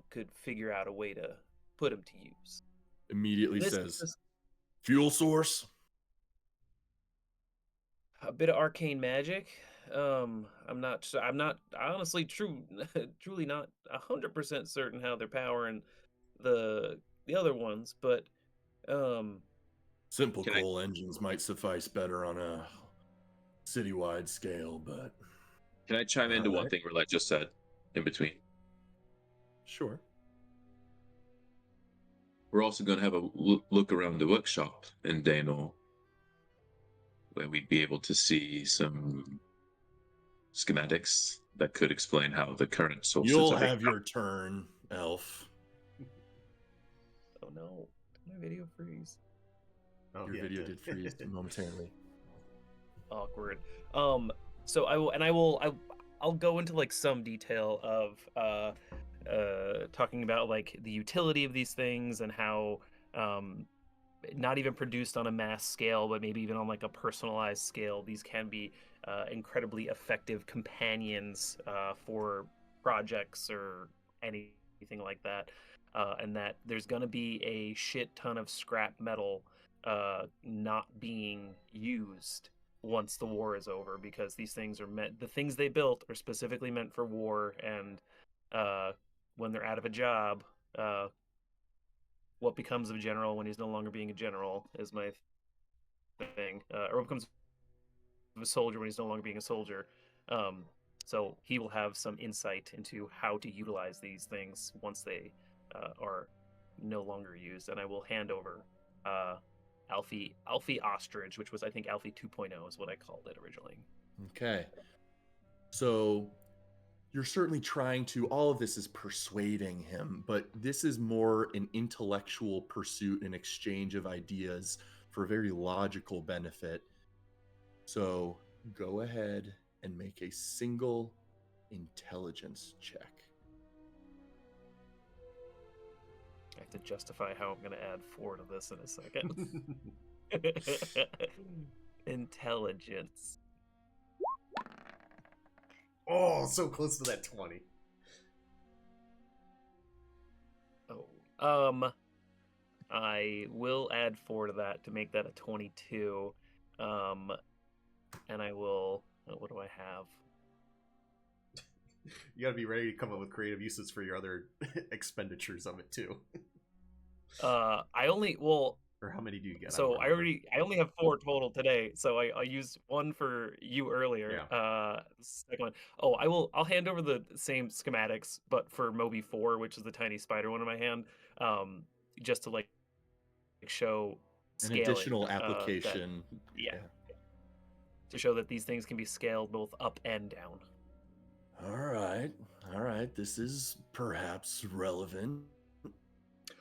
could figure out a way to put them to use. Immediately This says, is fuel source. a bit of arcane magic. I'm not honestly truly not 100% certain how they're powering the other ones, but Simple Can I- coal engines might suffice better on a citywide scale, but Can I chime into one Alright. thing Roulette just said in between? sure. We're also going to have a look around the workshop in Daenor, where we'd be able to see some schematics that could explain how the current sources You'll are. have your turn, Elf. oh no, did my video freeze? Oh, Your yeah, video it did freeze momentarily. Awkward. So I'll go into like some detail of talking about like the utility of these things and how not even produced on a mass scale, but maybe even on like a personalized scale, these can be incredibly effective companions for projects or anything like that. And that there's going to be a shit ton of scrap metal not being used once the war is over, because these things are meant, the things they built are specifically meant for war, and when they're out of a job, what becomes of a general when he's no longer being a general is my thing, or what becomes of a soldier when he's no longer being a soldier. So he will have some insight into how to utilize these things once they are no longer used, and I will hand over Alfie Ostrich, which was I think Alfie 2.0 is what I called it originally. Okay. So you're certainly trying to, all of this is persuading him, but this is more an intellectual pursuit and exchange of ideas for a very logical benefit. So go ahead and make a single intelligence check. I have to justify how I'm going to add 4 to this in a second. Intelligence. Oh, so close to that 20. Oh. I will add 4 to that to make that a 22. And I will, what do I have? You gotta be ready to come up with creative uses for your other expenditures of it too. I only, well, Or how many do you get? so don't I remember. only have 4 total today. So I used 1 for you earlier. Second one. Oh, I'll hand over the same schematics, but for Moby 4, which is the tiny spider one in my hand, just to like show An scaling, additional that- application. yeah. to show that these things can be scaled both up and down. All right. This is perhaps relevant,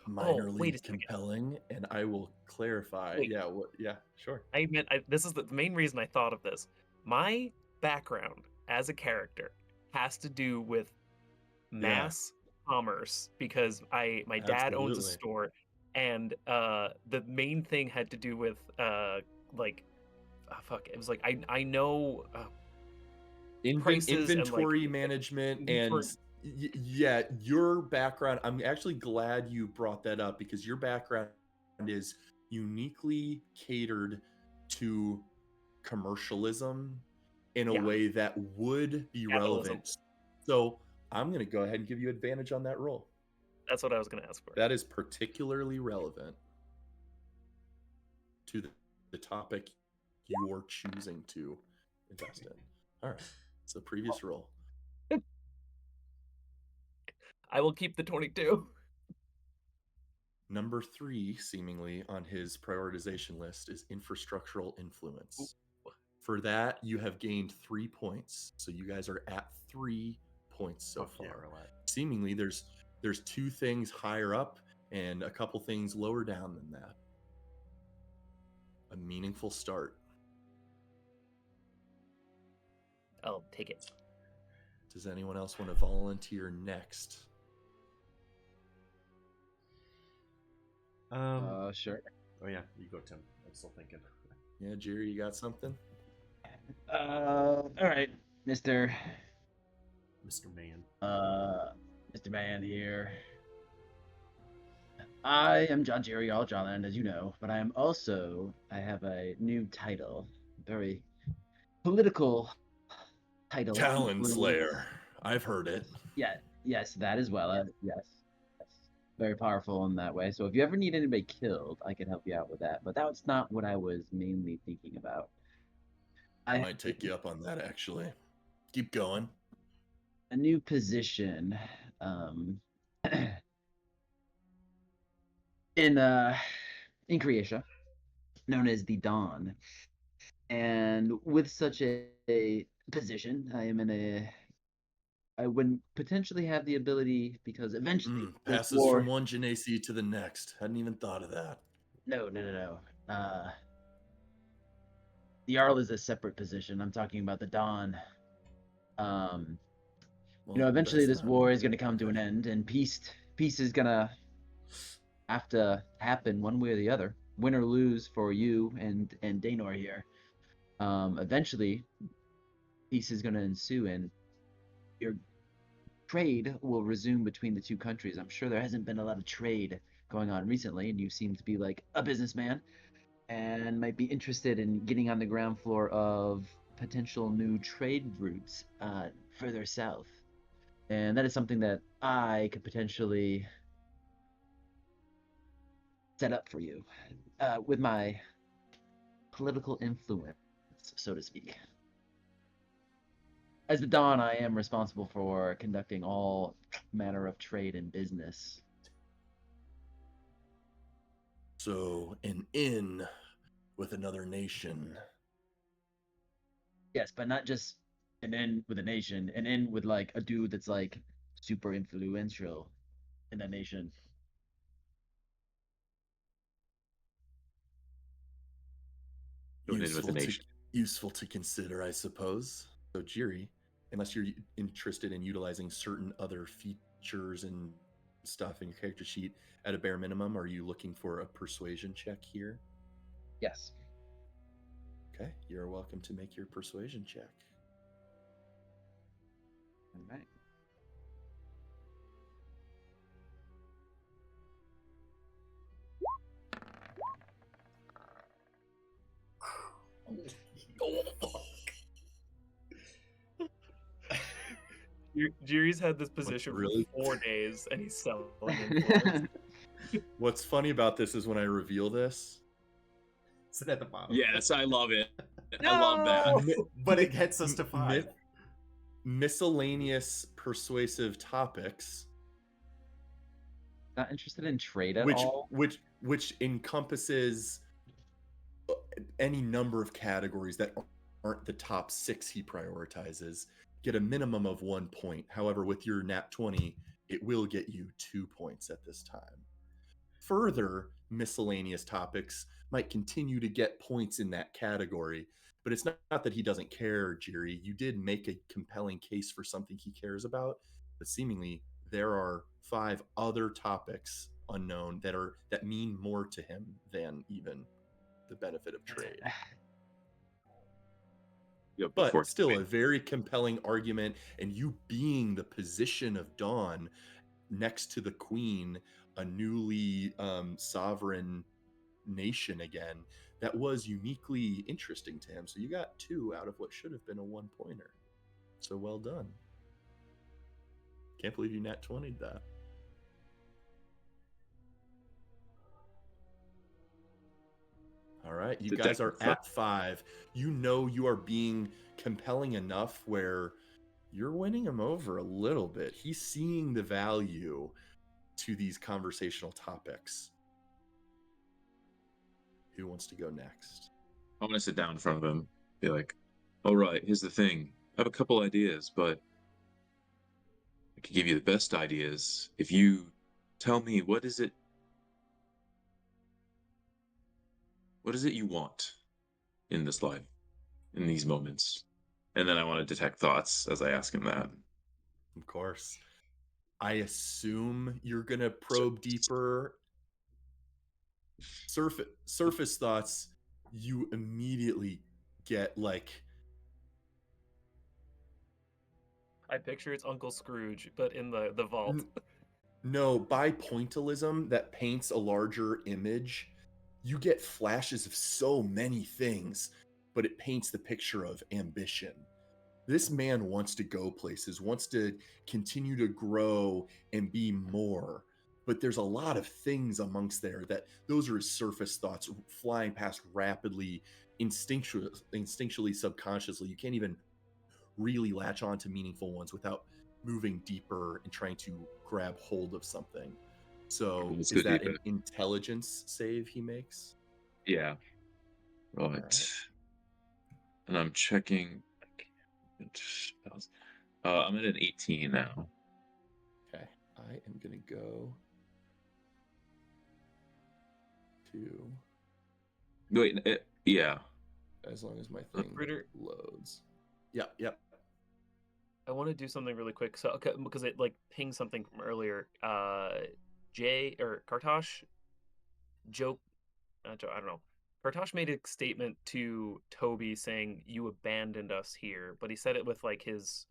minorly wait a second. compelling, and I will clarify. Wait. Yeah, sure. I meant this is the main reason I thought of this. My background as a character has to do with mass commerce because my dad owns a Absolutely. store, and the main thing had to do with like it was like I know prices and, like, Inventory management inventory- and yeah, your background. I'm actually glad you brought that up because your background is uniquely catered to commercialism in a Yeah. way that would be Capitalism. relevant. So I'm going to go ahead and give you advantage on that roll. That's what I was going to ask for. That is particularly relevant to the topic you're choosing to invest in. All right. So previous roll. I will keep the 22. Number 3, seemingly on his prioritization list, is infrastructural influence. For that, you have gained 3 points. So you guys are at 3 points so Fuck yeah, far. relax. Seemingly, there's 2 things higher up and a couple things lower down than that. A meaningful start. I'll take it. Does anyone else want to volunteer next? Sure. Oh yeah, you go, Tim. I'm still thinking. Yeah, Jerry, you got something? All right, Mr. Mr. Man. Mr. Man here. I am John Jerry Alljaland, as you know, but I have a new title, very political title. Talon Slayer. I've heard it. Yeah, yes, that as well. Yes, very powerful in that way. So if you ever need anybody killed, I can help you out with that. But that's not what I was mainly thinking about. I might take you up on that, actually. Keep going. A new position in Croatia, known as the Dawn. And with such a position, I would potentially have the ability, because eventually this Passes war... from one Genasi to the next. Hadn't even thought of that. No. The Jarl is a separate position. I'm talking about the Dawn. Eventually this war is going to come to an end, and peace is going to have to happen one way or the other, win or lose for you and Daenor here. Eventually, peace is going to ensue, and your trade will resume between the two countries. I'm sure there hasn't been a lot of trade going on recently, and you seem to be like a businessman and might be interested in getting on the ground floor of potential new trade routes further south. And that is something that I could potentially set up for you with my political influence, so to speak. As the Dawn, I am responsible for conducting all manner of trade and business. So, an inn with another nation. Yes, but not just an inn with a nation, an inn with like a dude that's like super influential in that nation. Useful to consider, I suppose. So, Jiri, unless you're interested in utilizing certain other features and stuff in your character sheet, at a bare minimum, are you looking for a persuasion check here? Yes. Okay, you're welcome to make your persuasion check. All right. Jiri's had this position really? for 4 days, and he's selling influence. What's funny about this is when I reveal this, Sit at the bottom. Yes, I love it. I love that. But it gets us to 5. Miscellaneous persuasive topics, Not interested in trade at which all. which encompasses any number of categories that aren't the top 6 he prioritizes, get a minimum of 1 point. However, with your nat 20, it will get you 2 points at this time. Further, miscellaneous topics might continue to get points in that category, but it's not that he doesn't care, Jiri. You did make a compelling case for something he cares about, but seemingly there are 5 other topics unknown that mean more to him than even the benefit of trade. But still, a very compelling argument, and you being the position of Dawn next to the Queen, a newly sovereign nation again that was uniquely interesting to him. So you got 2 out of what should have been a 1-pointer. So well done. Can't believe you nat 20'd that. All right, you guys are at 5. You know you are being compelling enough where you're winning him over a little bit. He's seeing the value to these conversational topics. Who wants to go next? I want to sit down in front of him, be like, all right, here's the thing. I have a couple ideas, but I could give you the best ideas if you tell me what is it you want in this life, in these moments? And then I want to detect thoughts as I ask him that. Of course. I assume you're going to probe deeper. Surface thoughts, you immediately get like... I picture it's Uncle Scrooge, but in the vault. No, by pointillism that paints a larger image, you get flashes of so many things, but it paints the picture of ambition. This man wants to go places, wants to continue to grow and be more. But there's a lot of things amongst there that those are his surface thoughts flying past rapidly, instinctually, subconsciously. You can't even really latch on to meaningful ones without moving deeper and trying to grab hold of something. So Let's is go that deeper. an intelligence save he makes? Yeah. Right. Alright. And I'm checking. I'm at an 18 now. Okay, I am gonna go to, Wait, yeah. as long as my thing Ritter, loads. Yep. I want to do something really quick, so because it like pinged something from earlier. Jay or Kartosh, joke, I don't know. Kartosh made a statement to Toby saying, "You abandoned us here," but he said it with like his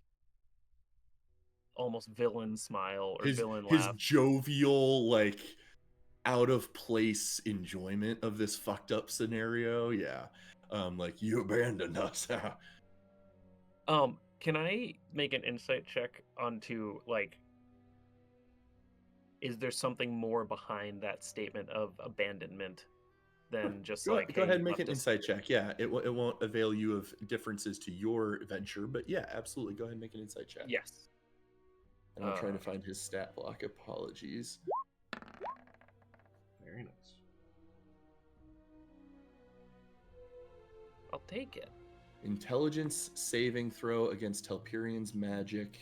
almost villain smile or villain His laugh. jovial, like, out of place enjoyment of this fucked up scenario. Yeah. Like, you abandoned us. Can I make an insight check onto like, is there something more behind that statement of abandonment than just Go like, ahead hey, and you make an left us insight here? check. Yeah, it won't avail you of differences to your venture, but yeah, absolutely. Go ahead and make an insight check. Yes. And I'm trying to find his stat block. Apologies. Very nice. I'll take it. Intelligence saving throw against Telperian's magic.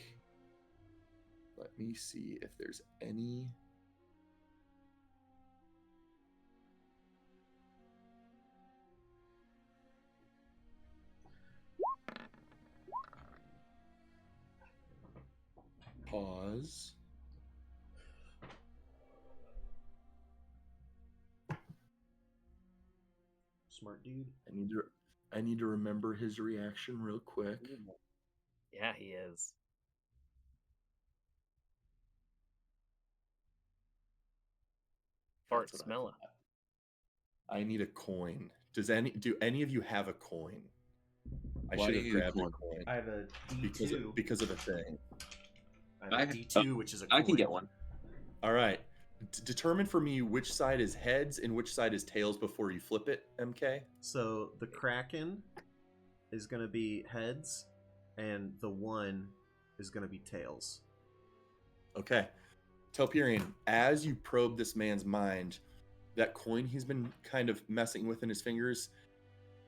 Let me see if there's any. Pause. Smart dude. I need to remember his reaction real quick. Yeah, he is. Fart That's what smella. I need a coin. Do any of you have a coin? I Why should do have you need a grabbed a coin? coin I have a D2. because of a thing. I have a D2, which is a I can coin. get one. All right. Determine for me which side is heads and which side is tails before you flip it, MK. So the Kraken is going to be heads, and the 1 is going to be tails. Okay. Telperion, as you probe this man's mind, that coin he's been kind of messing with in his fingers,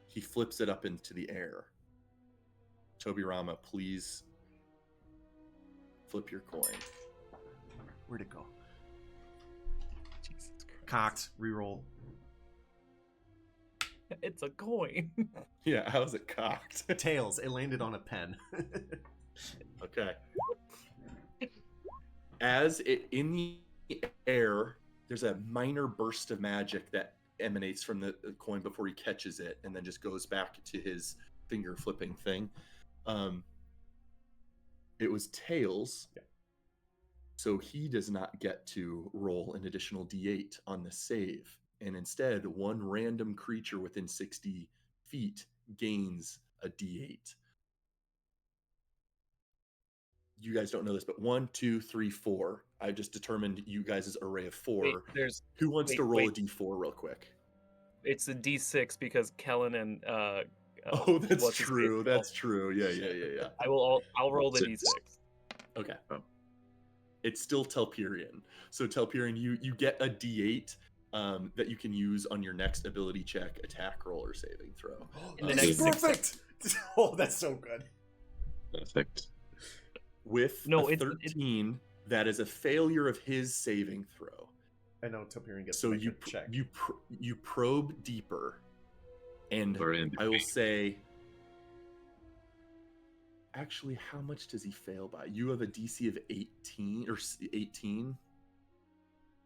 he flips it up into the air. Tobirama, please flip your coin. Where'd it go? Jesus Christ. Cocked. Reroll. It's a coin. Yeah, how's it cocked? Tails. It landed on a pen. Okay. As it in the air, there's a minor burst of magic that emanates from the coin before he catches it, and then just goes back to his finger flipping thing. It was tails, so he does not get to roll an additional d8 on the save and instead, one random creature within 60 feet gains a d8. You guys don't know this, but 1, 2, 3, 4. I just determined you guys' array of 4. Wait, there's Who wants wait, to roll wait. a d4 real quick? it's a D6 because Kellen and Oh, that's what's his true. face? That's true. Yeah. I'll roll the Six. D6. Okay. It's still Telperion. So Telperion, you get a d8 that you can use on your next ability check, attack roll, or saving throw. In the Um, next six Perfect. Oh, that's so good. Perfect. with No, a it's- 13, that is a failure of his saving throw. I know Telperion gets So to make you a check. you probe deeper, and Or in I will say, actually, how much does he fail by? You have a DC of 18 or 18.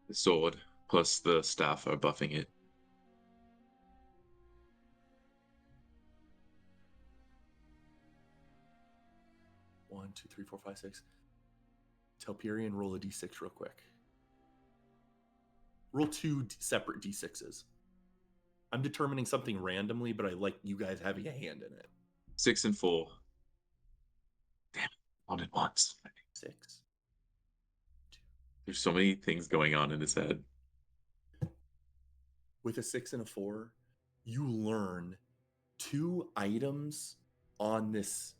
the sword plus the staff are buffing it. One, two, three, four, five, six. Telperion, roll a d6 real quick. Roll two separate d6s. I'm determining something randomly, but I like you guys having a hand in it. 6 and 4. Damn it, all at once. 6. There's so many things going on in his head. With a 6 and a 4, you learn 2 items on this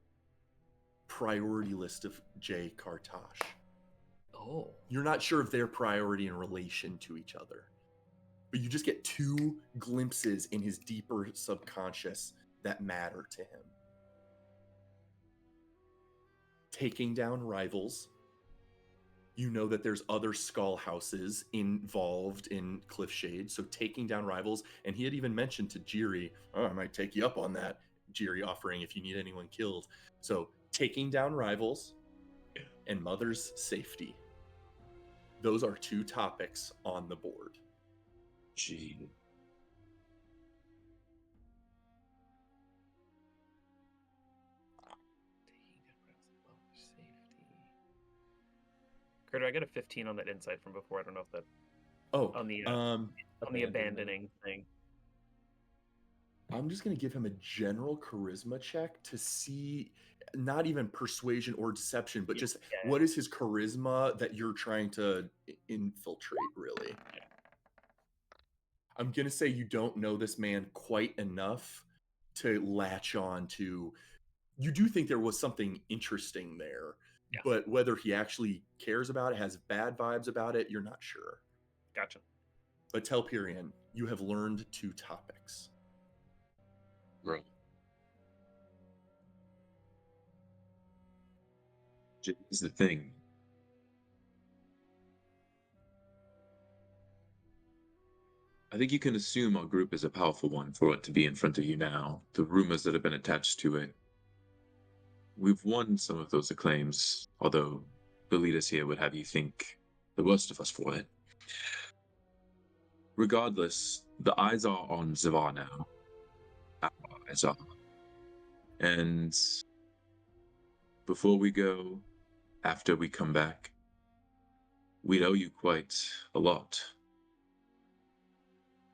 priority list of Jay Kartash. Oh. You're not sure if they're priority in relation to each other, but you just get 2 glimpses in his deeper subconscious that matter to him. Taking down rivals. You know that there's other skull houses involved in Cliffshade, so taking down rivals. And he had even mentioned to Jiri, "Oh, I might take you up on that." Jiri offering if you need anyone killed. So taking down rivals and mother's safety. Those are 2 topics on the board. Gee. Kurt, I got a 15 on that insight from before. I don't know if that Oh, on the abandoning. abandoning thing. I'm just going to give him a general charisma check to see, not even persuasion or deception, but just Yeah. what is his charisma that you're trying to infiltrate, really. I'm going to say you don't know this man quite enough to latch on to. You do think there was something interesting there, Yeah. but whether he actually cares about it, has bad vibes about it, you're not sure. Gotcha. But Telperion, you have learned 2 topics. Bro. Is the thing. I think you can assume our group is a powerful one for it to be in front of you now. The rumors that have been attached to it. We've won some of those acclaims, although the leaders here would have you think the worst of us for it. Regardless, the eyes are on Zavar now. Our eyes are. And before we go, after we come back, we owe you quite a lot.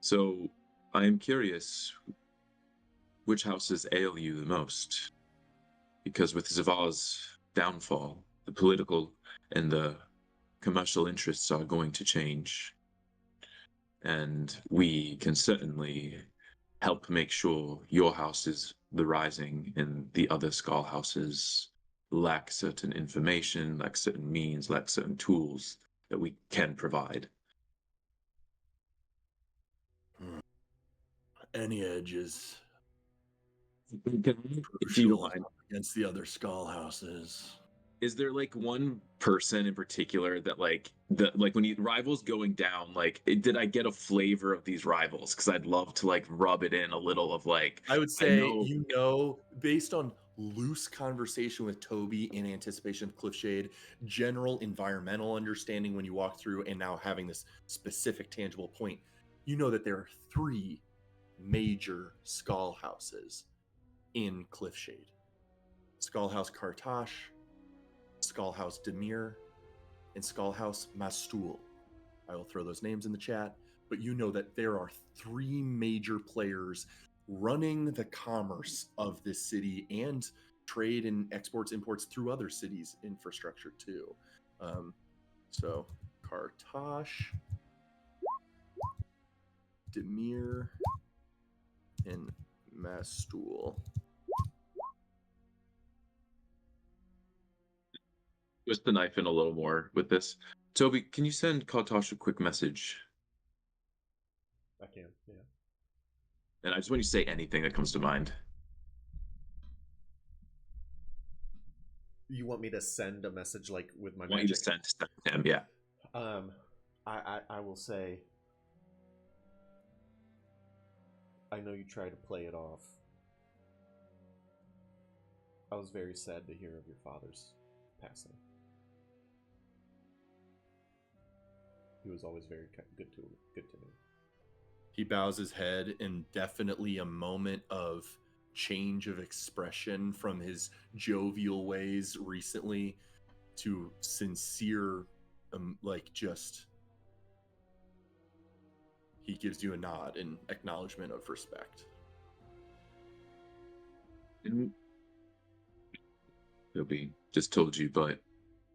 So, I am curious, which houses ail you the most? Because with Zavar's downfall, the political and the commercial interests are going to change. And we can certainly help make sure your house is the rising and the other skull houses lack certain information, lack certain means, lack certain tools that we can provide. Any edges If you don't mind, against the other skull houses? is there like one person in particular that like when you rivals going down, like did I get a flavor of these rivals? Because I'd love to like rub it in a little of like I would say, know- based on loose conversation with Toby in anticipation of Cliffshade, general environmental understanding when you walk through, and now having this specific tangible point, you know that there are 3 major skull houses in Cliffshade. Skull House Kartash, Skull House Demir, and Skull House Mastul. I will throw those names in the chat, but but you know that there are 3 major players running the commerce of this city and trade and exports, imports through other cities' infrastructure too. So Kartosh, Demir, and Mastul. Twist the knife in a little more with this. Toby, can you send Kaltosh a quick message? I can, yeah. And I just want you to say anything that comes to mind. You want me to send a message like with my I want you to magic? send to him, yeah. I will say, I know you try to play it off. I was very sad to hear of your father's passing. He was always very good to me. He bows his head, and definitely a moment of change of expression from his jovial ways recently to sincere, just he gives you a nod in acknowledgement of respect. Toby just told you, but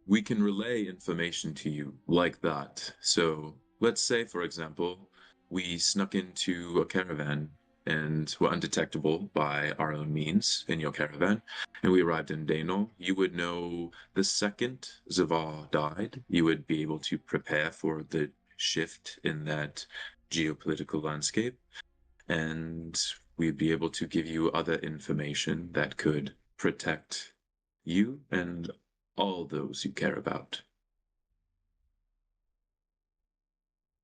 we can relay information to you like that. So let's say, for example, we snuck into a caravan and were undetectable by our own means in your caravan, and we arrived in Dainol. You would know the second Zavar died, you would be able to prepare for the shift in that geopolitical landscape, and we'd be able to give you other information that could protect you and all those you care about.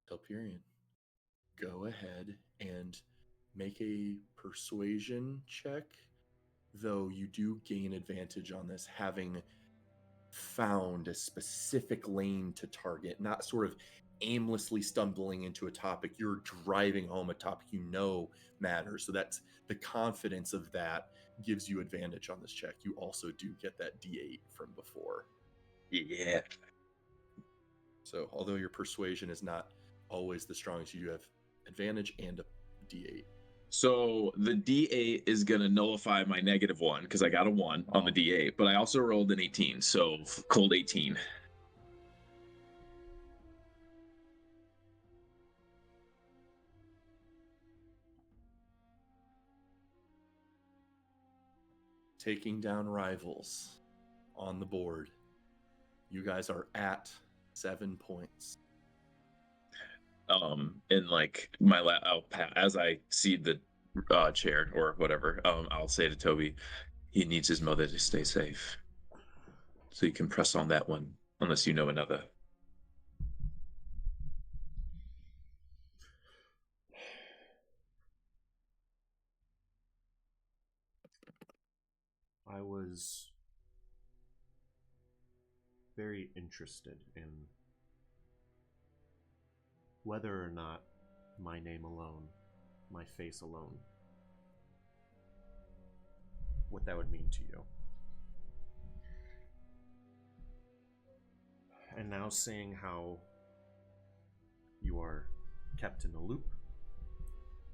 Telperion, go ahead and make a persuasion check, though you do gain advantage on this having found a specific lane to target, not sort of aimlessly stumbling into a topic. You're driving home a topic you know matters. So that's the confidence of that gives you advantage on this check. You also do get that D8 from before. Yeah. So although your persuasion is not always the strongest, you do have advantage and a D8. So the D8 is gonna nullify my -1 because I got a 1 on the D8, but I also rolled an 18, so cold 18. Taking down rivals on the board. You guys are at 7 points. And like as I see the chair or whatever, I'll say to Toby, he needs his mother to stay safe. So you can press on that one, unless you know another. I was very interested in whether or not my name alone, my face alone, what that would mean to you. And now seeing how you are kept in the loop,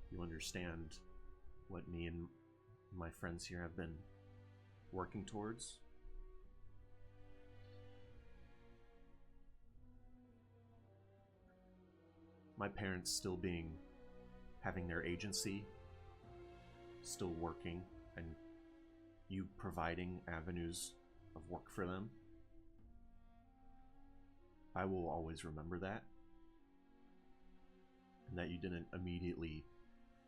you understand what me and my friends here have been working towards. My parents still having their agency, still working, and you providing avenues of work for them. I will always remember that. And that you didn't immediately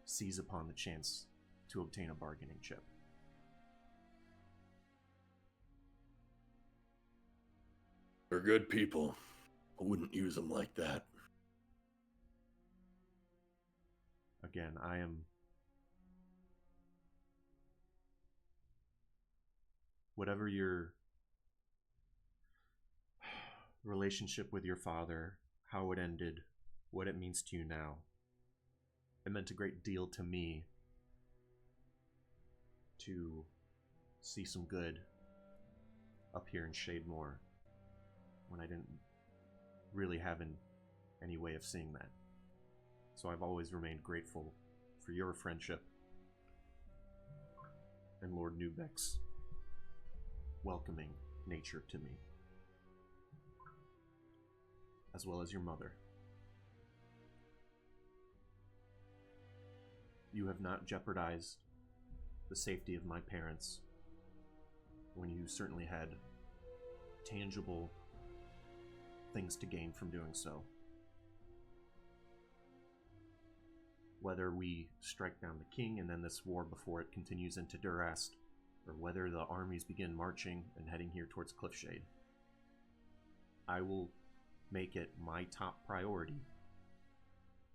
seize upon the chance to obtain a bargaining chip. They're good people. I wouldn't use them like that. Again, I am whatever your relationship with your father, how it ended, what it means to you now. It meant a great deal to me to see some good up here in Shademore when I didn't really have any way of seeing that. So I've always remained grateful for your friendship and Lord Newbeck's welcoming nature to me, as well as your mother. You have not jeopardized the safety of my parents when you certainly had tangible things to gain from doing so. Whether we strike down the king and then this war before it continues into Durast, or whether the armies begin marching and heading here towards Cliffshade, I will make it my top priority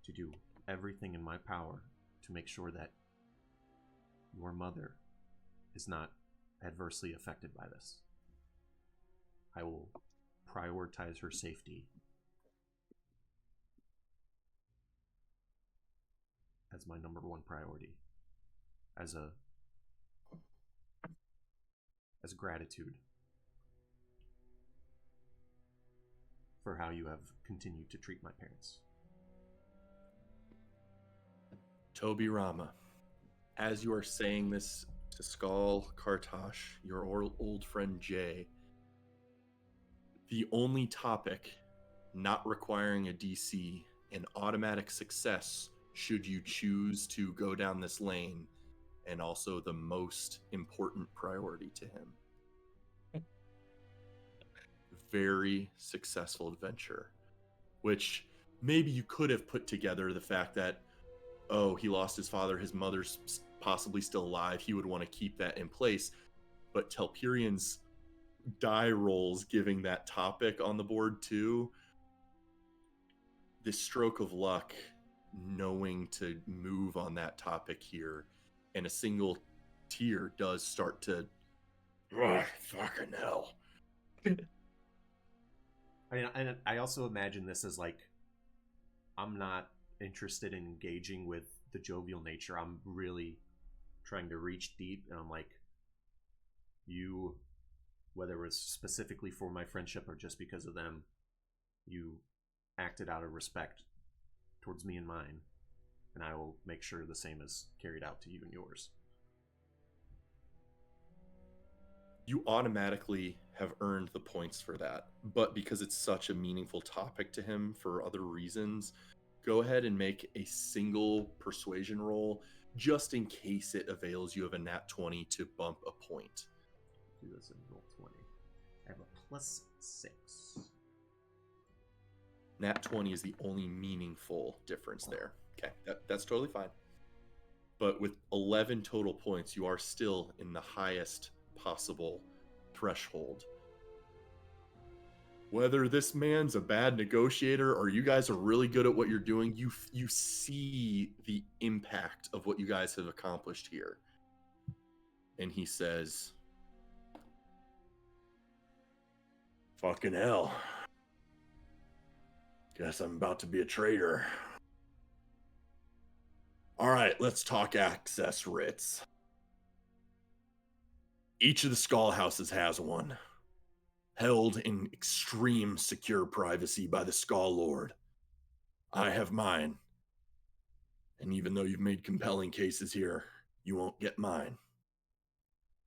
to do everything in my power to make sure that your mother is not adversely affected by this. I will prioritize her safety as my number one priority, as gratitude for how you have continued to treat my parents. Toby Rama, as you are saying this to Skal Kartosh, your old friend Jay, the only topic not requiring a DC, an automatic success should you choose to go down this lane, and also the most important priority to him. Very successful adventure, which maybe you could have put together the fact that, oh, he lost his father, his mother's possibly still alive, he would want to keep that in place. But Telperian's die rolls giving that topic on the board too, this stroke of luck knowing to move on that topic here, and a single tear does start to fucking hell. And I also imagine this as like, I'm not interested in engaging with the jovial nature. I'm really trying to reach deep, and I'm like, you, whether it was specifically for my friendship or just because of them, you acted out of respect towards me and mine, and I will make sure the same is carried out to you and yours. You automatically have earned the points for that, but because it's such a meaningful topic to him for other reasons, go ahead and make a single persuasion roll just in case it avails you of a nat 20 to bump a point. Do this in roll 20. I have a +6. Nat 20 is the only meaningful difference there. Okay, that's totally fine. But with 11 total points, you are still in the highest possible threshold. Whether this man's a bad negotiator or you guys are really good at what you're doing, you see the impact of what you guys have accomplished here. And he says, fucking hell. Guess I'm about to be a traitor. All right, let's talk access writs. Each of the Skull Houses has one, held in extreme secure privacy by the Skull Lord. I have mine. And even though you've made compelling cases here, you won't get mine.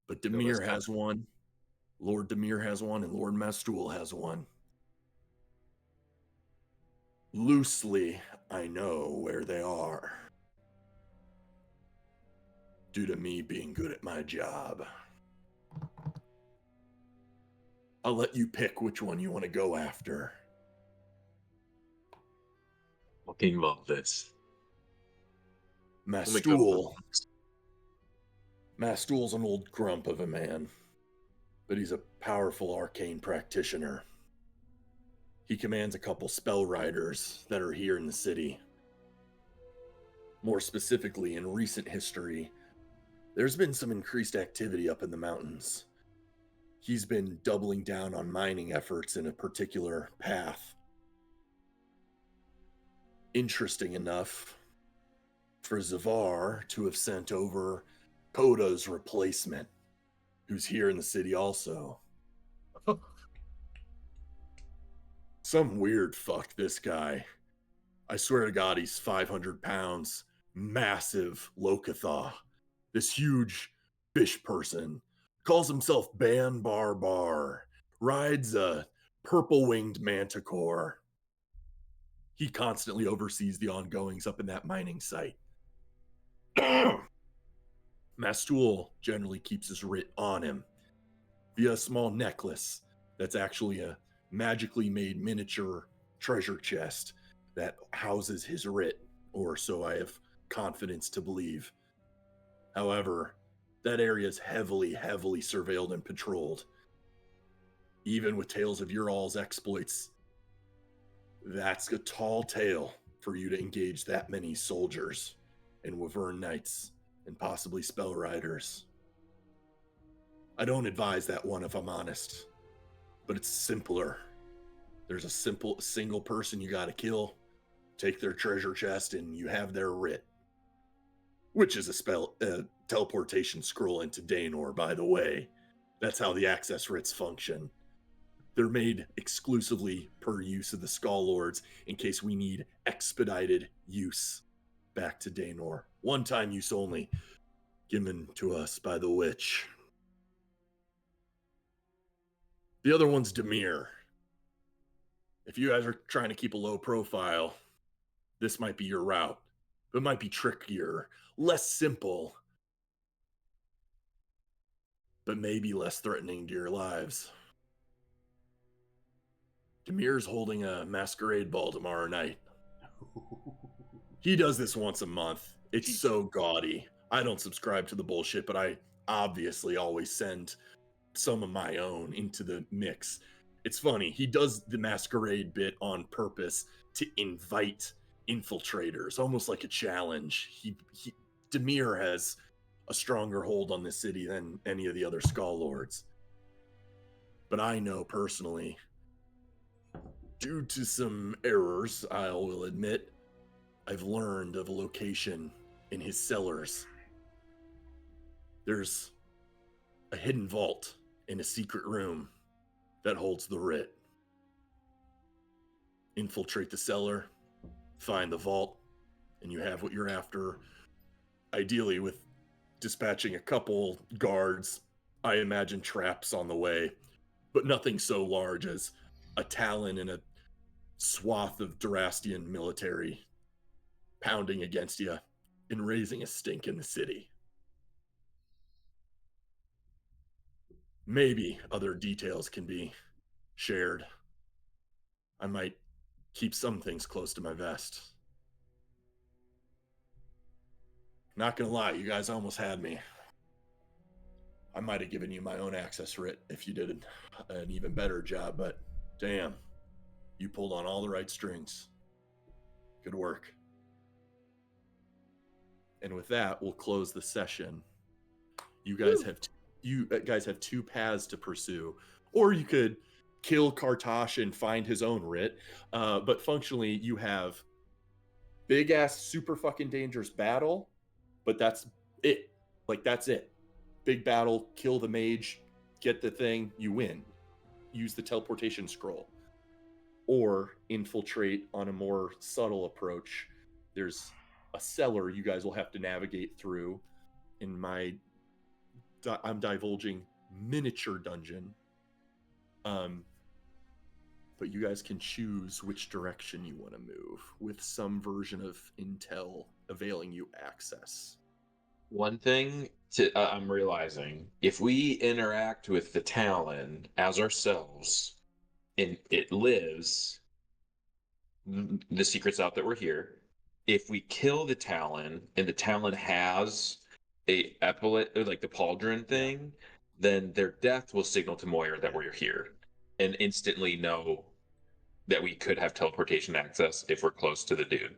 But Demir has one, Lord Demir has one, and Lord Mastul has one. Loosely, I know where they are, due to me being good at my job. I'll let you pick which one you want to go after. Fucking love this. Mastul. Mastul's an old grump of a man, but he's a powerful arcane practitioner. He commands a couple spell riders that are here in the city. More specifically, in recent history, there's been some increased activity up in the mountains. He's been doubling down on mining efforts in a particular path. Interesting enough for Zavar to have sent over Koda's replacement, who's here in the city also. Some weird fuck this guy I swear to God, he's 500 pounds, massive Lokathaw, this huge fish person, calls himself Ban Bar Bar, rides a purple-winged manticore. He constantly oversees the ongoings up in that mining site. Mastul generally keeps his writ on him via a small necklace that's actually a magically made miniature treasure chest that houses his writ, or so I have confidence to believe. However, that area is heavily surveilled and patrolled. Even with tales of your all's exploits, that's a tall tale for you to engage that many soldiers and Wyvern Knights and possibly Spell Riders. I don't advise that one if I'm honest, but it's simpler. There's a single person you gotta kill, take their treasure chest, and you have their writ. Which is a teleportation scroll into Daenor, by the way. That's how the access writs function. They're made exclusively per use of the Skull Lords in case we need expedited use back to Daenor. One-time use only, given to us by the witch. The other one's Dimir. If you guys are trying to keep a low profile, this might be your route. It might be trickier, less simple, but maybe less threatening to your lives. Demir's holding a masquerade ball tomorrow night. He does this once a month. It's so gaudy. I don't subscribe to the bullshit, but I obviously always send some of my own into the mix. It's funny. He does the masquerade bit on purpose to invite infiltrators, almost like a challenge. Dimir has a stronger hold on this city than any of the other Skull Lords. But I know personally, due to some errors, I will admit, I've learned of a location in his cellars. There's a hidden vault in a secret room that holds the writ. Infiltrate the cellar, find the vault, and you have what you're after. Ideally, with dispatching a couple guards, I imagine traps on the way, but nothing so large as a Talon and a swath of Durastian military pounding against you and raising a stink in the city. Maybe other details can be shared. I might keep some things close to my vest. Not gonna lie, you guys almost had me. I might have given you my own access writ if you did an even better job, but damn, you pulled on all the right strings. Good work. And with that, we'll close the session. You guys have two paths to pursue, or you could kill Kartosh and find his own writ. But functionally, you have big ass, super fucking dangerous battle, but that's it. Like, that's it. Big battle, kill the mage, get the thing, you win. Use the teleportation scroll. Or infiltrate on a more subtle approach. There's a cellar you guys will have to navigate through. I'm divulging miniature dungeon. But you guys can choose which direction you want to move, with some version of intel availing you access. One thing I'm realizing, if we interact with the Talon as ourselves, and it lives, the secret's out that we're here. If we kill the Talon, and the Talon has a epaulet, like the pauldron thing, then their death will signal to Moyer that we're here, and instantly know that we could have teleportation access if we're close to the dude.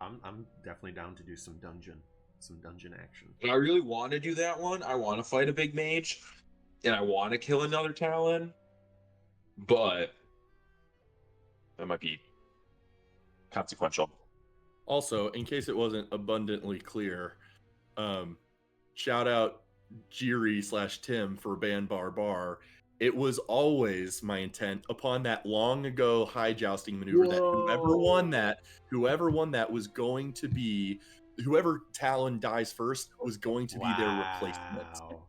I'm definitely down to do some dungeon action. I really want to do that one. I want to fight a big mage, and I want to kill another Talon, but that might be consequential. Also, in case it wasn't abundantly clear, shout out Jiri /Tim for Ban Bar Bar, It was always my intent upon that long ago high jousting maneuver that whoever won that was going to be whoever Talon dies first was going to be their replacement. Wow.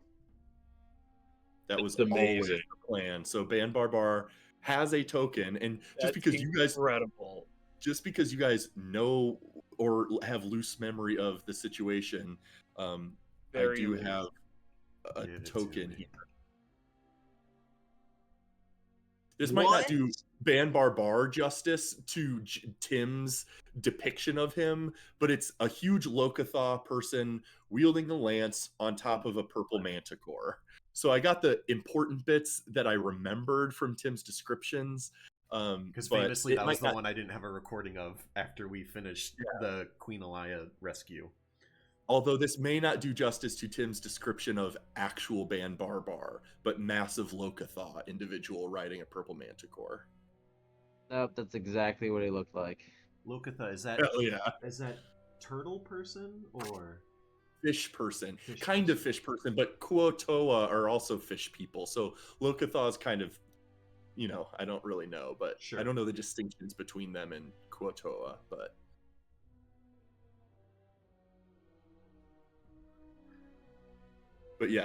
That was That's amazing. always the plan. So Ban Barbar has a token, and That's incredible. just because you guys know or have loose memory of the situation, I Very do loose. have a Give it to token me. here. This might not do Ban Barbar justice to Tim's depiction of him, but it's a huge Locathah person wielding a lance on top of a purple manticore. So I got the important bits that I remembered from Tim's descriptions. Because but famously, it that might was the not- one I didn't have a recording of after we finished the Queen Elia rescue. Although this may not do justice to Tim's description of actual Ban Barbar, but massive Locathah individual riding a purple manticore. Nope, that's exactly what he looked like. Lokatha, is that Hell yeah. is that turtle person or Fish person. Fish Kind of fish person, but Kuotoa are also fish people. So Locathah is kind of, I don't really know, but Sure. I don't know the distinctions between them and Kuotoa, but yeah,